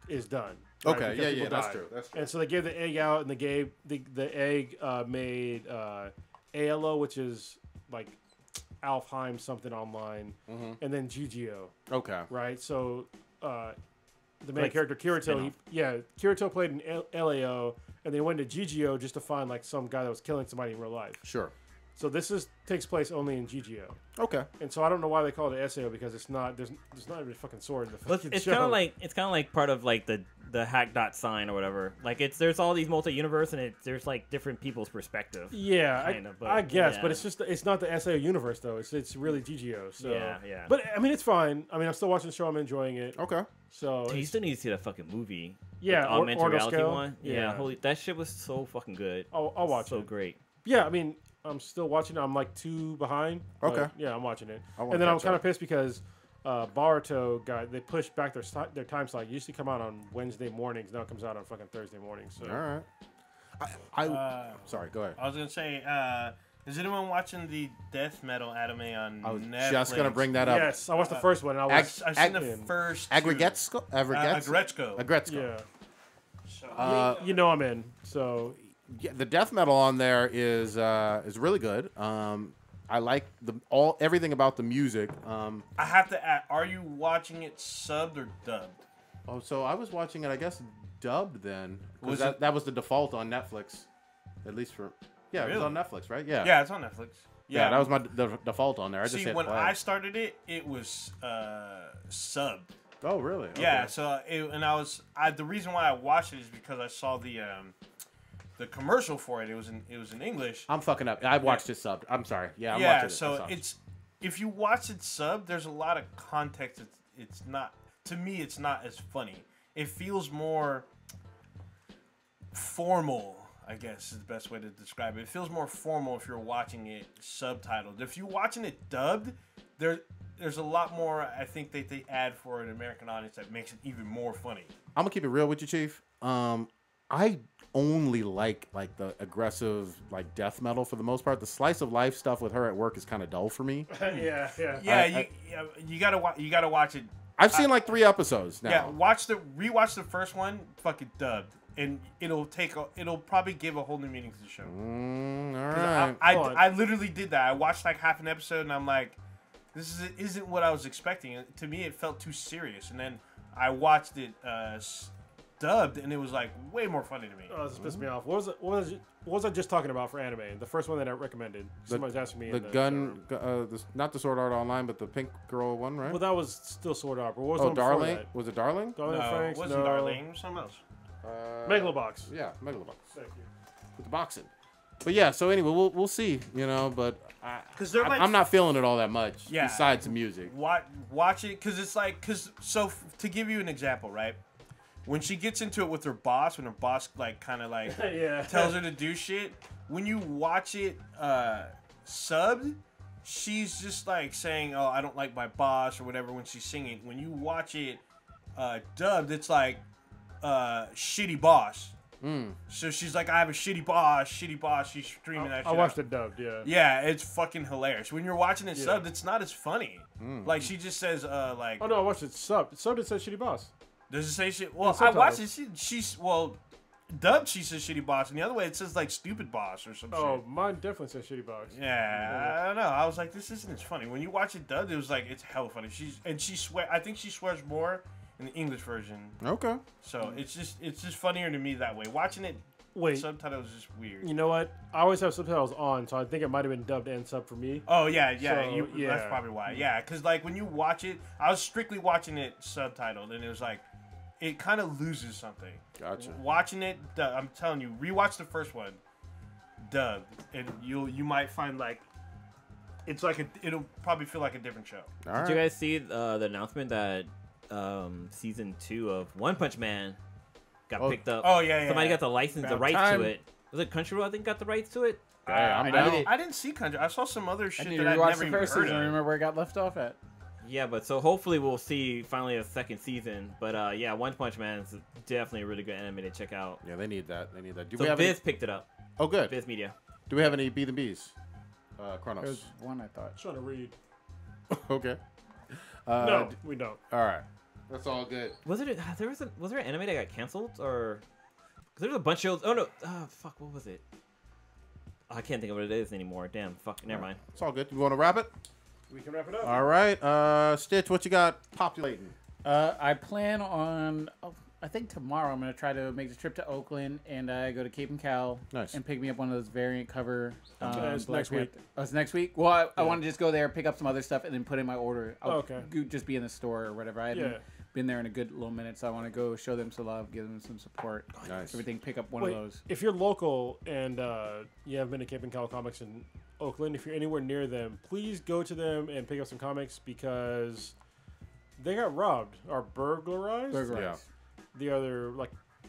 is done. Right? Okay, Because yeah, people that's died. true. That's true. And so they gave the egg out, and the egg made ALO, which is like Alfheim something online, and then GGO. Okay. Right? So the main Like character Kirito, spin-off. Kirito played in LAO, and they went to GGO just to find like some guy that was killing somebody in real life. Sure. So this takes place only in GGO. Okay. And so I don't know why they call it SAO because it's not there's not even a fucking sword in the Well, fucking it's show. kind of like part of like the hack dot sign or whatever. Like there's all these multi-universe and there's like different people's perspective. Yeah, kind of, but, I guess, yeah. but it's not the SAO universe though. It's really GGO. So Yeah. But I mean, it's fine. I mean, I'm still watching the show. I'm enjoying it. Okay. So You still need to see that fucking movie. Yeah, the augmented Ordo reality Scale. one. Yeah, holy, that shit was so fucking good. I'll watch so it. great. Yeah, I mean, I'm still watching it. I'm like 2 behind. but Okay. yeah, I'm watching it. I wanna And then I catch was kind up. of pissed because Boruto they pushed back their time slot. It used to come out on Wednesday mornings. Now it comes out on fucking Thursday mornings. So All right. I sorry. Go ahead. I was gonna say, is anyone watching the death metal anime on I was Netflix? just gonna bring that up. yes, I watched the first one. And I was I've seen the first. Agretsuko. Agretsuko. Agretsuko. yeah. So, You know I'm in. So Yeah, the death metal on there is really good. I like everything about the music. I have to ask: are you watching it subbed or dubbed? Oh, so I was watching it, I guess, dubbed then. Was That was the default on Netflix, at least for. Yeah, it was Really? on Netflix, right? Yeah. Yeah, it's on Netflix. Yeah, that was my default on there. I just See, hit when play. I started it, it was subbed. Oh, really? Yeah, Okay. so the reason why I watched it is because I saw the commercial for it. It was in English. I'm fucking up. I watched it subbed. I'm sorry. Yeah, I'm Yeah, watching it. so subbed. it's if you watch it subbed, there's a lot of context. It's not, to me, it's not as funny. It feels more formal, I guess is the best way to describe it. It feels more formal if you're watching it subtitled. If you're watching it dubbed, there's a lot more, I think, that they add for an American audience that makes it even more funny. I'm gonna keep it real with you, Chief. I only like the aggressive like death metal for the most part. The slice of life stuff with her at work is kind of dull for me. yeah. Yeah, you gotta watch it. I've seen like 3 episodes now. Yeah, rewatch the first one, fucking dubbed, and it'll probably give a whole new meaning to the show. All 'Cause right. I literally did that. I watched like half an episode, and I'm like, this isn't what I was expecting. To me, it felt too serious, and then I watched it dubbed, and it was like way more funny to me. Oh, this pissed me off. What was I just talking about for anime? The first one that I recommended. Somebody's asking me. The not the Sword Art Online, but the pink girl one, right? Well, that was still Sword Art. But what was the Oh, one before Darling? that? Was it Darling? Darling No, Franks? it wasn't Darlene. It was something else. Megalobox. Yeah, Megalobox. Thank you. With the boxing. But yeah, so anyway, we'll see, but Because they're like, I'm not feeling it all that much. Yeah. Besides the music. watch it, because it's like, to give you an example, right? When she gets into it with her boss, when her boss like kind of like Yeah. tells her to do shit, when you watch it subbed, she's just like saying, "Oh, I don't like my boss" or whatever when she's singing. When you watch it dubbed, it's like shitty boss. So she's like, "I have a shitty boss." She's screaming that shit. I watched out. it dubbed. Yeah. Yeah, it's fucking hilarious. When you're watching it subbed, it's not as funny. Like she just says, like, Oh no, I watched it subbed. Subbed it says shitty boss. Does it say shit? Well, I subtitles. watched it. She's dubbed. She says shitty boss, and the other way it says like stupid boss or some Oh, shit. mine definitely says shitty box. Yeah, I don't know. I was like, this isn't as funny. When you watch it dubbed, it was like it's hella funny. I think she swears more in the English version. Okay. So it's just funnier to me that way. Watching it, subtitles is just weird. You know what? I always have subtitles on, so I think it might have been dubbed and sub for me. Oh yeah. So, That's probably why. Yeah, because like when you watch it, I was strictly watching it subtitled, and it was like, it kind of loses something. Gotcha. Watching it, I'm telling you, rewatch the first one, dubbed, and you might find like, it's like it'll probably feel like a different show. All right. Did you guys see the announcement that season 2 of One Punch Man got picked up? Oh yeah. Somebody got the license, the About rights time. to it. Was it Crunchyroll? I think got the rights to it. Hey, I'm I down. need it. I didn't see Country. I saw some other I shit need that to I've rewatch never the even first heard season and of. remember where I got left off at. Yeah, but so hopefully we'll see finally a second season. But yeah, One Punch Man is definitely a really good anime to check out. Yeah, they need that. They need that. Do So we have Viz any? picked it up. Oh, good. Viz Media. Do we have any B and B's? Chronos. There's one I thought. I'm trying to read. Okay. No, we don't. All right. That's all good. Was there an anime that got canceled or? Cause there was a bunch of oh no fuck, what was it? I can't think of what it is anymore. Damn, fuck, never mind. It's all good. You want to wrap it? We can wrap it up. All right. Stitch, what you got populating? I plan on, I think tomorrow I'm going to try to make the trip to Oakland and go to Cape and Cal. Nice. And pick me up one of those variant cover. It's Black next week. Panther. Oh, it's next week? Well, I want to just go there, pick up some other stuff, and then put in my order. I'll Okay. just be in the store or whatever. I haven't been there in a good little minute, so I want to go show them some love, give them some support. Nice. Everything, pick up one of those. If you're local and you haven't been to Cape and Cal Comics in Oakland, if you're anywhere near them, please go to them and pick up some comics because they got robbed or burglarized the other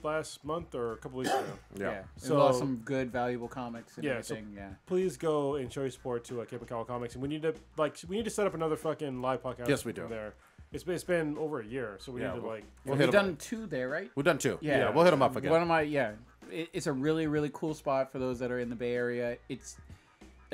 last month or a couple weeks ago. Yeah. So So- lost some good, valuable comics and Yeah, so- everything. Yeah. Please go and show your support to Cape and Cal Comics, and we need to set up another fucking live podcast. Yes, we do. There, it's been over a year, so we need to We'll hit We've 'em. done 2 there, right? We've done 2. Yeah. We'll hit them up again. One of my it's a really, really cool spot for those that are in the Bay Area. It's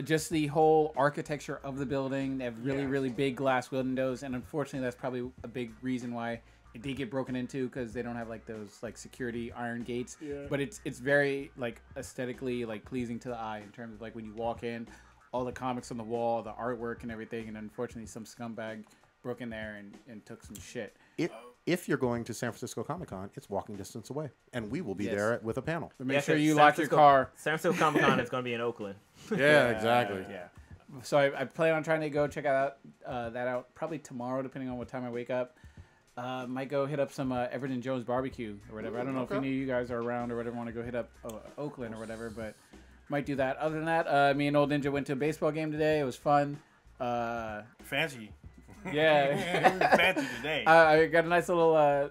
just the whole architecture of the building. They have really, really big glass windows, and unfortunately, that's probably a big reason why it did get broken into because they don't have those security iron gates. Yeah. But it's very aesthetically pleasing to the eye in terms of when you walk in, all the comics on the wall, the artwork, and everything. And unfortunately, some scumbag broke in there and took some shit. If you're going to San Francisco Comic-Con, it's walking distance away, and we will be there with a panel. But make Yeah, sure 'cause you San lock your Francisco- car. San Francisco Comic Con is going to be in Oakland. Yeah, exactly. Yeah. So I plan on trying to go check out that out probably tomorrow, depending on what time I wake up. Might go hit up some Everton Jones barbecue or whatever. I don't know if any of you guys are around or whatever want to go hit up Oakland or whatever, but might do that. Other than that, me and Old Ninja went to a baseball game today. It was fun. Fancy. Yeah. Fancy today. I got a nice little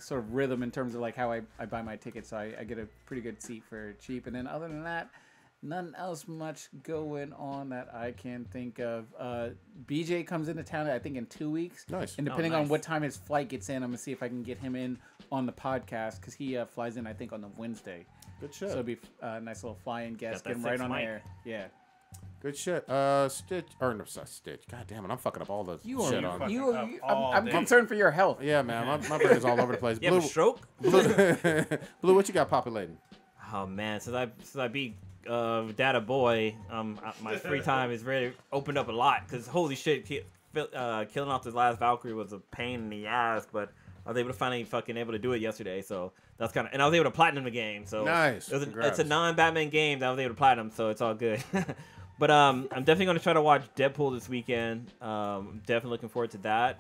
sort of rhythm in terms of how I buy my tickets, so I get a pretty good seat for cheap. And then other than that, nothing else much going on that I can think of. BJ comes into town, I think, in 2 weeks. Nice. And depending on nice. what time his flight gets in, I'm going to see if I can get him in on the podcast because he flies in, I think, on the Wednesday. Good So shit. it'll be a nice little fly-in guest, Got get him that right six on mic. air. Yeah. Good shit. Stitch. Or no, sorry, Stitch. God damn it. I'm fucking up all the You shit are, on. fucking you, up you all I'm day. concerned for your health. Yeah, man. My brain is all over the place. You have a stroke? Blue, what you got populating? Oh man, since I beat Data Boy, my free time is really opened up a lot because holy shit, killing off the last Valkyrie was a pain in the ass, but I was able to finally fucking do it yesterday, so that's kind of, and I was able to platinum the game, so Nice. it's Congrats. a non-Batman game that I was able to platinum, so it's all good. But I'm definitely gonna try to watch Deadpool this weekend. Definitely looking forward to that.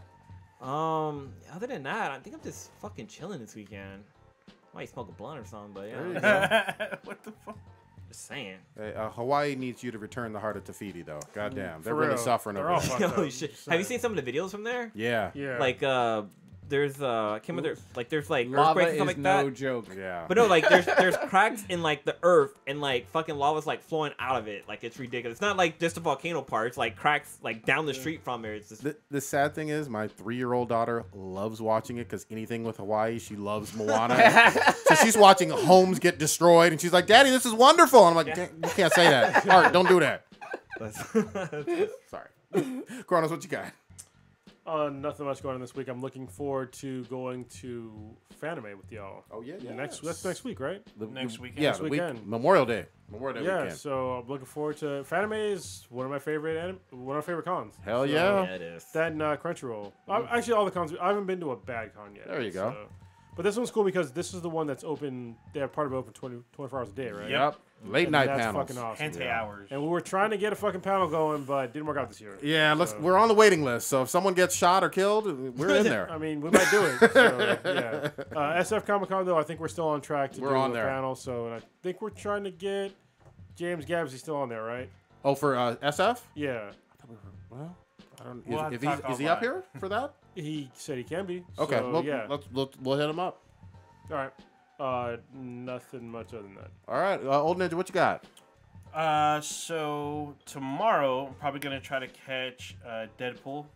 Other than that, I think I'm just fucking chilling this weekend. Might smoke a blunt or something, but There you yeah, go. What the fuck? just saying. Hey, Hawaii needs you to return the heart of Tafiti, though. God damn. They're For really real. suffering They're over all there. fucked up. Holy shit! Have you seen some of the videos from there? Yeah. Yeah. Like there's I can't remember there's like Lava earthquakes and is stuff like no that. joke. Yeah. But no, there's cracks in the earth and fucking lava's flowing out of it. It's ridiculous. It's not just a volcano part. It's cracks down the street from it. It's just The sad thing is, my 3-year-old daughter loves watching it because anything with Hawaii, she loves Moana. So she's watching homes get destroyed, and she's like, "Daddy, this is wonderful." And I'm like, "You can't say that. Art, don't do that." Sorry. Kronos, what you got? Nothing much going on this week. I'm looking forward to going to Fanime with y'all. Oh yeah, yeah. That's next week, right? Next weekend. Yeah, Next the weekend. Memorial Day. Memorial Day Yeah, weekend. so I'm looking forward to Fanime. Is one of my favorite cons. Hell So, yeah. Yeah, it is. That and Crunchyroll. Actually, all the cons. I haven't been to a bad con yet. There you go. So. But this one's cool because this is the one that's open. They have part of it open 24 hours a day, right? Yep. Late And night that's panels. fucking awesome. Hente hours. And we were trying to get a fucking panel going, but it didn't work out this year. Yeah, So- we're on the waiting list. So if someone gets shot or killed, we're in there. I mean, we might do it. So, yeah. SF Comic Con, though, I think we're still on track to do on a there. panel. So, and I think we're trying to get James Gabbs. He's still on there, right? Oh, for SF? Yeah. Well, I don't. We'll have Is to talk he up offline. here for that? He said he can be. Okay, So, well, yeah. we'll hit him up. All right. Nothing much other than that. All right, Old Ninja, what you got? So tomorrow I'm probably gonna try to catch Deadpool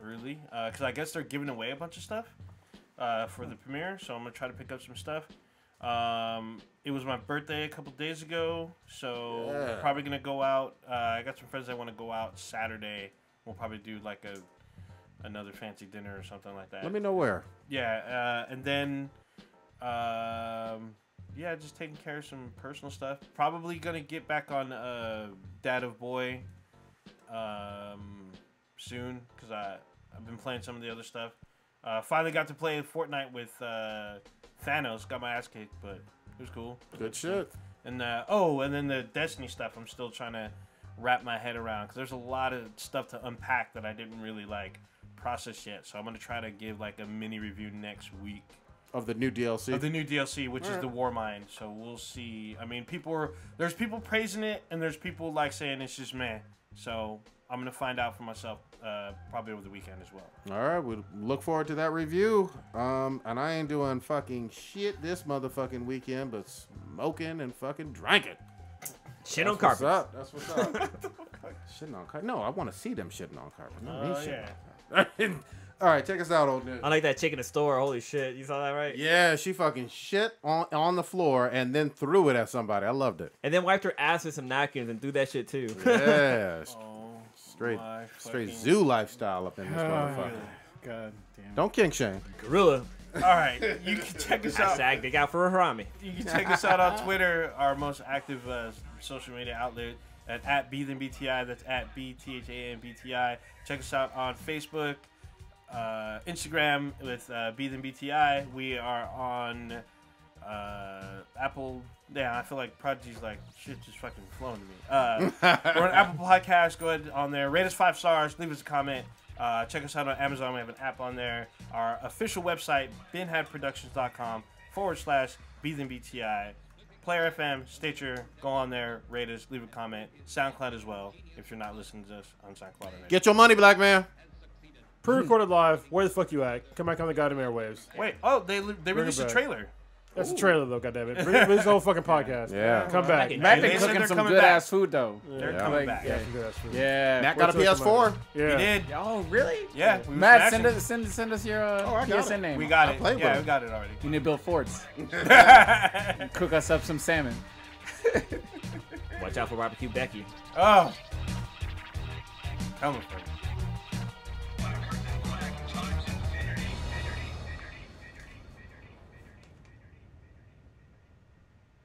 early because I guess they're giving away a bunch of stuff for the premiere. So I'm gonna try to pick up some stuff. It was my birthday a couple days ago, so Yeah. probably gonna go out. I got some friends that want to go out Saturday. We'll probably do like another fancy dinner or something like that. Let me know where. Yeah, and then, yeah, just taking care of some personal stuff. Probably gonna get back on Dad of Boy soon because I've been playing some of the other stuff. Finally got to play Fortnite with Thanos. Got my ass kicked, but it was cool. Good shit. And and then the Destiny stuff. I'm still trying to wrap my head around because there's a lot of stuff to unpack that I didn't really like process yet. So I'm gonna try to give like a mini review next week Of the new DLC. of the new DLC, which is the War Mind. So we'll see. I mean, there's people praising it, and there's people like saying it's just meh. So I'm gonna find out for myself probably over the weekend as well. All right, we look forward to that review. And I ain't doing fucking shit this motherfucking weekend, but smoking and fucking drinking. Shit on What's carpet. up? That's what's up. Shitting on carpet. No, I want to see them shitting on carpet. Not me shitting on carpet. All right, check us out, Old Ninja. I like that chick in the store. Holy shit. You saw that, right? Yeah, she fucking shit on the floor and then threw it at somebody. I loved it. And then wiped her ass with some napkins and threw that shit too. Yeah, Oh, straight my straight fucking- zoo lifestyle up in this motherfucker. God damn. Don't kink shame. Gorilla. All right, you can check us out. Hashtag they got for a Harami. You can check us out on Twitter, our most active social media outlet at BThanBTI. That's at BTHANBTI. Check us out on Facebook, Instagram with BThanBTI. We are on Apple. Yeah, I feel like Prodigy's like shit just fucking flowing to me. We're on Apple Podcasts. Go ahead on there. Rate us 5 stars. Leave us a comment. Check us out on Amazon. We have an app on there. Our official website, binhadproductions.com/BThanBTI. Player FM, Stitcher. Go on there. Rate us. Leave a comment. SoundCloud as well if you're not listening to us on SoundCloud. Get your money, black man. Pre-recorded live. Where the fuck you at? Come back on the goddamn airwaves. Wait. Oh, they released a back. trailer. That's a trailer though. Goddammit. Bring this whole fucking podcast. Yeah. Come back. Matt Matt They been said cooking they're some coming good back. ass food though. They're Yeah. coming Like, back. Yeah, some good ass food. Yeah. Matt got a Wait till it come out. PS4. Yeah. We did. Oh really? Yeah. We was Matt, smashing. send us your I got PSN it. name. We got I it. played with Yeah, him. we got it already. You need to build forts. Cook us up some salmon. Watch out for barbecue Becky. Oh. Coming for you.